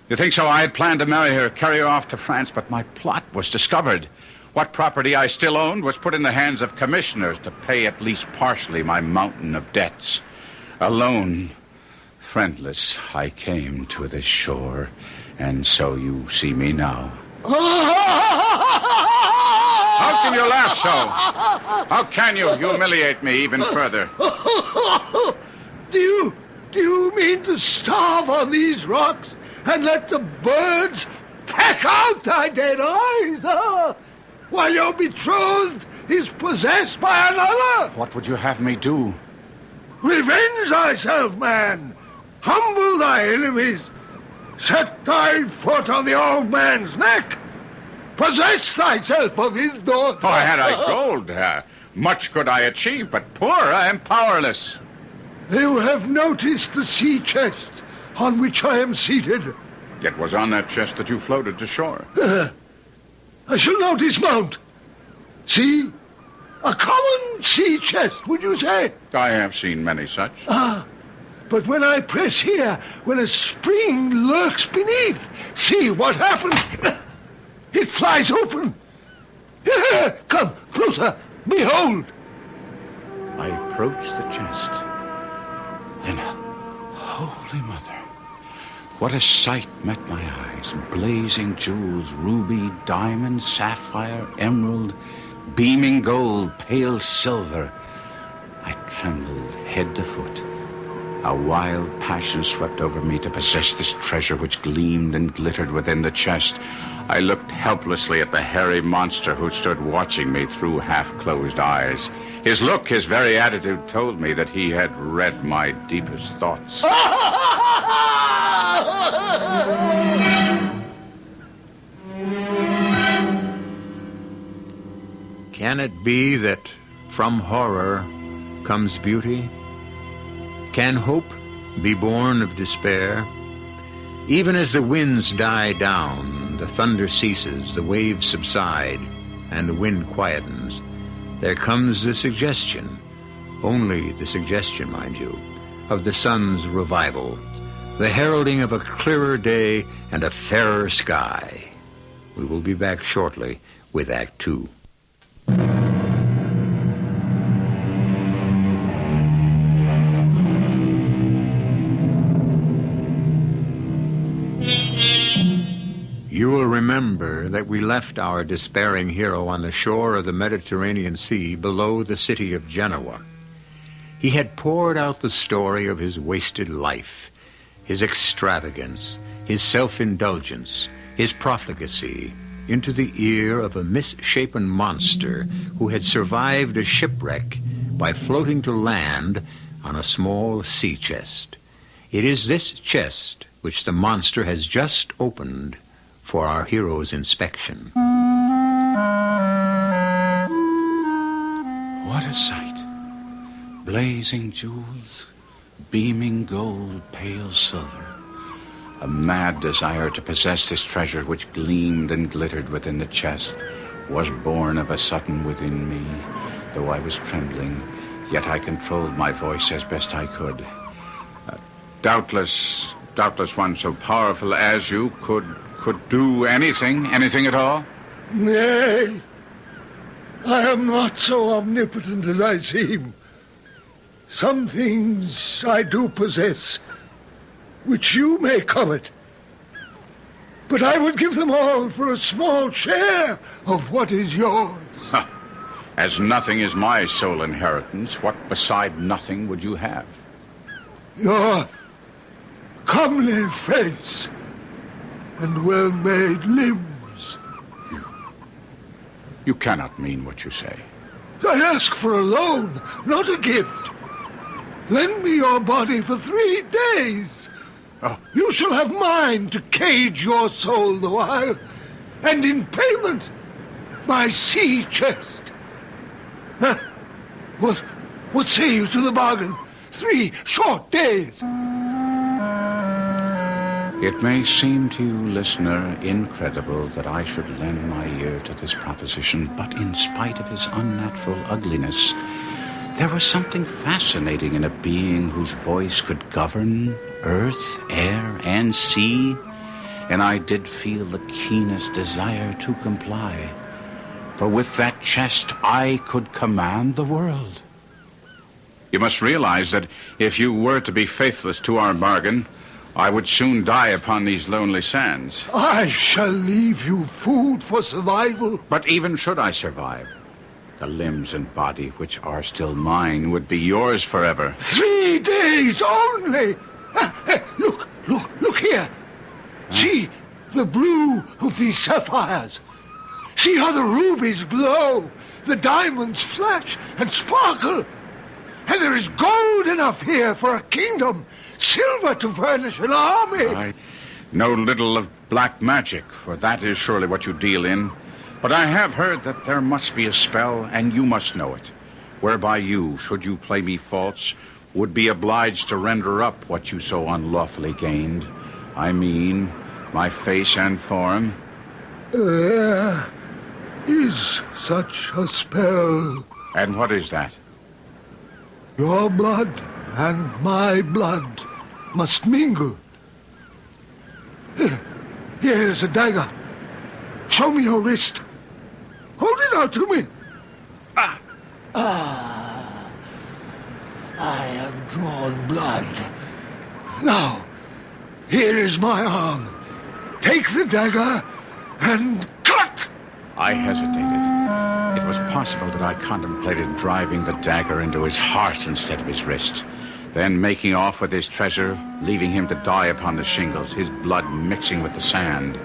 You think so? I had planned to marry her, carry her off to France, but my plot was discovered. What property I still owned was put in the hands of commissioners to pay at least partially my mountain of debts. Alone, friendless, I came to this shore, and so you see me now. How can you laugh so? How can you humiliate me even further? Do you mean to starve on these rocks and let the birds peck out thy dead eyes, huh? While your betrothed is possessed by another? What would you have me do? Revenge thyself, man. Humble thy enemies. Set thy foot on the old man's neck. Possess thyself of his daughter. For had I gold, much could I achieve, but poor and powerless. You have noticed the sea chest on which I am seated. It was on that chest that you floated to shore. I shall now dismount. See? A common sea chest, would you say? I have seen many such. But when I press here, when a spring lurks beneath, see what happens. It flies open. Come, closer. Behold. I approached the chest. And, Holy Mother, what a sight met my eyes. Blazing jewels, ruby, diamond, sapphire, emerald, beaming gold, pale silver. I trembled head to foot. A wild passion swept over me to possess this treasure which gleamed and glittered within the chest. I looked helplessly at the hairy monster who stood watching me through half-closed eyes. His look, his very attitude told me that he had read my deepest thoughts. Can it be that from horror comes beauty? Can hope be born of despair? Even as the winds die down, the thunder ceases, the waves subside, and the wind quietens, there comes the suggestion, only the suggestion, mind you, of the sun's revival, the heralding of a clearer day and a fairer sky. We will be back shortly with Act Two. You will remember that we left our despairing hero on the shore of the Mediterranean Sea below the city of Genoa. He had poured out the story of his wasted life, his extravagance, his self-indulgence, his profligacy, into the ear of a misshapen monster who had survived a shipwreck by floating to land on a small sea chest. It is this chest which the monster has just opened for our hero's inspection. What a sight. Blazing jewels, beaming gold, pale silver. A mad desire to possess this treasure which gleamed and glittered within the chest was born of a sudden within me. Though I was trembling, yet I controlled my voice as best I could. Doubtless one so powerful as you could do anything at all? Nay, I am not so omnipotent as I seem. Some things I do possess, which you may covet. But I would give them all for a small share of what is yours. As nothing is my sole inheritance, what beside nothing would you have? Your comely face and well-made limbs. You cannot mean what you say. I ask for a loan, not a gift. Lend me your body for 3 days. Oh. You shall have mine to cage your soul the while, and in payment, my sea chest. What say you to the bargain? 3 short days. It may seem to you, listener, incredible that I should lend my ear to this proposition, but in spite of his unnatural ugliness, there was something fascinating in a being whose voice could govern earth, air, and sea, and I did feel the keenest desire to comply. For with that chest I could command the world. You must realize that if you were to be faithless to our bargain, I would soon die upon these lonely sands. I shall leave you food for survival. But even should I survive, the limbs and body which are still mine would be yours forever. 3 days only. Look here. See the blue of these sapphires. See how the rubies glow, the diamonds flash and sparkle. And there is gold enough here for a kingdom, silver to furnish an army. I know little of black magic, for that is surely what you deal in. But I have heard that there must be a spell, and you must know it, whereby you, should you play me false, would be obliged to render up what you so unlawfully gained. I mean, my face and form. There is such a spell. And what is that? Your blood and my blood must mingle. Here is a dagger. Show me your wrist. Hold it out to me. I have drawn blood. Now, here is my arm. Take the dagger and cut! I hesitated. It was possible that I contemplated driving the dagger into his heart instead of his wrist, then making off with his treasure, leaving him to die upon the shingles, his blood mixing with the sand.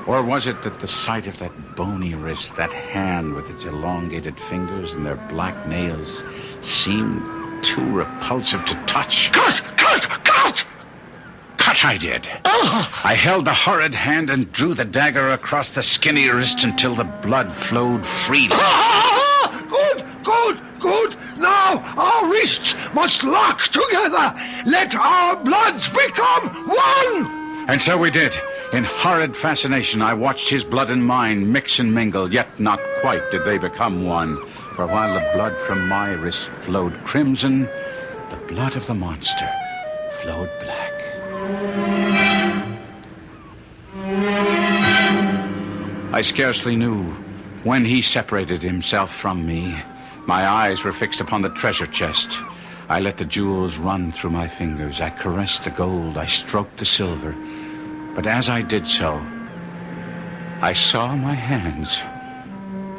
Or was it that the sight of that bony wrist, that hand with its elongated fingers and their black nails, seemed too repulsive to touch? Cut! Cut I did. I held the horrid hand and drew the dagger across the skinny wrist until the blood flowed freely. Good. Now our wrists must lock together. Let our bloods become one. And so we did. In horrid fascination, I watched his blood and mine mix and mingle, yet not quite did they become one. For while the blood from my wrist flowed crimson, the blood of the monster flowed black. I scarcely knew when he separated himself from me. My eyes were fixed upon the treasure chest. I let the jewels run through my fingers. I caressed the gold. I stroked the silver. But as I did so, I saw my hands.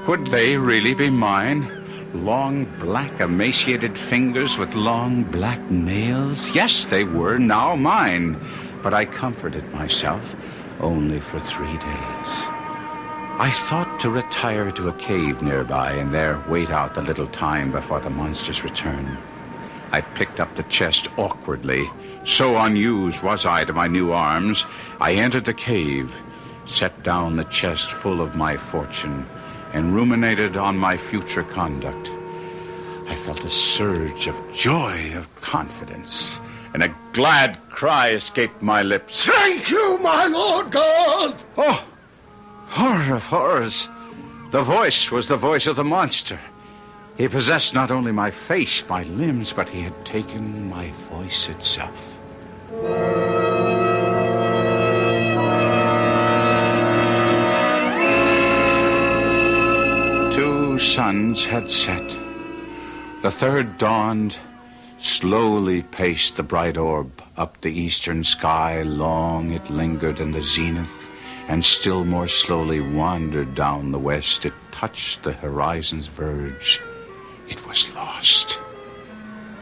Could they really be mine? Long, black, emaciated fingers with long, black nails? Yes, they were now mine. But I comforted myself only for 3 days. I thought to retire to a cave nearby and there wait out the little time before the monster's return. I picked up the chest awkwardly. So unused was I to my new arms. I entered the cave, set down the chest full of my fortune, and ruminated on my future conduct. I felt a surge of joy, of confidence, and a glad cry escaped my lips. Thank you, my Lord God! Oh, horror of horrors! The voice was the voice of the monster. He possessed not only my face, my limbs, but he had taken my voice itself. 2 suns had set. The third dawned, slowly paced the bright orb up the eastern sky. Long it lingered in the zenith, and still more slowly wandered down the west. It touched the horizon's verge. It was lost.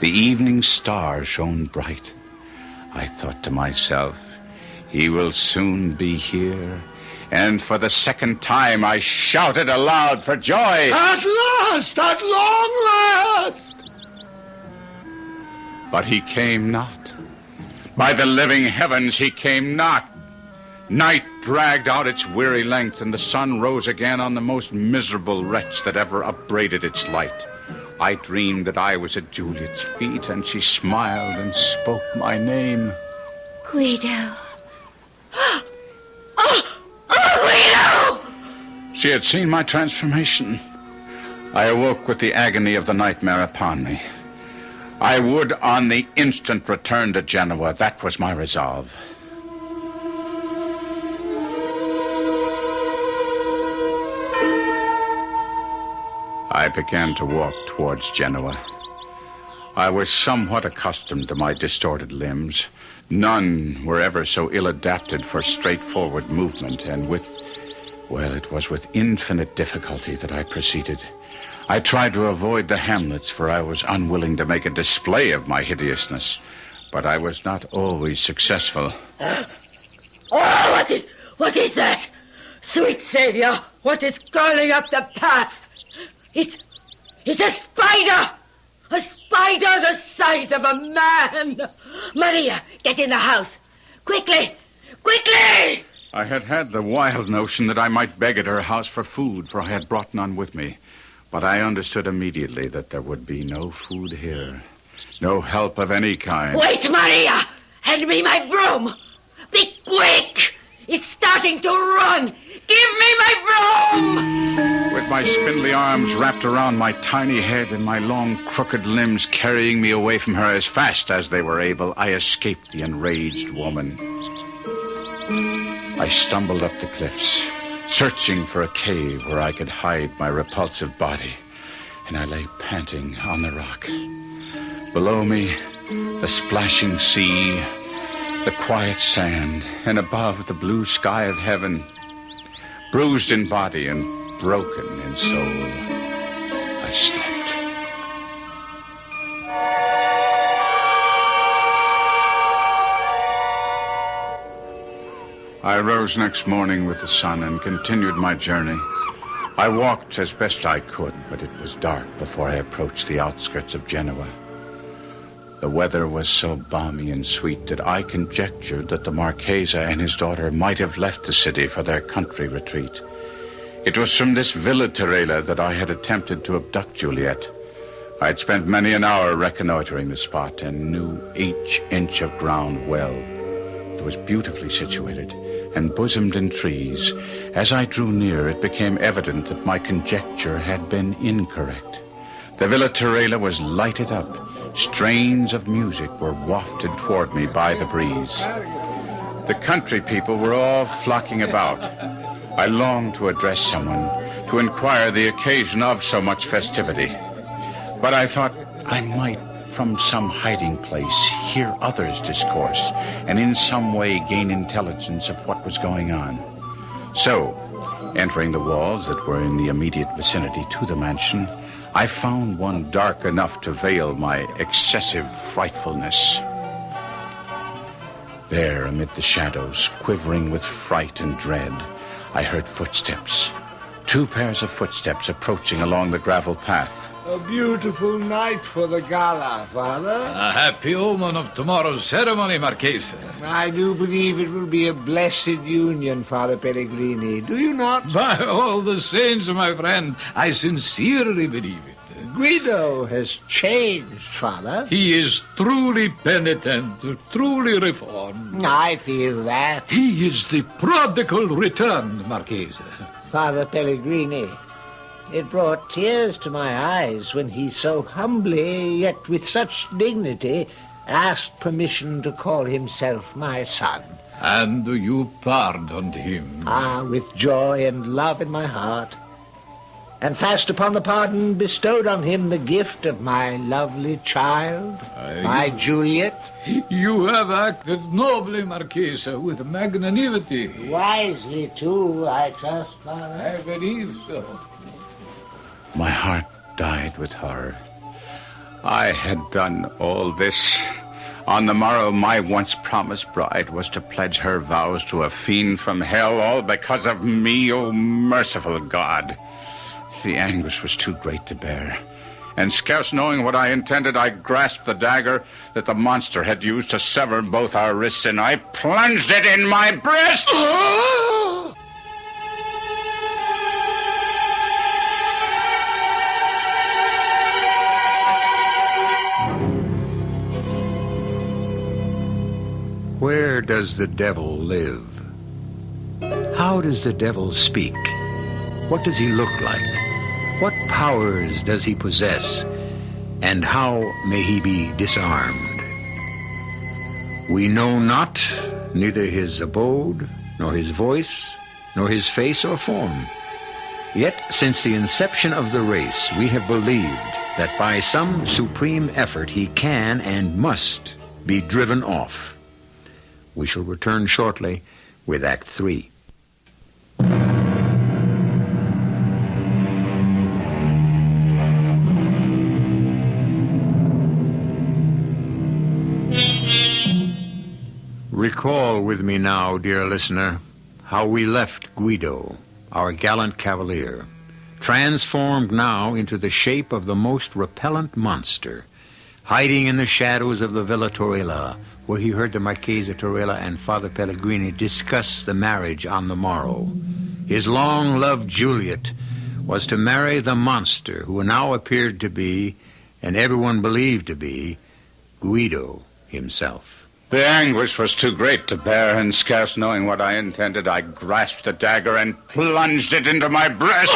The evening star shone bright. I thought to myself, he will soon be here. And for the second time I shouted aloud for joy. At last! At long last! But he came not. By the living heavens, he came not. Night dragged out its weary length, and the sun rose again on the most miserable wretch that ever upbraided its light. I dreamed that I was at Juliet's feet, and she smiled and spoke my name. Guido. Guido! She had seen my transformation. I awoke with the agony of the nightmare upon me. I would on the instant return to Genoa. That was my resolve. I began to walk towards Genoa. I was somewhat accustomed to my distorted limbs. None were ever so ill-adapted for straightforward movement, and it was with infinite difficulty that I proceeded. I tried to avoid the hamlets, for I was unwilling to make a display of my hideousness, but I was not always successful. Oh, what is that? Sweet Savior, what is crawling up the path? It's a spider! A spider the size of a man! Maria, get in the house. Quickly! Quickly! I had the wild notion that I might beg at her house for food, for I had brought none with me. But I understood immediately that there would be no food here. No help of any kind. Wait, Maria! Hand me my broom! Be quick! It's starting to run! Give me my broom! With my spindly arms wrapped around my tiny head and my long, crooked limbs carrying me away from her as fast as they were able, I escaped the enraged woman. I stumbled up the cliffs, searching for a cave where I could hide my repulsive body, and I lay panting on the rock. Below me, the splashing sea, the quiet sand, and above, the blue sky of heaven. Bruised in body and broken in soul, I slept. I rose next morning with the sun and continued my journey. I walked as best I could, but it was dark before I approached the outskirts of Genoa. The weather was so balmy and sweet that I conjectured that the Marchesa and his daughter might have left the city for their country retreat. It was from this Villa Terela that I had attempted to abduct Juliet. I had spent many an hour reconnoitering the spot and knew each inch of ground well. It was beautifully situated and bosomed in trees. As I drew near, it became evident that my conjecture had been incorrect. The Villa Terela was lighted up. Strains of music were wafted toward me by the breeze. The country people were all flocking about. I longed to address someone, to inquire the occasion of so much festivity. But I thought I might, from some hiding place, hear others discourse, and in some way gain intelligence of what was going on. So, entering the walls that were in the immediate vicinity to the mansion, I found one dark enough to veil my excessive frightfulness. There, amid the shadows, quivering with fright and dread, I heard footsteps. 2 pairs of footsteps approaching along the gravel path. A beautiful night for the gala, Father. A happy omen of tomorrow's ceremony, Marchesa. I do believe it will be a blessed union, Father Pellegrini. Do you not? By all the saints, my friend, I sincerely believe it. Guido has changed, Father. He is truly penitent, truly reformed. I feel that. He is the prodigal returned, Marchesa. Father Pellegrini, it brought tears to my eyes when he so humbly, yet with such dignity, asked permission to call himself my son. And you pardoned him? Ah, with joy and love in my heart. And fast upon the pardon bestowed on him the gift of my lovely child, my Juliet. You have acted nobly, Marchesa, with magnanimity. Wisely, too, I trust, Father. I believe so. My heart died with horror. I had done all this. On the morrow, my once promised bride was to pledge her vows to a fiend from hell, all because of me, O merciful God. The anguish was too great to bear, and scarce knowing what I intended, I grasped the dagger that the monster had used to sever both our wrists, and I plunged it in my breast. Where does the devil live? How does the devil speak? What does he look like? What powers does he possess? And how may he be disarmed? We know not neither his abode, nor his voice, nor his face or form. Yet, since the inception of the race, we have believed that by some supreme effort he can and must be driven off. We shall return shortly with Act 3. Recall with me now, dear listener, how we left Guido, our gallant cavalier, transformed now into the shape of the most repellent monster, hiding in the shadows of the Villa Torella, where he heard the Marchesa Torella and Father Pellegrini discuss the marriage on the morrow. His long-loved Juliet was to marry the monster who now appeared to be, and everyone believed to be, Guido himself. The anguish was too great to bear, and scarce knowing what I intended, I grasped the dagger and plunged it into my breast.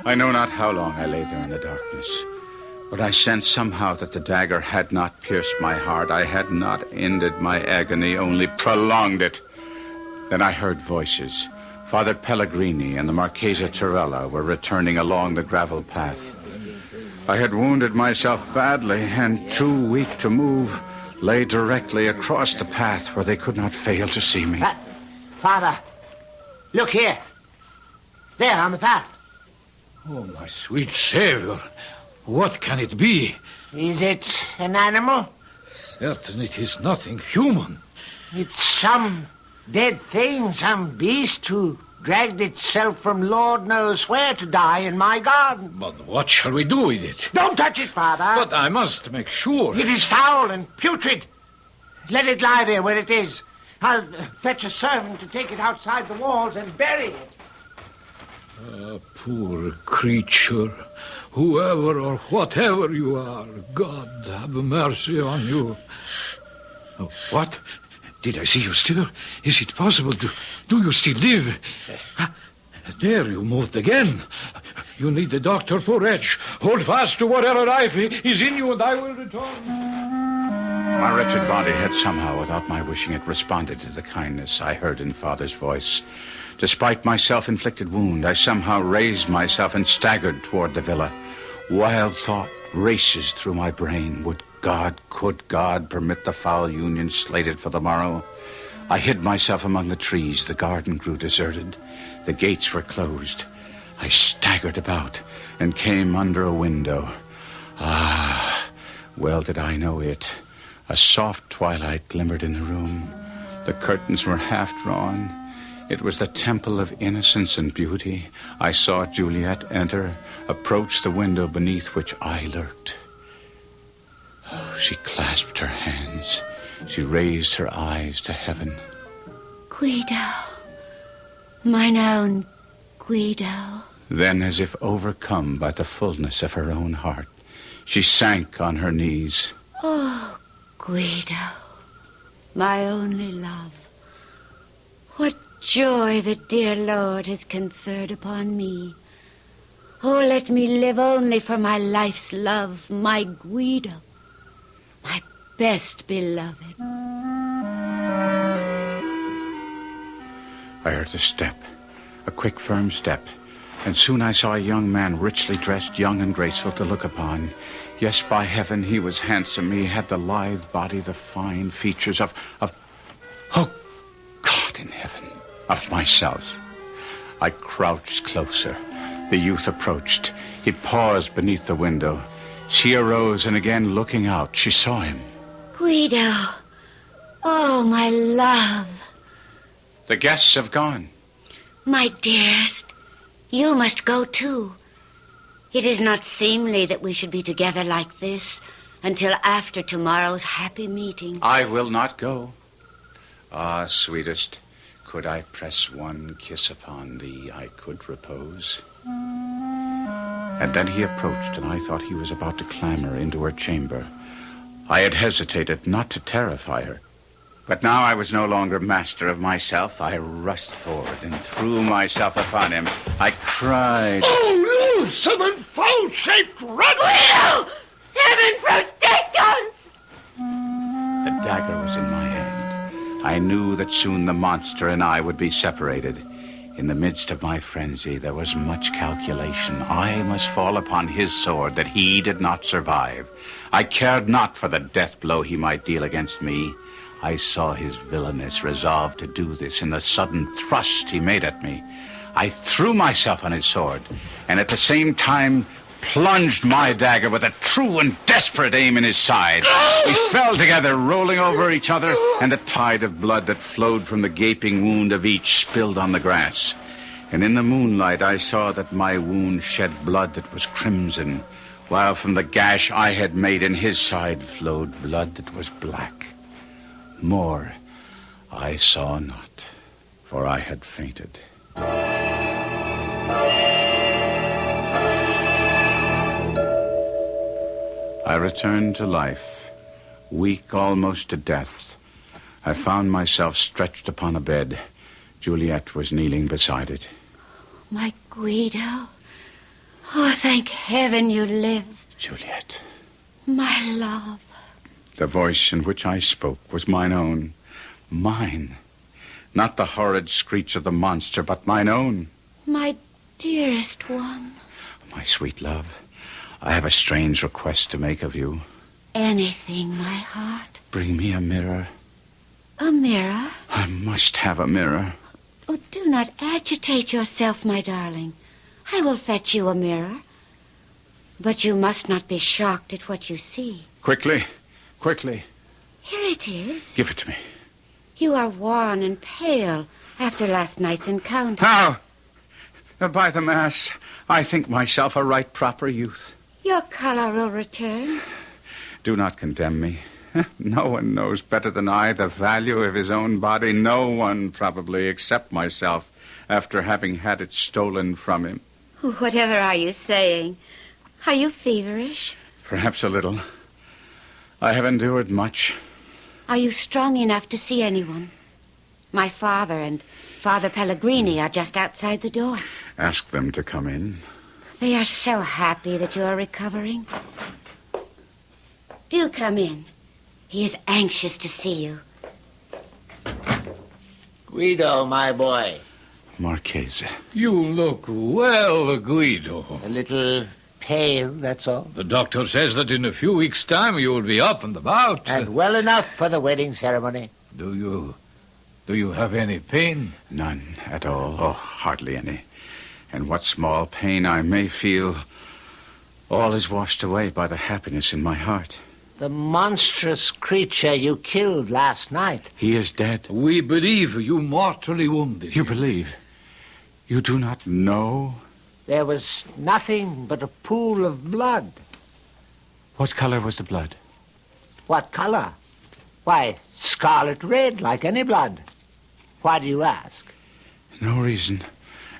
I know not how long I lay there in the darkness, but I sensed somehow that the dagger had not pierced my heart. I had not ended my agony, only prolonged it. Then I heard voices. Father Pellegrini and the Marchesa Torella were returning along the gravel path. I had wounded myself badly, and too weak to move, lay directly across the path where they could not fail to see me. Father, look here. There on the path. Oh, my sweet Savior. What can it be? Is it an animal? Certainly it is nothing human. It's some dead thing, some beast who dragged itself from Lord knows where to die in my garden. But what shall we do with it? Don't touch it, Father. But I must make sure. It is foul and putrid. Let it lie there where it is. I'll fetch a servant to take it outside the walls and bury it. Poor creature. Whoever or whatever you are, God have mercy on you. Oh, what? Did I see you still? Is it possible? Do you still live? There, you moved again. You need the doctor, poor wretch. Hold fast to whatever life is in you, and I will return. My wretched body had somehow, without my wishing it, responded to the kindness I heard in Father's voice. Despite my self-inflicted wound, I somehow raised myself and staggered toward the villa. Wild thought races through my brain. Could God permit the foul union slated for the morrow? I hid myself among the trees. The garden grew deserted. The gates were closed. I staggered about and came under a window. Well did I know it. A soft twilight glimmered in the room. The curtains were half drawn. It was the temple of innocence and beauty. I saw Juliet enter, approach the window beneath which I lurked. Oh, she clasped her hands. She raised her eyes to heaven. Guido. Mine own Guido. Then, as if overcome by the fullness of her own heart, she sank on her knees. Oh, Guido. My only love. What joy the dear Lord has conferred upon me. Oh, let me live only for my life's love, my Guido. My best beloved. I heard a step, a quick, firm step, and soon I saw a young man richly dressed, young and graceful to look upon. Yes, by heaven, he was handsome. He had the lithe body, the fine features of oh, God in heaven, of myself. I crouched closer. The youth approached. He paused beneath the window. She arose, and again looking out, she saw him. Guido. Oh, my love. The guests have gone. My dearest, you must go too. It is not seemly that we should be together like this until after tomorrow's happy meeting. I will not go. Ah, sweetest, could I press one kiss upon thee, I could repose. And then he approached, and I thought he was about to clamber into her chamber. I had hesitated not to terrify her. But now I was no longer master of myself. I rushed forward and threw myself upon him. I cried, "Oh, loathsome and foul-shaped rat! Guido! Heaven protect us!" The dagger was in my hand. I knew that soon the monster and I would be separated. In the midst of my frenzy, there was much calculation. I must fall upon his sword that he did not survive. I cared not for the death blow he might deal against me. I saw his villainous resolve to do this in the sudden thrust he made at me. I threw myself on his sword, and at the same time plunged my dagger with a true and desperate aim in his side. We fell together, rolling over each other, and a tide of blood that flowed from the gaping wound of each spilled on the grass. And in the moonlight I saw that my wound shed blood that was crimson, while from the gash I had made in his side flowed blood that was black. More I saw not, for I had fainted. I returned to life, weak almost to death. I found myself stretched upon a bed. Juliet was kneeling beside it. My Guido. Oh, thank heaven you live. Juliet. My love. The voice in which I spoke was mine own. Mine. Not the horrid screech of the monster, but mine own. My dearest one. My sweet love, I have a strange request to make of you. Anything, my heart. Bring me a mirror. A mirror? I must have a mirror. Oh, do not agitate yourself, my darling. I will fetch you a mirror. But you must not be shocked at what you see. Quickly, quickly. Here it is. Give it to me. You are wan and pale after last night's encounter. How? By the mass, I think myself a right proper youth. Your color will return. Do not condemn me. No one knows better than I the value of his own body. No one, probably, except myself, after having had it stolen from him. Whatever are you saying? Are you feverish? Perhaps a little. I have endured much. Are you strong enough to see anyone? My father and Father Pellegrini are just outside the door. Ask them to come in. They are so happy that you are recovering. Do come in. He is anxious to see you. Guido, my boy. Marchese. You look well, Guido. A little pale, that's all. The doctor says that in a few weeks' time you will be up and about. And well enough for the wedding ceremony. Do you have any pain? None at all. Oh, hardly any. And what small pain I may feel, all is washed away by the happiness in my heart. The monstrous creature you killed last night. He is dead. We believe you mortally wounded. You believe? You do not know? There was nothing but a pool of blood. What color was the blood? What color? Why, scarlet red, like any blood. Why do you ask? No reason.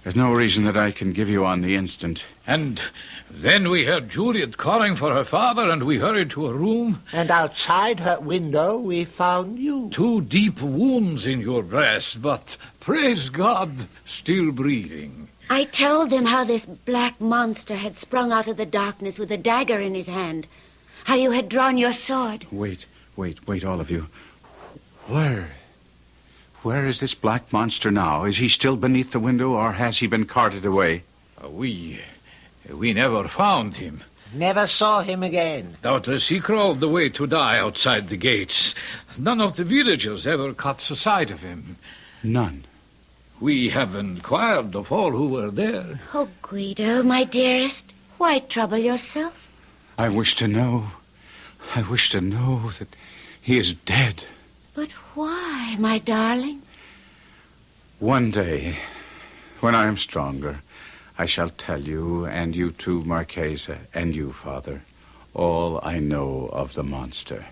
There's no reason that I can give you on the instant. And then we heard Juliet calling for her father, and we hurried to a room. And outside her window we found you. 2 deep wounds in your breast, but, praise God, still breathing. I told them how this black monster had sprung out of the darkness with a dagger in his hand. How you had drawn your sword. Wait, all of you. Where is this black monster now? Is he still beneath the window, or has he been carted away? We never found him. Never saw him again. Doubtless he crawled away to die outside the gates. None of the villagers ever caught sight of him. None. We have inquired of all who were there. Oh, Guido, my dearest, why trouble yourself? I wish to know that he is dead. But why, my darling? One day, when I am stronger, I shall tell you, and you too, Marchesa, and you, Father, all I know of the monster.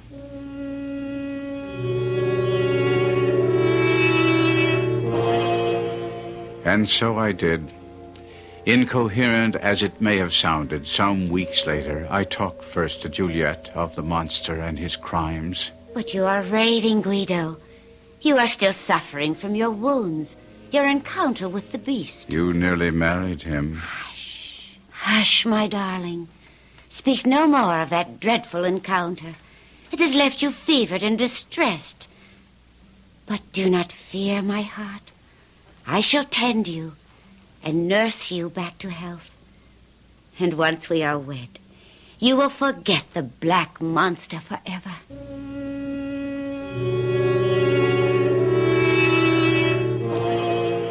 And so I did. Incoherent as it may have sounded, some weeks later, I talked first to Juliet of the monster and his crimes. But you are raving, Guido. You are still suffering from your wounds, your encounter with the beast. You nearly married him. Hush, hush, my darling. Speak no more of that dreadful encounter. It has left you fevered and distressed. But do not fear, my heart. I shall tend you and nurse you back to health. And once we are wed, you will forget the black monster forever.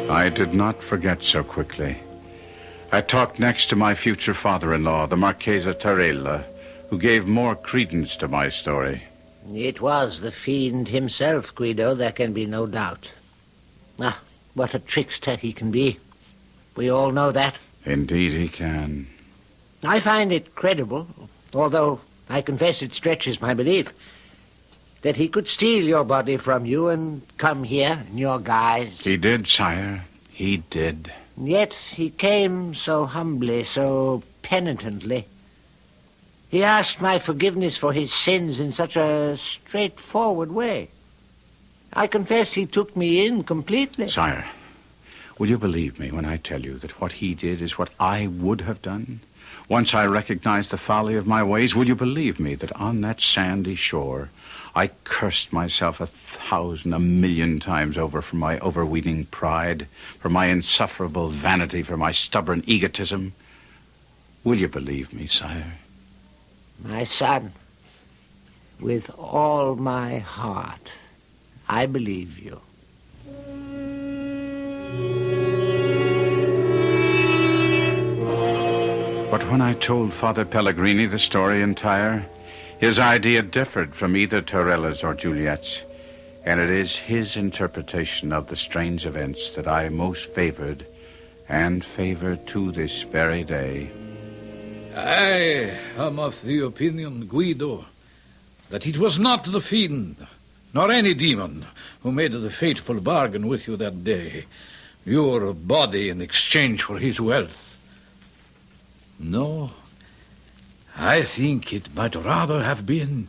I did not forget so quickly. I talked next to my future father-in-law, the Marchesa Tarella, who gave more credence to my story. It was the fiend himself, Guido, there can be no doubt. Ah, what a trickster he can be. We all know that. Indeed he can. I find it credible, although I confess it stretches my belief, that he could steal your body from you and come here in your guise. He did, sire. He did. Yet he came so humbly, so penitently. He asked my forgiveness for his sins in such a straightforward way. I confess he took me in completely. Sire, will you believe me when I tell you that what he did is what I would have done? Once I recognized the folly of my ways, will you believe me that on that sandy shore I cursed myself 1,000, 1,000,000 times over for my overweening pride, for my insufferable vanity, for my stubborn egotism? Will you believe me, sire? My son, with all my heart, I believe you. But when I told Father Pellegrini the story entire, his idea differed from either Torella's or Juliet's, and it is his interpretation of the strange events that I most favored, and favor to this very day. I am of the opinion, Guido, that it was not the fiend, nor any demon, who made the fateful bargain with you that day, your body in exchange for his wealth. No, I think it might rather have been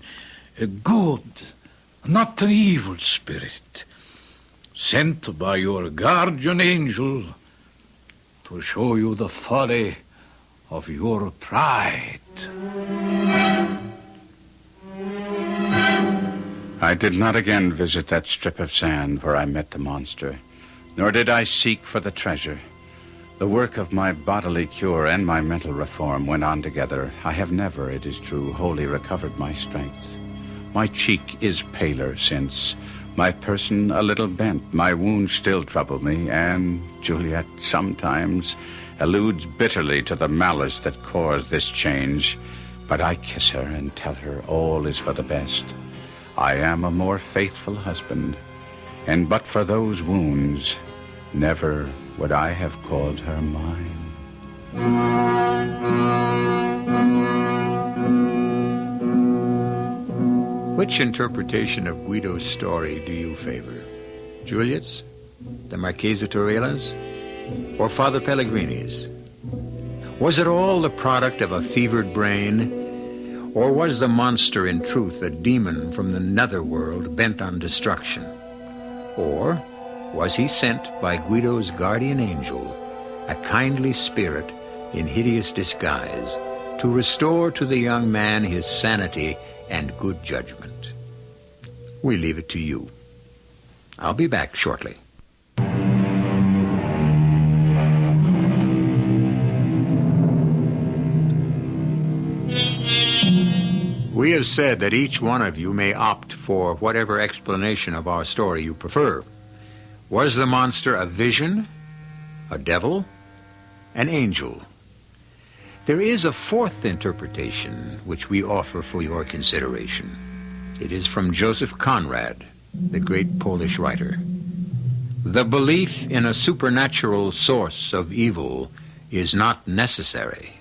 a good, not an evil spirit, sent by your guardian angel to show you the folly of your pride. I did not again visit that strip of sand where I met the monster, nor did I seek for the treasure. The work of my bodily cure and my mental reform went on together. I have never, it is true, wholly recovered my strength. My cheek is paler since, my person a little bent. My wounds still trouble me, and Juliet sometimes alludes bitterly to the malice that caused this change. But I kiss her and tell her all is for the best. I am a more faithful husband, and but for those wounds, never would I have called her mine. Which interpretation of Guido's story do you favor? Juliet's, the Marchesa Torella's, or Father Pellegrini's? Was it all the product of a fevered brain, or was the monster in truth a demon from the netherworld bent on destruction? Or was he sent by Guido's guardian angel, a kindly spirit in hideous disguise, to restore to the young man his sanity and good judgment? We leave it to you. I'll be back shortly. We have said that each one of you may opt for whatever explanation of our story you prefer. Was the monster a vision, a devil, an angel? There is a fourth interpretation which we offer for your consideration. It is from Joseph Conrad, the great Polish writer. The belief in a supernatural source of evil is not necessary.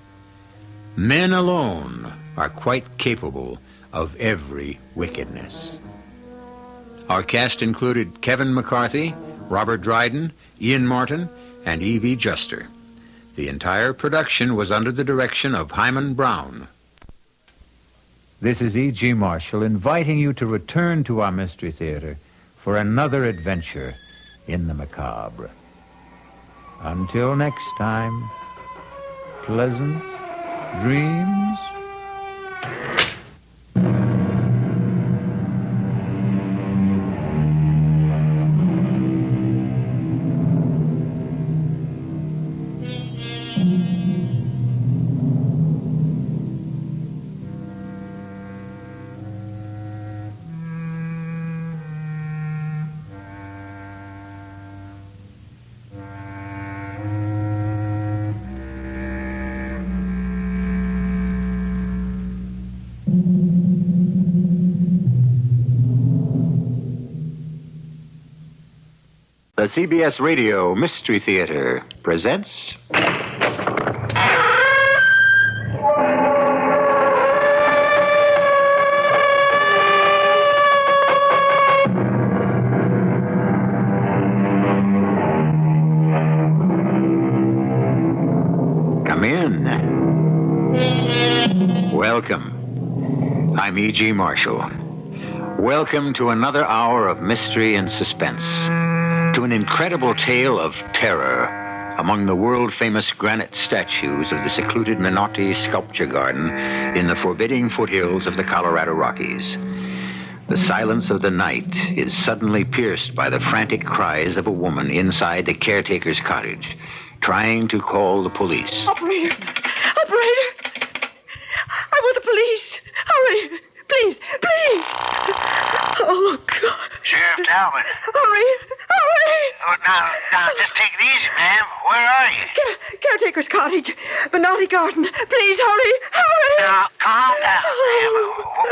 Men alone are quite capable of every wickedness. Our cast included Kevin McCarthy, Robert Dryden, Ian Martin, and E.V. Juster. The entire production was under the direction of Hyman Brown. This is E.G. Marshall inviting you to return to our Mystery Theater for another adventure in the macabre. Until next time, pleasant dreams. The CBS Radio Mystery Theater presents... Come in. Welcome. I'm E.G. Marshall. Welcome to another hour of mystery and suspense. To an incredible tale of terror among the world-famous granite statues of the secluded Menotti Sculpture Garden in the forbidding foothills of the Colorado Rockies. The silence of the night is suddenly pierced by the frantic cries of a woman inside the caretaker's cottage, trying to call the police. Operator! Operator! I want the police! Hurry! Please! Please! Oh, God. Sheriff Talbot. Hurry! Hurry! Oh, now, just take it easy, ma'am. Where are you? Caretaker's cottage. Menotti Garden. Please, hurry! Hurry! Now, calm down, ma'am.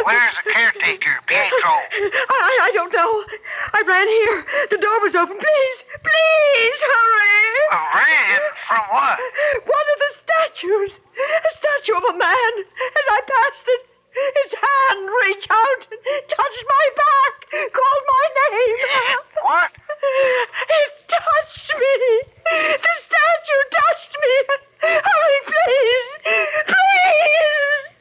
Where's the caretaker, Pietro? I don't know. I ran here. The door was open. Please! Please, hurry! Ran? From what? One of the statues. A statue of a man. As I passed it, his hand reached out, touched my back, called my name. What? It touched me. The statue touched me. Hurry, please. Please.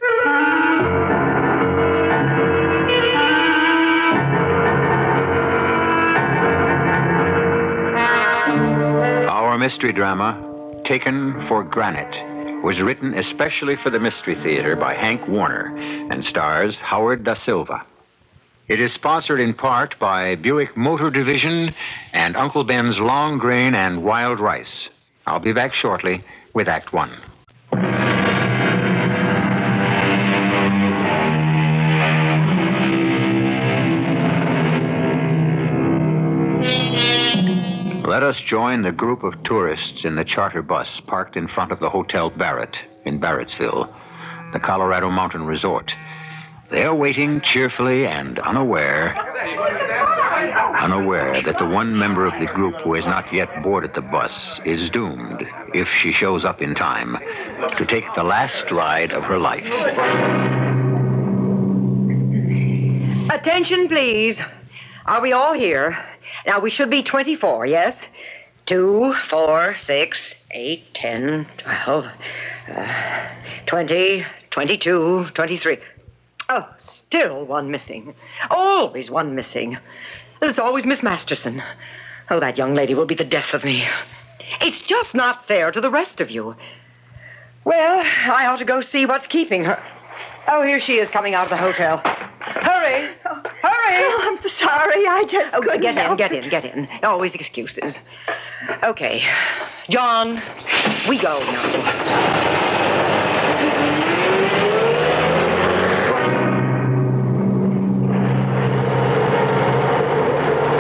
Our mystery drama, Taken for Granite, was written especially for the Mystery Theater by Hank Warner and stars Howard Da Silva. It is sponsored in part by Buick Motor Division and Uncle Ben's Long Grain and Wild Rice. I'll be back shortly with Act One. Let us join the group of tourists in the charter bus parked in front of the Hotel Barrett in Barrettsville, the Colorado Mountain Resort. They're waiting cheerfully and unaware that the one member of the group who has not yet boarded the bus is doomed, if she shows up in time, to take the last ride of her life. Attention, please. Are we all here? Now, we should be 24, yes? 2, 4, 6, 8, 10, 12, 20, 22, 23. Oh, still one missing. Always one missing. It's always Miss Masterson. Oh, that young lady will be the death of me. It's just not fair to the rest of you. Well, I ought to go see what's keeping her. Oh, here she is coming out of the hotel. Hurry! Hurry! Oh, I'm sorry. I just couldn't get help in. Always excuses. Okay. John, we go now.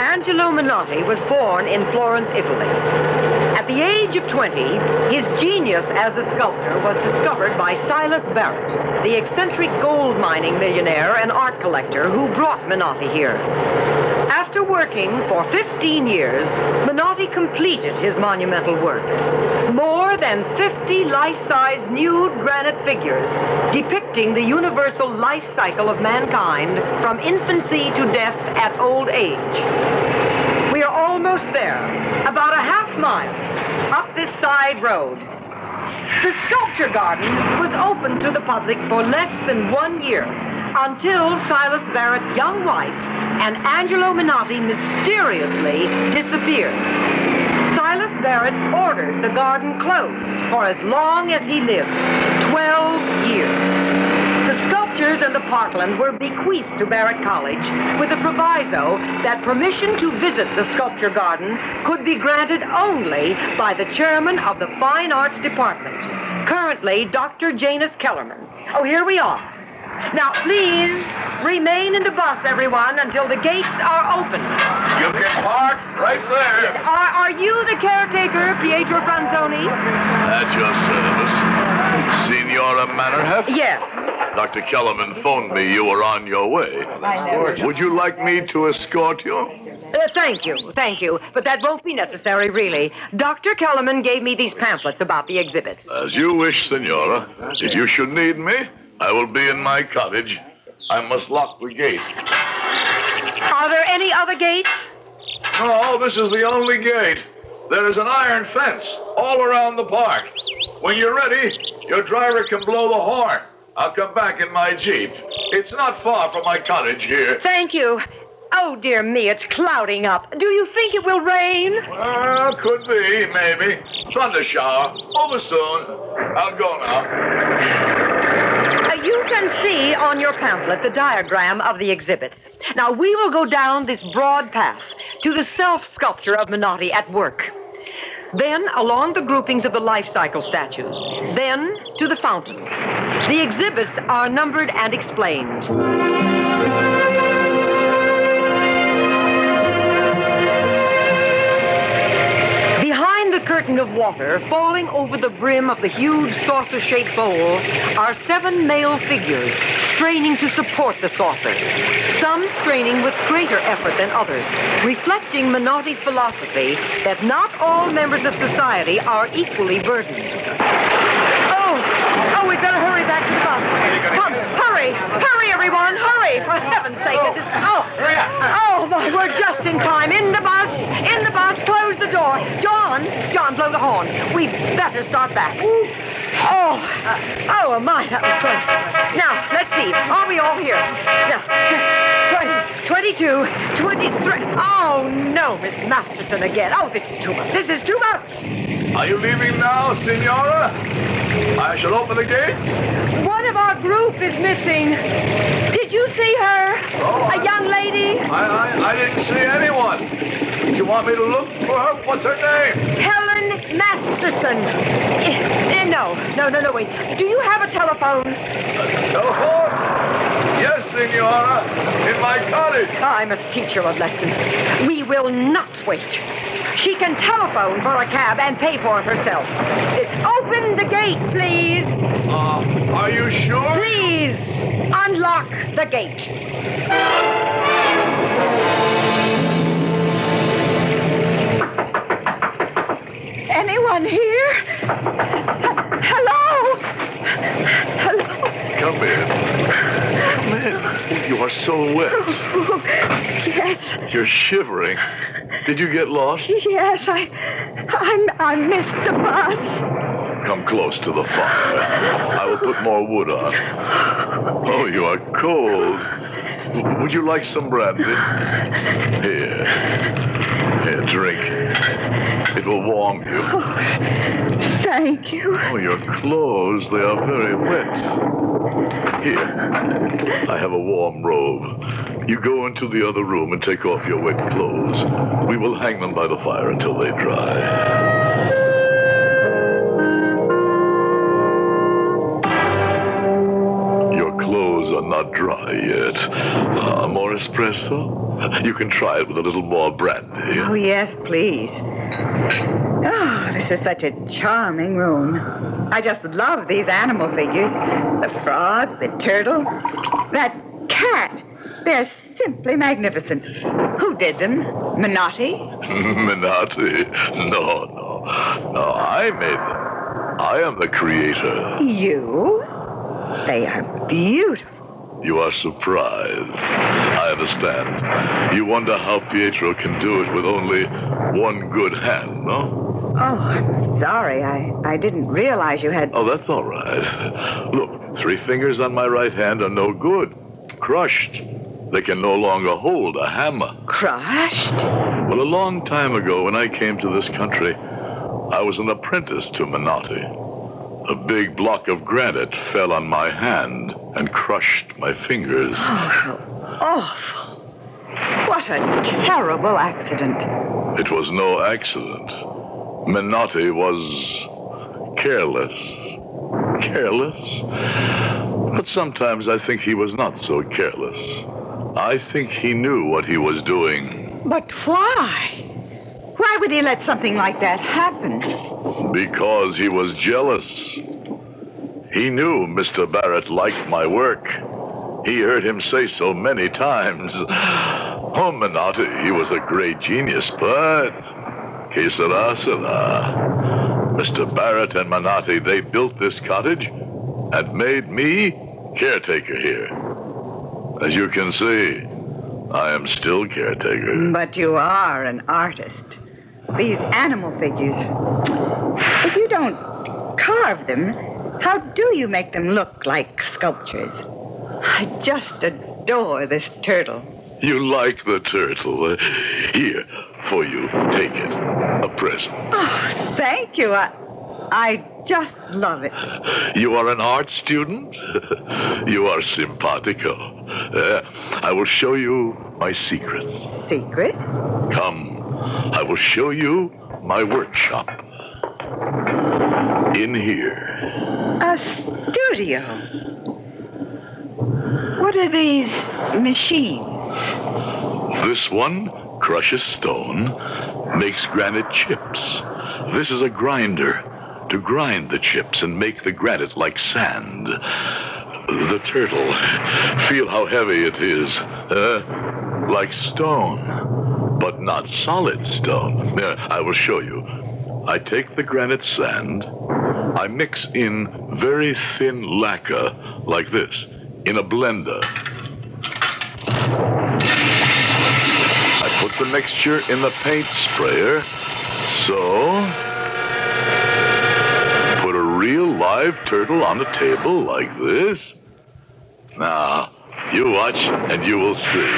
Angelo Menotti was born in Florence, Italy. At the age of 20, his genius as a sculptor was discovered by Silas Barrett, the eccentric gold mining millionaire and art collector who brought Menotti here. After working for 15 years, Menotti completed his monumental work. More than 50 life-size nude granite figures depicting the universal life cycle of mankind from infancy to death at old age. We are almost there, about a half mile up this side road. The sculpture garden was open to the public for less than 1 year until Silas Barrett's young wife and Angelo Menotti mysteriously disappeared. Silas Barrett ordered the garden closed for as long as he lived, 12 years. The sculptures and the parkland were bequeathed to Barrett College with a proviso that permission to visit the sculpture garden could be granted only by the chairman of the Fine Arts Department, currently Dr. Janus Kellerman. Oh, here we are. Now, please remain in the bus, everyone, until the gates are open. You can park right there. Are you the caretaker, Pietro Franzoni? At your service. Signora Mannerheft? Yes. Dr. Kellerman phoned me you were on your way. Would you like me to escort you? Thank you. But that won't be necessary, really. Dr. Kellerman gave me these pamphlets about the exhibits. As you wish, Senora. If you should need me, I will be in my cottage. I must lock the gate. Are there any other gates? No, this is the only gate. There is an iron fence all around the park. When you're ready, your driver can blow the horn. I'll come back in my Jeep. It's not far from my cottage here. Thank you. Oh, dear me, it's clouding up. Do you think it will rain? Could be, maybe. Thunder shower. Over soon. I'll go now. You can see on your pamphlet the diagram of the exhibits. Now, we will go down this broad path to the self-sculpture of Menotti at work. Then along the groupings of the life cycle statues. Then to the fountain. The exhibits are numbered and explained. Behind the curtain of water, falling over the brim of the huge saucer-shaped bowl, are 7 male figures straining to support the saucer. Some straining with greater effort than others, reflecting Menotti's philosophy that not all members of society are equally burdened. Oh, we'd better hurry back to the bus. Come, hurry, everyone, hurry, for heaven's sake. We're just in time. In the bus, close the door. John, blow the horn. We'd better start back. My, that was close. Now, let's see. Are we all here? Now, 20, 22, 23. Oh, no, Miss Masterson again. Oh, this is too much. Are you leaving now, Senora? I shall open the gates. One of our group is missing. Did you see her? A young lady? I didn't see anyone. Do you want me to look for her? What's her name? Helen Masterson. No, wait. Do you have a telephone? Telephone? Yes, Senora. In my cottage. I must teach her a lesson. We will not wait. She can telephone for a cab and pay for it herself. Open the gate, please. Are you sure? Please, unlock the gate. Anyone here? Hello? Come in. You are so wet. Yes. You're shivering. Did you get lost? Yes, I missed the bus. Come close to the fire. I will put more wood on. Oh, you are cold. Would you like some brandy? Here, drink. It will warm you. Thank you. Oh, your clothes, they are very wet. Here, I have a warm robe. You go into the other room and take off your wet clothes. We will hang them by the fire until they dry. Your clothes are not dry yet. More espresso? You can try it with a little more brandy. Oh, yes, please. Oh, this is such a charming room. I just love these animal figures. The frog, the turtle, that cat. They're simply magnificent. Who did them? Menotti? Menotti? No, I made them. I am the creator. You? They are beautiful. You are surprised. I understand. You wonder how Pietro can do it with only one good hand, no? Oh, I'm sorry. I didn't realize you had... Oh, that's all right. Look, 3 fingers on my right hand are no good. Crushed. They can no longer hold a hammer. Crushed? Well, a long time ago when I came to this country, I was an apprentice to Menotti. A big block of granite fell on my hand and crushed my fingers. Oh, how awful. What a terrible accident. It was no accident. Menotti was careless. Careless? But sometimes I think he was not so careless. I think he knew what he was doing. But why? Why would he let something like that happen? Because he was jealous. He knew Mr. Barrett liked my work. He heard him say so many times. Oh, Menotti, he was a great genius, but... Que sera, sera. Mr. Barrett and Menotti, they built this cottage and made me caretaker here. As you can see, I am still caretaker. But you are an artist. These animal figures, if you don't carve them, how do you make them look like sculptures? I just adore this turtle. You like the turtle? Here, for you. Take it. A present. Oh, thank you. I just love it. You are an art student? You are simpatico. I will show you my secret. Secret? Come, I will show you my workshop. In here. A studio. What are these machines? This one crushes stone, makes granite chips. This is a grinder to grind the chips and make the granite like sand. The turtle, feel how heavy it is. Like stone, but not solid stone. I will show you. I take the granite sand, I mix in very thin lacquer, like this, in a blender. I put the mixture in the paint sprayer, so... Put a real live turtle on a table like this. Now, you watch and you will see.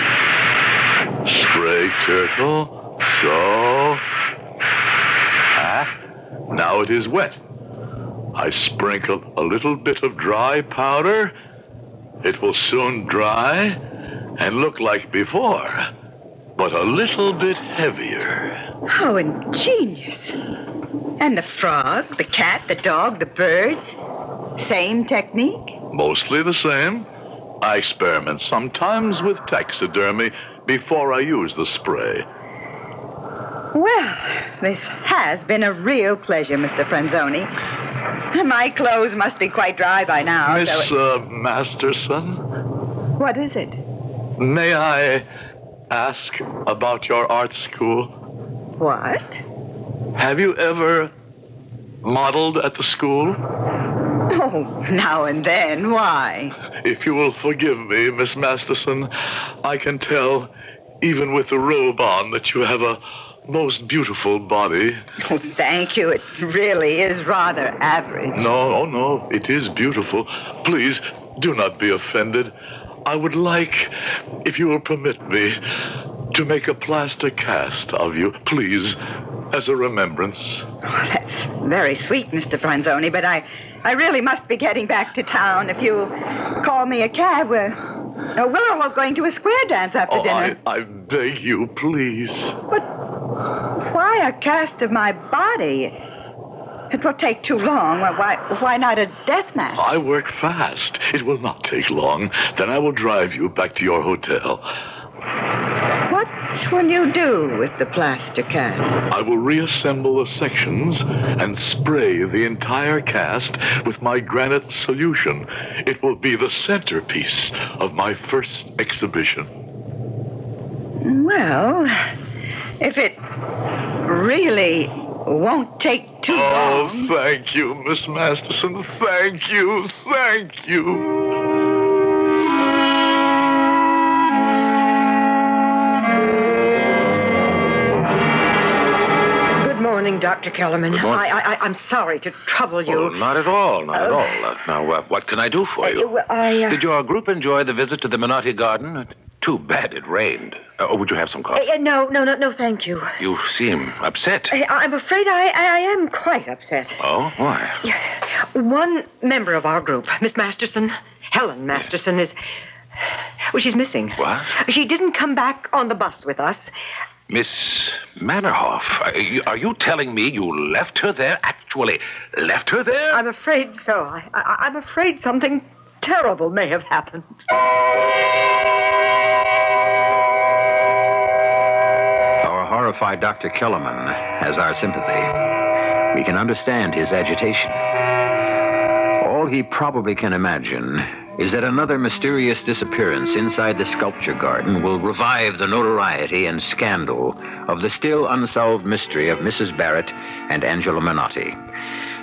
Spray turtle, so... Now it is wet. I sprinkle a little bit of dry powder. It will soon dry and look like before, but a little bit heavier. How ingenious. And the frog, the cat, the dog, the birds, same technique? Mostly the same. I experiment sometimes with taxidermy before I use the spray. Well, this has been a real pleasure, Mr. Franzoni. My clothes must be quite dry by now. Miss Masterson? What is it? May I ask about your art school? What? Have you ever modeled at the school? Oh, now and then. Why? If you will forgive me, Miss Masterson, I can tell, even with the robe on, that you have a most beautiful body. Oh, thank you. It really is rather average. No, it is beautiful. Please, do not be offended. I would like, if you will permit me, to make a plaster cast of you, please, as a remembrance. Oh, that's very sweet, Mr. Franzoni, but I really must be getting back to town. If you call me a cab, we're going to a square dance after dinner. I beg you, please. But why a cast of my body? It will take too long. Why not a death match? I work fast. It will not take long. Then I will drive you back to your hotel. What will you do with the plaster cast? I will reassemble the sections and spray the entire cast with my granite solution. It will be the centerpiece of my first exhibition. Well, if it really won't take too long. Oh, thank you, Miss Masterson. Thank you. Good morning, Dr. Kellerman. Good morning. I'm sorry to trouble you. Oh, not at all. Now, what can I do for you? Did your group enjoy the visit to the Menotti Garden? Too bad it rained. Would you have some coffee? No, thank you. You seem upset. I'm afraid I am quite upset. Oh, why? One member of our group, Miss Masterson, Helen Masterson, she's missing. What? She didn't come back on the bus with us. Miss Mannerhoff, are you telling me you left her there? Actually, left her there? I'm afraid so. I'm afraid something terrible may have happened. Our horrified Dr. Kellerman has our sympathy. We can understand his agitation. All he probably can imagine is that another mysterious disappearance inside the sculpture garden will revive the notoriety and scandal of the still unsolved mystery of Mrs. Barrett and Angela Menotti.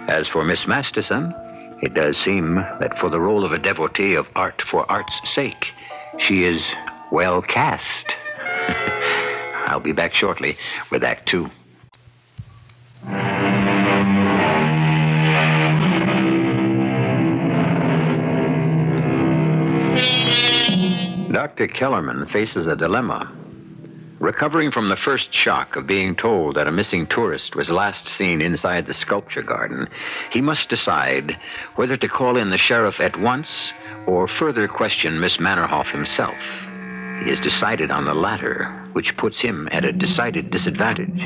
As for Miss Masterson, it does seem that for the role of a devotee of art for art's sake, she is well cast. I'll be back shortly with Act 2. Dr. Kellerman faces a dilemma. Recovering from the first shock of being told that a missing tourist was last seen inside the sculpture garden, he must decide whether to call in the sheriff at once or further question Miss Mannerhoff himself. He has decided on the latter, which puts him at a decided disadvantage.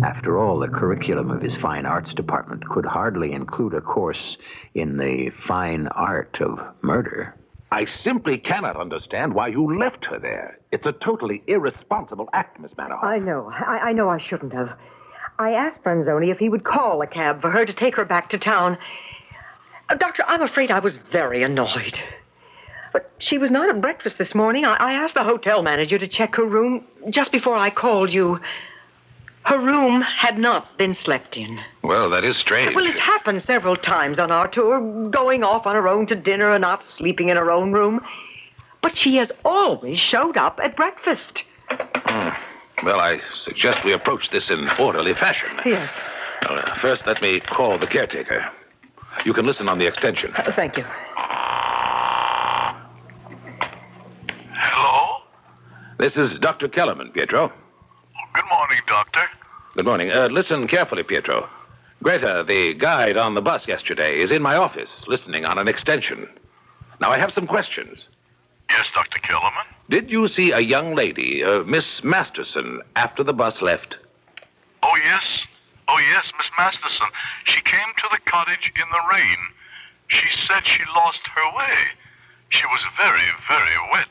After all, the curriculum of his fine arts department could hardly include a course in the fine art of murder. I simply cannot understand why you left her there. It's a totally irresponsible act, Miss Mannerhoff. I know I shouldn't have. I asked Franzoni if he would call a cab for her to take her back to town. Doctor, I'm afraid I was very annoyed. But she was not at breakfast this morning. I asked the hotel manager to check her room just before I called you. Her room had not been slept in. Well, that is strange. Well, it's happened several times on our tour, going off on her own to dinner and not sleeping in her own room. But she has always showed up at breakfast. Well, I suggest we approach this in orderly fashion. Yes. Well, first, let me call the caretaker. You can listen on the extension. Thank you. Hello? This is Dr. Kellerman, Pietro. Good morning, Doctor. Good morning. Listen carefully, Pietro. Greta, the guide on the bus yesterday, is in my office, listening on an extension. Now, I have some questions. Yes, Dr. Kellerman? Did you see a young lady, Miss Masterson, after the bus left? Oh, yes, Miss Masterson. She came to the cottage in the rain. She said she lost her way. She was very, very wet.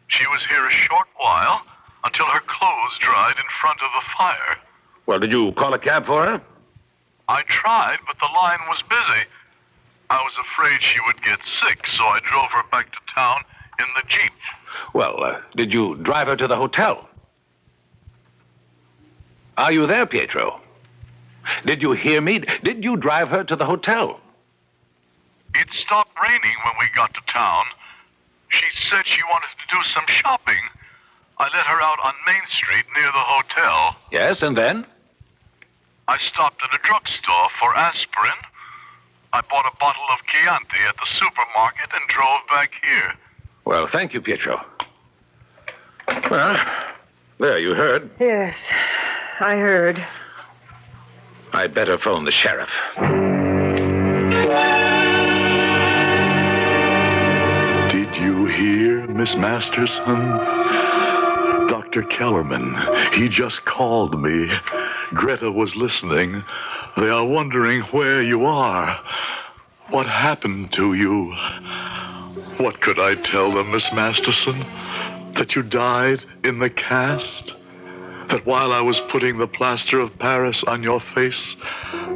She was here a short while until her clothes dried in front of the fire. Well, did you call a cab for her? I tried, but the line was busy. I was afraid she would get sick, so I drove her back to town in the Jeep. Well, did you drive her to the hotel? Are you there, Pietro? Did you hear me? Did you drive her to the hotel? It stopped raining when we got to town. She said she wanted to do some shopping. I let her out on Main Street near the hotel. Yes, and then? I stopped at a drugstore for aspirin. I bought a bottle of Chianti at the supermarket and drove back here. Well, thank you, Pietro. Well, there, you heard. Yes, I heard. I'd better phone the sheriff. Did you hear, Miss Masterson? Dr. Kellerman, he just called me. Greta was listening. They are wondering where you are. What happened to you? What could I tell them, Miss Masterson? That you died in the cast? That while I was putting the plaster of Paris on your face,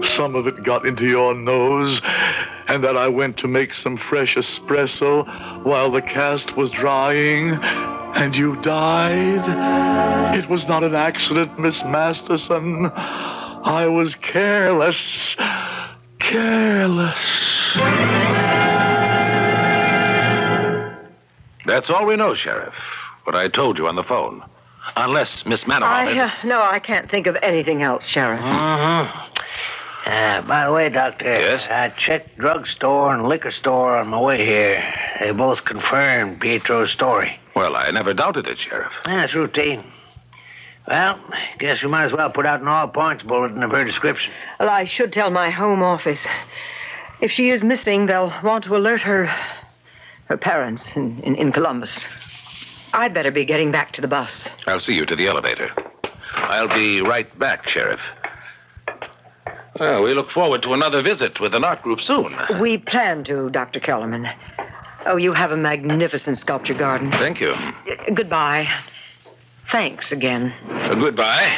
some of it got into your nose, and that I went to make some fresh espresso while the cast was drying, and you died? It was not an accident, Miss Masterson. I was careless. Careless. That's all we know, Sheriff. What I told you on the phone. Unless Miss Mannerhoff... No, I can't think of anything else, Sheriff. By the way, Doctor. Yes? I checked drugstore and liquor store on my way here. They both confirmed Pietro's story. Well, I never doubted it, Sheriff. That's routine. Well, guess we might as well put out an all-points bulletin of her description. Well, I should tell my home office. If she is missing, they'll want to alert her parents in Columbus. I'd better be getting back to the bus. I'll see you to the elevator. I'll be right back, Sheriff. Well, we look forward to another visit with an art group soon. We plan to, Dr. Kellerman. Oh, you have a magnificent sculpture garden. Thank you. Goodbye. Thanks again. Goodbye.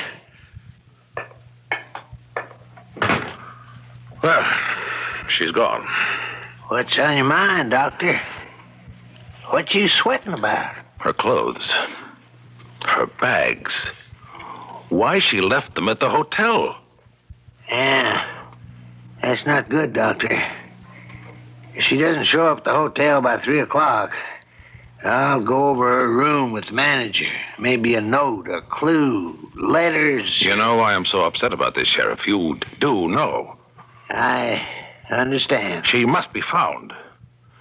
Well, she's gone. What's on your mind, Doctor? What you sweating about? Her clothes. Her bags. Why she left them at the hotel. Yeah. That's not good, Doctor. If she doesn't show up at the hotel by 3 o'clock, I'll go over her room with the manager. Maybe a note, a clue, letters. You know why I'm so upset about this, Sheriff. You do know. I understand. She must be found.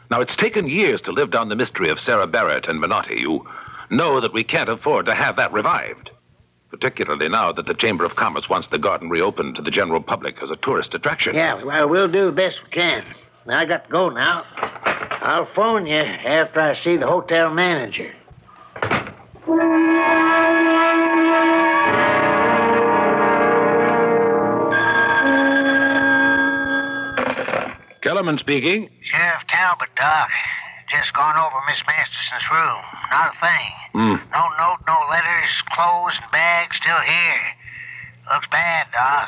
Now, it's taken years to live down the mystery of Sarah Barrett and Minotti. You know that we can't afford to have that revived. Particularly now that the Chamber of Commerce wants the garden reopened to the general public as a tourist attraction. Yeah, well, we'll do the best we can. I got to go now. I'll phone you after I see the hotel manager. Kellerman speaking. Sheriff Talbot, Doc. Just gone over Miss Masterson's room. Not a thing. No note, no letters, clothes and bags still here. Looks bad, Doc.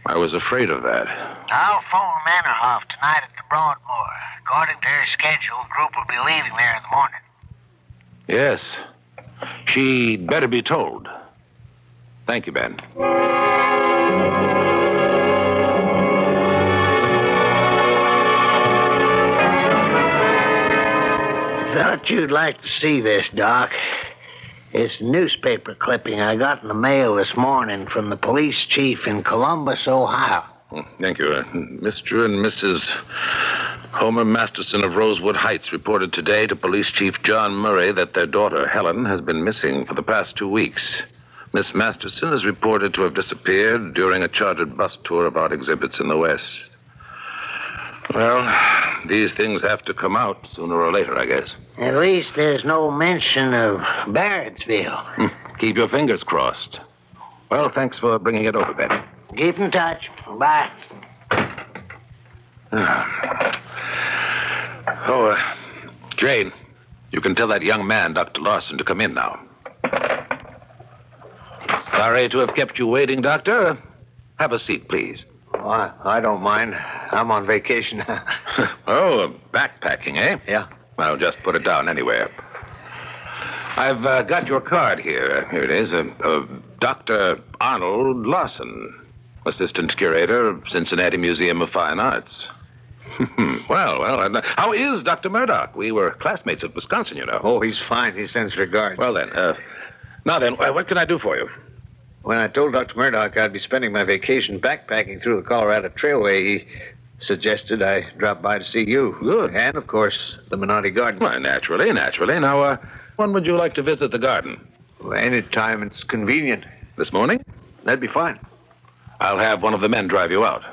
I was afraid of that. I'll phone Manorhoff tonight at the Broadmoor. According to her schedule, the group will be leaving there in the morning. Yes. She'd better be told. Thank you, Ben. Thought you'd like to see this, Doc. It's a newspaper clipping I got in the mail this morning from the police chief in Columbus, Ohio. Thank you. Mr. and Mrs. Homer Masterson of Rosewood Heights reported today to Police Chief John Murray that their daughter, Helen, has been missing for the past 2 weeks. Miss Masterson is reported to have disappeared during a chartered bus tour of art exhibits in the West. Well, these things have to come out sooner or later, I guess. At least there's no mention of Barrettsville. Keep your fingers crossed. Well, thanks for bringing it over, Ben. Keep in touch. Bye. Jane, you can tell that young man, Dr. Larson, to come in now. Sorry to have kept you waiting, Doctor. Have a seat, please. Oh, I don't mind. I'm on vacation. Backpacking, eh? Yeah. I'll just put it down anywhere. I've got your card here. Here it is. Dr. Arnold Larson, assistant curator of Cincinnati Museum of Fine Arts. Well, how is Dr. Murdoch? We were classmates at Wisconsin, you know. Oh, he's fine. He sends regards. Well, then, what can I do for you? When I told Dr. Murdoch I'd be spending my vacation backpacking through the Colorado Trailway, he suggested I drop by to see you. Good. And, of course, the Minotti Garden. Well, naturally. Now, when would you like to visit the garden? Well, any time it's convenient. This morning? That'd be fine. I'll have one of the men drive you out.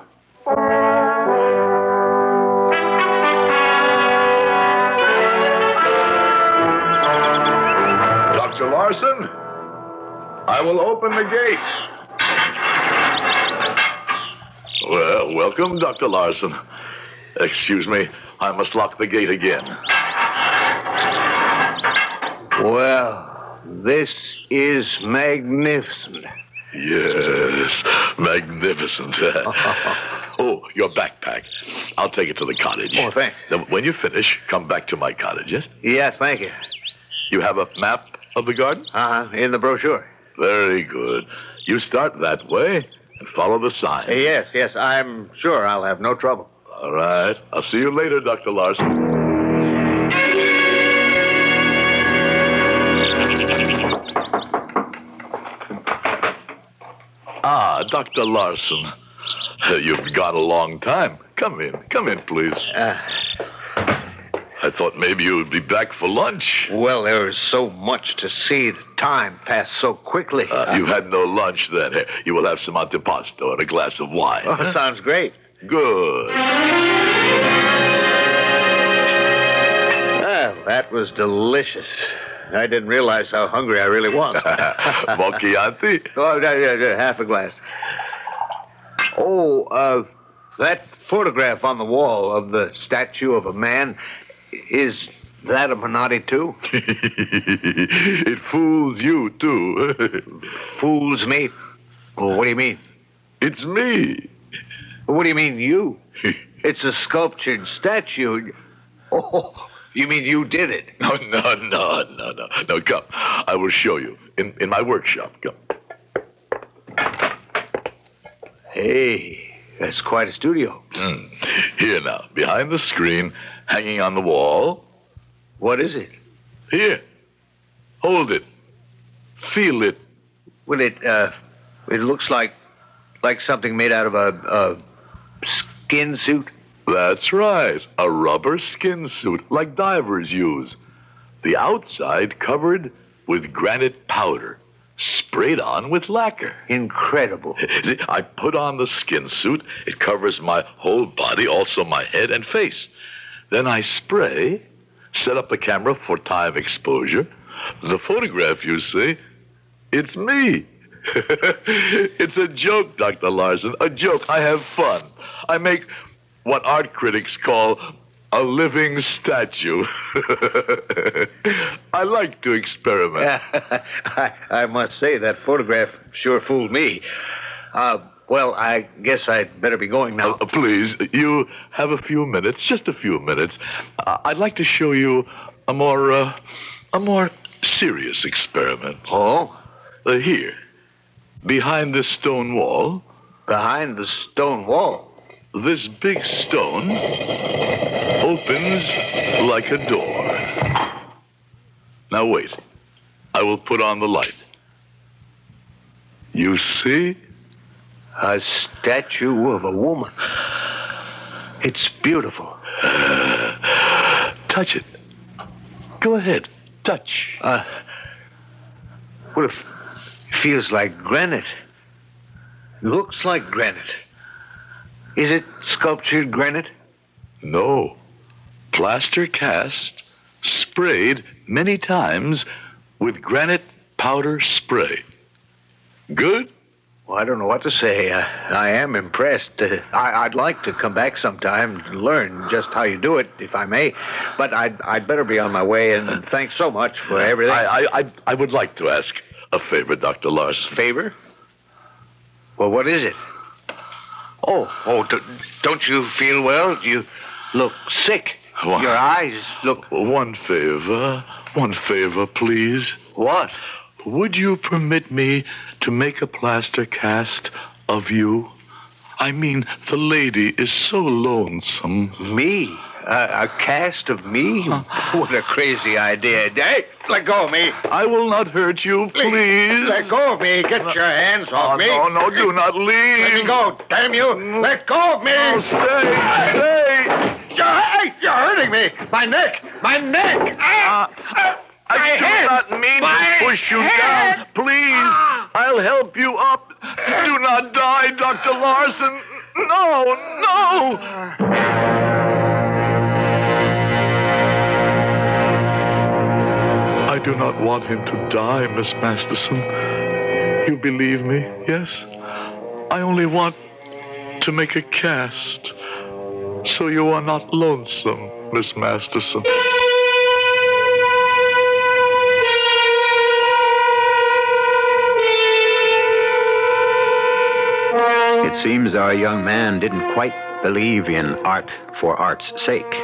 Dr. Larson, I will open the gate. Well, welcome, Dr. Larson. Excuse me, I must lock the gate again. Well, this is magnificent. Yes, magnificent. Oh, your backpack. I'll take it to the cottage. Oh, thanks. Then when you finish, come back to my cottage, yes? Yes, thank you. You have a map of the garden? In the brochure. Very good. You start that way and follow the sign. Yes, I'm sure I'll have no trouble. All right. I'll see you later, Dr. Larson. Dr. Larson. You've gone a long time. Come in, please. I thought maybe you would be back for lunch. Well, there was so much to see. The time passed so quickly. You had no lunch then. You will have some antipasto and a glass of wine. Oh, sounds great. Good. Well, that was delicious. I didn't realize how hungry I really was. Mochianti? Oh, yeah, half a glass. Oh, that photograph on the wall of the statue of a man, is that a Minotti, too? It fools you, too. Fools me? Well, what do you mean? It's me. What do you mean, you? It's a sculptured statue. Oh, you mean you did it? No. No, come. I will show you. In my workshop. Come. Hey, that's quite a studio. Here now, behind the screen, hanging on the wall. What is it? Here. Hold it. Feel it. Well, it looks like something made out of a skin suit. That's right. A rubber skin suit, like divers use. The outside covered with granite powder, sprayed on with lacquer. Incredible. See, I put on the skin suit. It covers my whole body, also my head and face. Then I spray, set up the camera for time exposure. The photograph, you see, it's me. It's a joke, Dr. Larson, a joke. I have fun. I make what art critics call a living statue. I like to experiment. I must say that photograph sure fooled me. Well, I guess I'd better be going now. Please, you have a few minutes, just a few minutes. I'd like to show you a more serious experiment. Oh? Here, behind this stone wall. Behind the stone wall? This big stone opens like a door. Now wait. I will put on the light. You see? A statue of a woman. It's beautiful. Touch it. Go ahead. Touch. Well, it feels like granite. Looks like granite. Is it sculptured granite? No. Plaster cast, sprayed many times with granite powder spray. Good? Well, I don't know what to say. I am impressed. I'd like to come back sometime to learn just how you do it, if I may. But I'd better be on my way, and thanks so much for everything. I would like to ask a favor, Dr. Larson. Favor? Well, what is it? Oh, don't you feel well? You look sick. What? Your eyes look... One favor, please. What? Would you permit me to make a plaster cast of you? I mean, the lady is so lonesome. Me? A cast of me? What a crazy idea. Hey, let go of me. I will not hurt you, please. Let go of me. Get your hands off me. No, do not leave. Let me go, damn you. Let go of me. Oh, stay. You're hurting me. My neck. I do not mean to push you down. Please, I'll help you up. Do not die, Dr. Larson. No. I do not want him to die, Miss Masterson. You believe me, yes? I only want to make a cast so you are not lonesome, Miss Masterson. It seems our young man didn't quite believe in art for art's sake.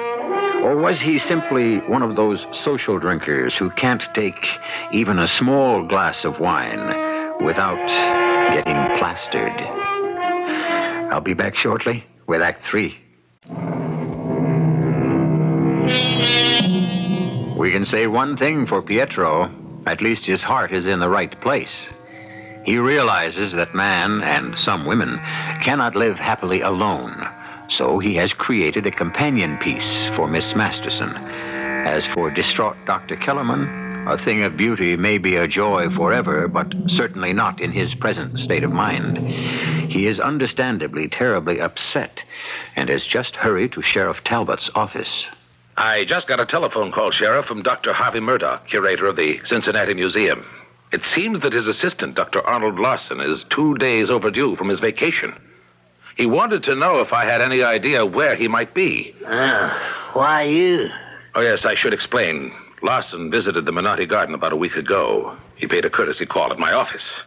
Or was he simply one of those social drinkers who can't take even a small glass of wine without getting plastered? I'll be back shortly with Act 3. We can say one thing for Pietro. At least his heart is in the right place. He realizes that man, and some women, cannot live happily alone. So he has created a companion piece for Miss Masterson. As for distraught Dr. Kellerman, a thing of beauty may be a joy forever, but certainly not in his present state of mind. He is understandably terribly upset and has just hurried to Sheriff Talbot's office. I just got a telephone call, Sheriff, from Dr. Harvey Murdoch, curator of the Cincinnati Museum. It seems that his assistant, Dr. Arnold Larson, is 2 days overdue from his vacation. He wanted to know if I had any idea where he might be. Why you? Oh, yes, I should explain. Larson visited the Menotti Garden about a week ago. He paid a courtesy call at my office.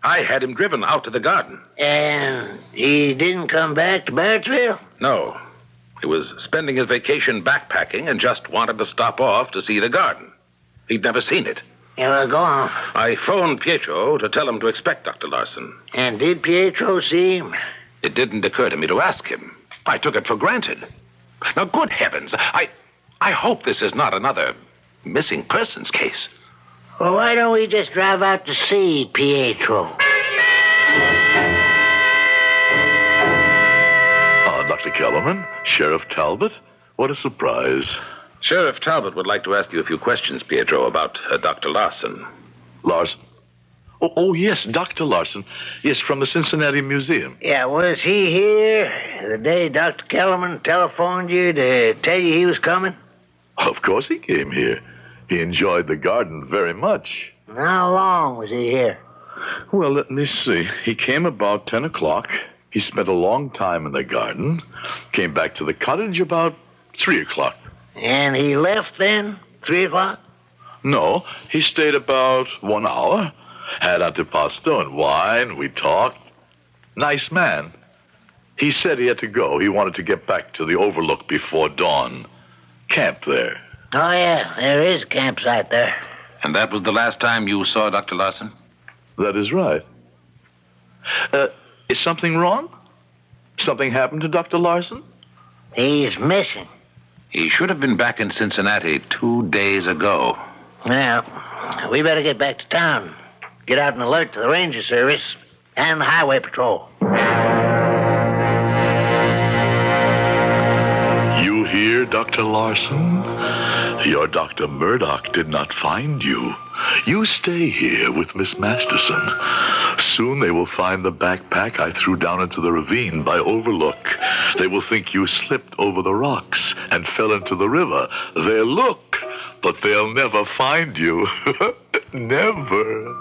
I had him driven out to the garden. And he didn't come back to Barrettsville? No. He was spending his vacation backpacking and just wanted to stop off to see the garden. He'd never seen it. Yeah, go on. I phoned Pietro to tell him to expect Dr. Larson. And did Pietro see him? It didn't occur to me to ask him. I took it for granted. Now, good heavens, I hope this is not another missing persons case. Well, why don't we just drive out to see Pietro? Dr. Kellerman, Sheriff Talbot, what a surprise. Sheriff Talbot would like to ask you a few questions, Pietro, about Dr. Larson. Larson? Oh, yes, Dr. Larson. Yes, from the Cincinnati Museum. Yeah, was he here the day Dr. Kellerman telephoned you to tell you he was coming? Of course he came here. He enjoyed the garden very much. How long was he here? Well, let me see. He came about 10 o'clock. He spent a long time in the garden. Came back to the cottage about 3 o'clock. And he left then? 3 o'clock? No, he stayed about 1 hour. Had antipasto and wine. We talked. Nice man. He said he had to go. He wanted to get back to the overlook before dawn. Camp there. Oh, yeah, there is a campsite there. And that was the last time you saw Dr. Larson? That is right. Is something wrong? Something happened to Dr. Larson? He's missing. He should have been back in Cincinnati 2 days ago. Well, we better get back to town. Get out an alert to the Ranger Service and the Highway Patrol. You hear, Dr. Larson? Your Dr. Murdoch did not find you. You stay here with Miss Masterson. Soon they will find the backpack I threw down into the ravine by Overlook. They will think you slipped over the rocks and fell into the river. They'll look, but they'll never find you. Never.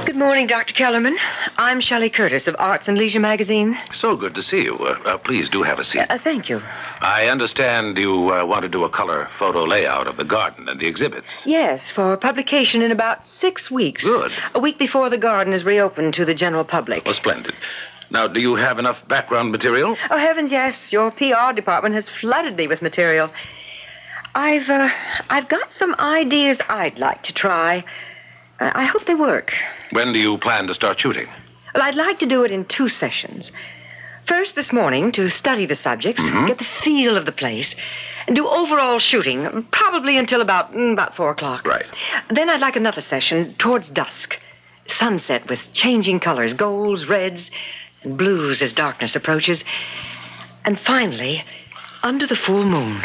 Good morning, Dr. Kellerman. I'm Shelley Curtis of Arts and Leisure magazine. So good to see you. Please do have a seat. Thank you. I understand you want to do a color photo layout of the garden and the exhibits. Yes, for publication in about 6 weeks. Good. A week before the garden is reopened to the general public. Well, splendid. Now, do you have enough background material? Oh, heavens, yes. Your PR department has flooded me with material. I've got some ideas I'd like to try. I hope they work. When do you plan to start shooting? Well, I'd like to do it in 2 sessions. First this morning to study the subjects, get the feel of the place, and do overall shooting, probably until about 4 o'clock. Right. Then I'd like another session towards dusk. Sunset with changing colors, golds, reds, and blues as darkness approaches. And finally, under the full moon,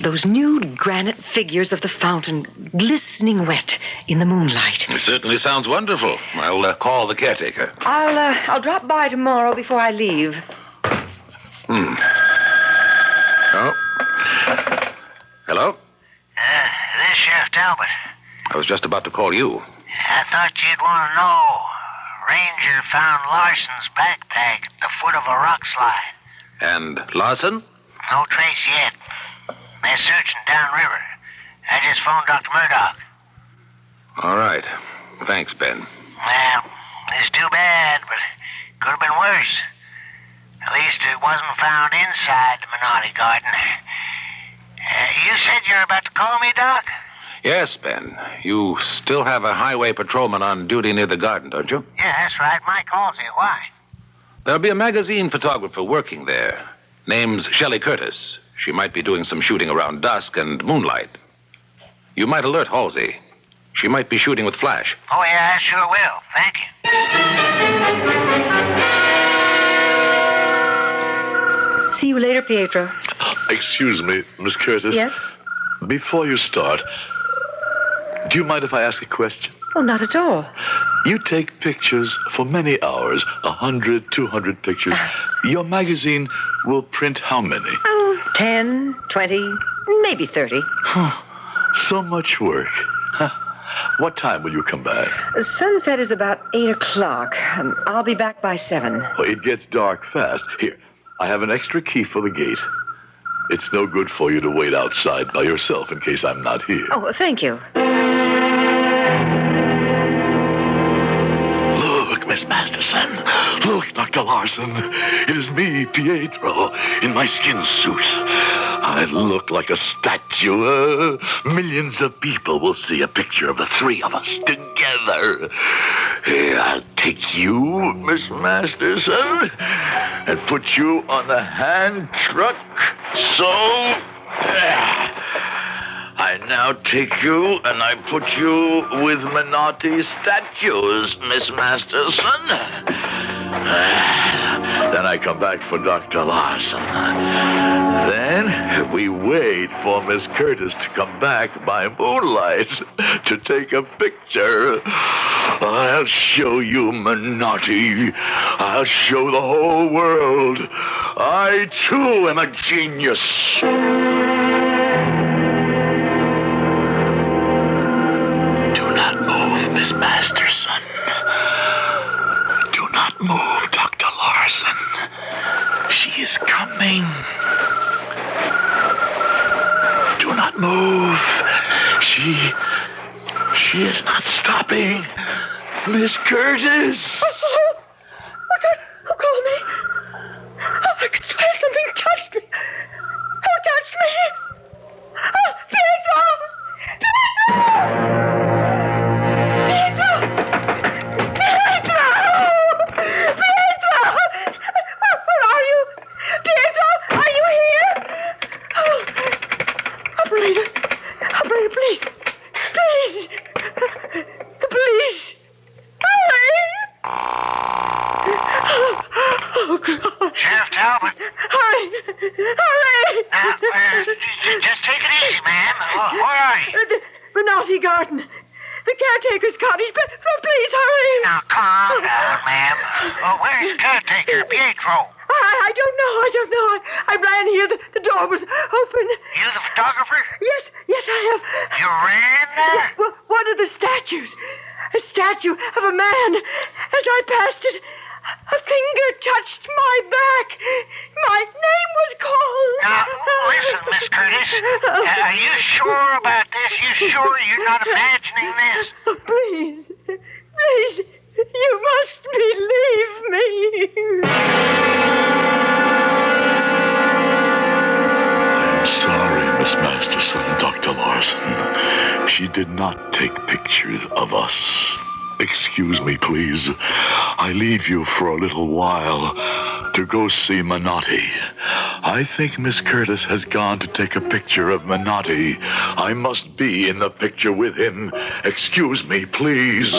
those nude granite figures of the fountain glistening wet in the moonlight. It certainly sounds wonderful. I'll call the caretaker. I'll drop by tomorrow before I leave. Oh. Hello? This is Sheriff Talbot. I was just about to call you. I thought you'd want to know. Ranger found Larson's backpack at the foot of a rock slide. And Larson? No trace yet. They're searching downriver. I just phoned Dr. Murdoch. All right. Thanks, Ben. Well, it's too bad, but it could have been worse. At least it wasn't found inside the Minotti garden. You said you're about to call me, Doc? Yes, Ben. You still have a highway patrolman on duty near the garden, don't you? Yeah, that's right. Mike calls you. Why? There'll be a magazine photographer working there. Name's Shelley Curtis. She might be doing some shooting around dusk and moonlight. You might alert Halsey. She might be shooting with flash. Oh, yeah, I sure will. Thank you. See you later, Pietro. Excuse me, Miss Curtis. Yes? Before you start, do you mind if I ask a question? Oh, not at all. You take pictures for many hours, 100, 200 pictures. Your magazine will print how many? 10, 20, maybe 30. So much work. What time will you come back? Sunset is about 8 o'clock. I'll be back by 7. Well, it gets dark fast. Here, I have an extra key for the gate. It's no good for you to wait outside by yourself in case I'm not here. Oh, thank you. Look, Miss Masterson. Look, Dr. Larson. It is me, Pietro, in my skin suit. I look like a statue. Millions of people will see a picture of the three of us together. Here, I'll take you, Miss Masterson, and put you on the hand truck. So, I now take you and I put you with Menotti statues, Miss Masterson. Then I come back for Dr. Larson. Then we wait for Miss Curtis to come back by moonlight to take a picture. I'll show you Menotti. I'll show the whole world. I, too, am a genius. Do not move, Miss Masterson. Do not move, Dr. Larson. She is coming. Do not move. She is not stopping. Miss Curtis. Who called me? I could swear something touched me. Who touched me? Oh, Pietro! Pietro! Pietro! Pietro! Where are you? Pietro, are you here? Oh, operator, please. Please. The police. Hurry! Oh, God. Sheriff Talbot. Hurry! Just take it easy, ma'am. Where are you? The naughty garden. The caretaker's cottage. Please, hurry. Now, calm down, ma'am. Where's the caretaker, Pietro? I don't know. I ran here. The door was open. You the photographer? Yes, I have. You ran there? Well, one of the statues. A statue of a man. As I passed it, a finger touched my back. My name was called. Now, listen, Miss Curtis. Are you sure about this? You sure you're not imagining this? Please, you must believe me. I'm sorry, Miss Masterson, Dr. Larson. She did not take pictures of us. Excuse me, please. I leave you for a little while to go see Menotti. I think Miss Curtis has gone to take a picture of Menotti. I must be in the picture with him. Excuse me, please.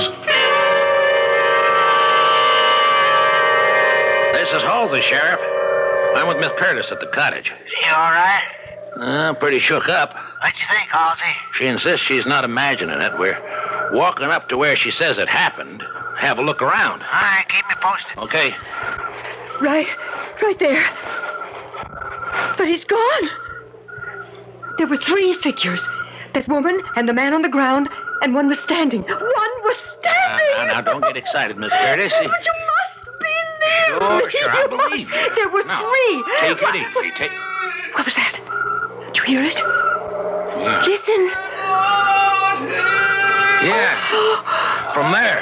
This is Halsey, Sheriff. I'm with Miss Curtis at the cottage. You all right? Pretty shook up. What you think, Halsey? She insists she's not imagining it. We're walking up to where she says it happened. Have a look around. All right, keep me posted. Okay. Right there. But he's gone. There were three figures. That woman and the man on the ground, and one was standing. One was standing! Now, don't get excited, Miss Curtis. But you must believe me. Sure, I believe you. There were three. Take it easy. What was that? Did you hear it? Yeah. Listen. Yeah. From there.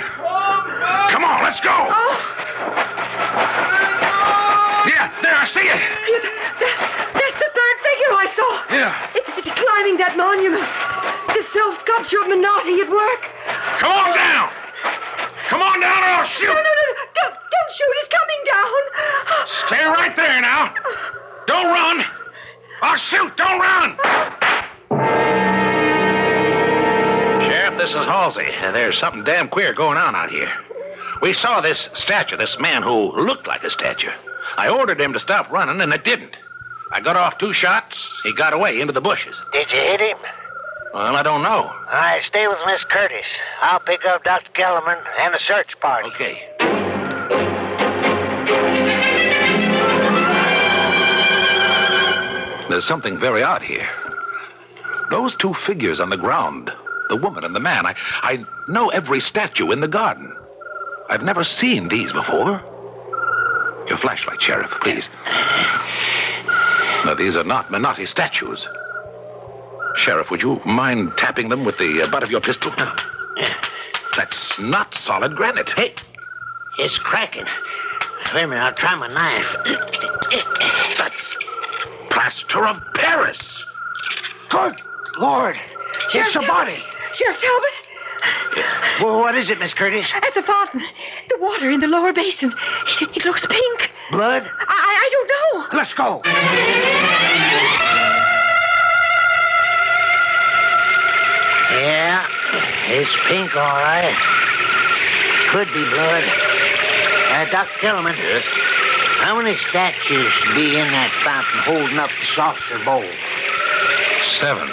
Come on, let's go. Yeah, there, I see it. That's the third figure I saw. Yeah. It's climbing that monument. The self-sculpture of Menotti at work. Come on down. Come on down or I'll shoot. No. Don't shoot. It's coming down. Stay right there now. Don't run. I'll shoot. Don't run. Sheriff, this is Halsey. There's something damn queer going on out here. We saw this statue, this man who looked like a statue. I ordered him to stop running, and it didn't. I got off 2 shots. He got away into the bushes. Did you hit him? Well, I don't know. All right, stay with Miss Curtis. I'll pick up Dr. Kellerman and the search party. Okay. There's something very odd here. Those 2 figures on the ground, the woman and the man, I know every statue in the garden. I've never seen these before. Your flashlight, Sheriff, please. Now, these are not Menotti statues. Sheriff, would you mind tapping them with the butt of your pistol? That's not solid granite. Hey, It's cracking. Wait a minute, I'll try my knife. That's plaster of Paris. Good Lord. It's a body. Sheriff Talbot, Well, what is it, Miss Curtis? at the fountain. The water in the lower basin. It looks pink. Blood? I don't know. Let's go. Yeah, it's pink, all right. Could be blood. Dr. Kellerman. Yes? How many statues should be in that fountain holding up the saucer bowl? 7.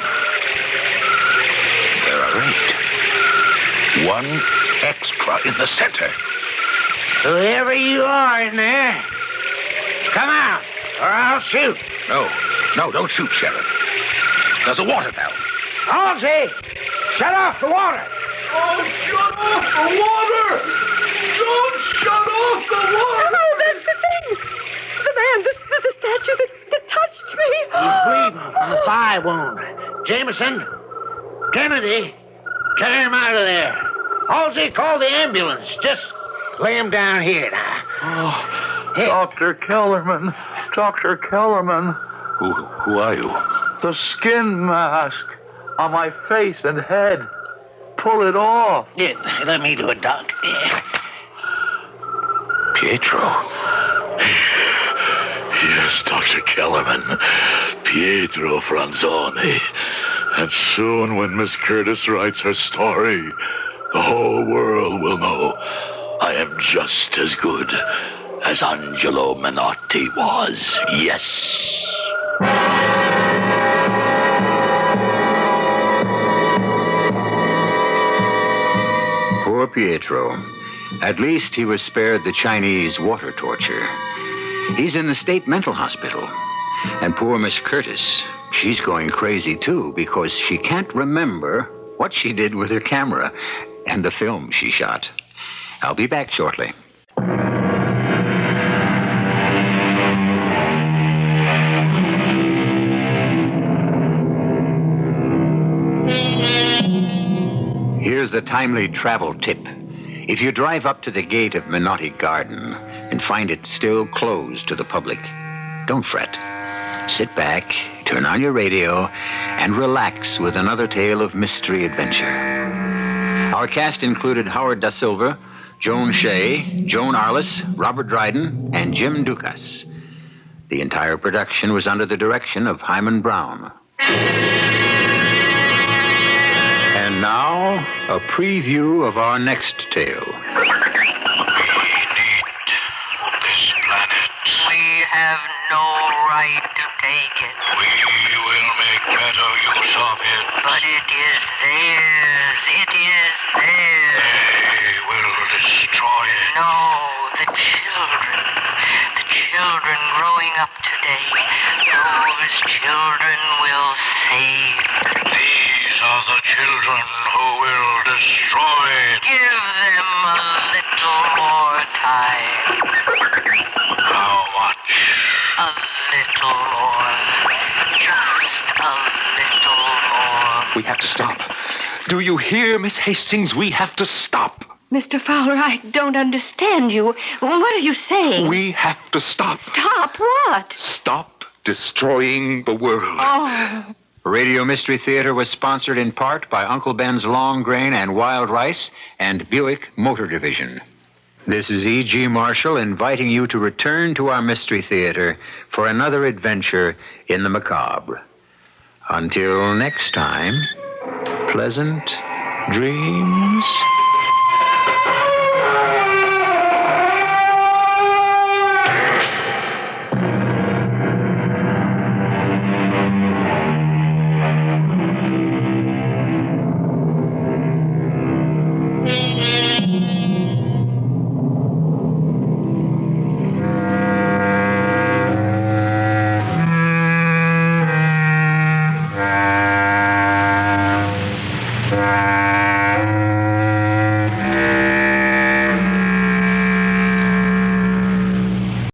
There are 8. 1 extra in the center. Whoever you are in there, come out, or I'll shoot. No, don't shoot, Sheriff. There's a water valve. Halsey, shut off the water. Oh, shut off the water! Don't shut off the water! Oh, that's the thing. The man, the statue that touched me. He's bleeding from a thigh wound. Jameson, Kennedy, carry him out of there. Halsey, call the ambulance. Just lay him down here now. Oh, Dr. Kellerman. Dr. Kellerman. Who are you? The skin mask on my face and head. Pull it off. Yeah, let me do it, Doc. Pietro. Yes, Dr. Kellerman. Pietro Franzoni. And soon when Miss Curtis writes her story, the whole world will know I am just as good as Angelo Menotti was. Yes. Poor Pietro. At least he was spared the Chinese water torture. He's in the state mental hospital. And poor Miss Curtis, she's going crazy too because she can't remember what she did with her camera and the film she shot. I'll be back shortly. Here's a timely travel tip. If you drive up to the gate of Menotti Garden and find it still closed to the public, don't fret. Sit back, turn on your radio, and relax with another tale of mystery adventure. Our cast included Howard Da Silva, Joan Shea, Joan Arliss, Robert Dryden, and Jim Dukas. The entire production was under the direction of Hyman Brown. And now, a preview of our next tale. We have no right to take it. We will make better use of it. But it is theirs. It is theirs. They will destroy it. No, the children. The children growing up today. Those children will save it. These are the children who will destroy it. Give them a little more time. How much? A little more. Just a little more. We have to stop. Do you hear, Miss Hastings? We have to stop. Mr. Fowler, I don't understand you. What are you saying? We have to stop. Stop what? Stop destroying the world. Oh. Radio Mystery Theater was sponsored in part by Uncle Ben's Long Grain and Wild Rice and Buick Motor Division. This is E.G. Marshall inviting you to return to our Mystery Theater for another adventure in the macabre. Until next time, pleasant dreams.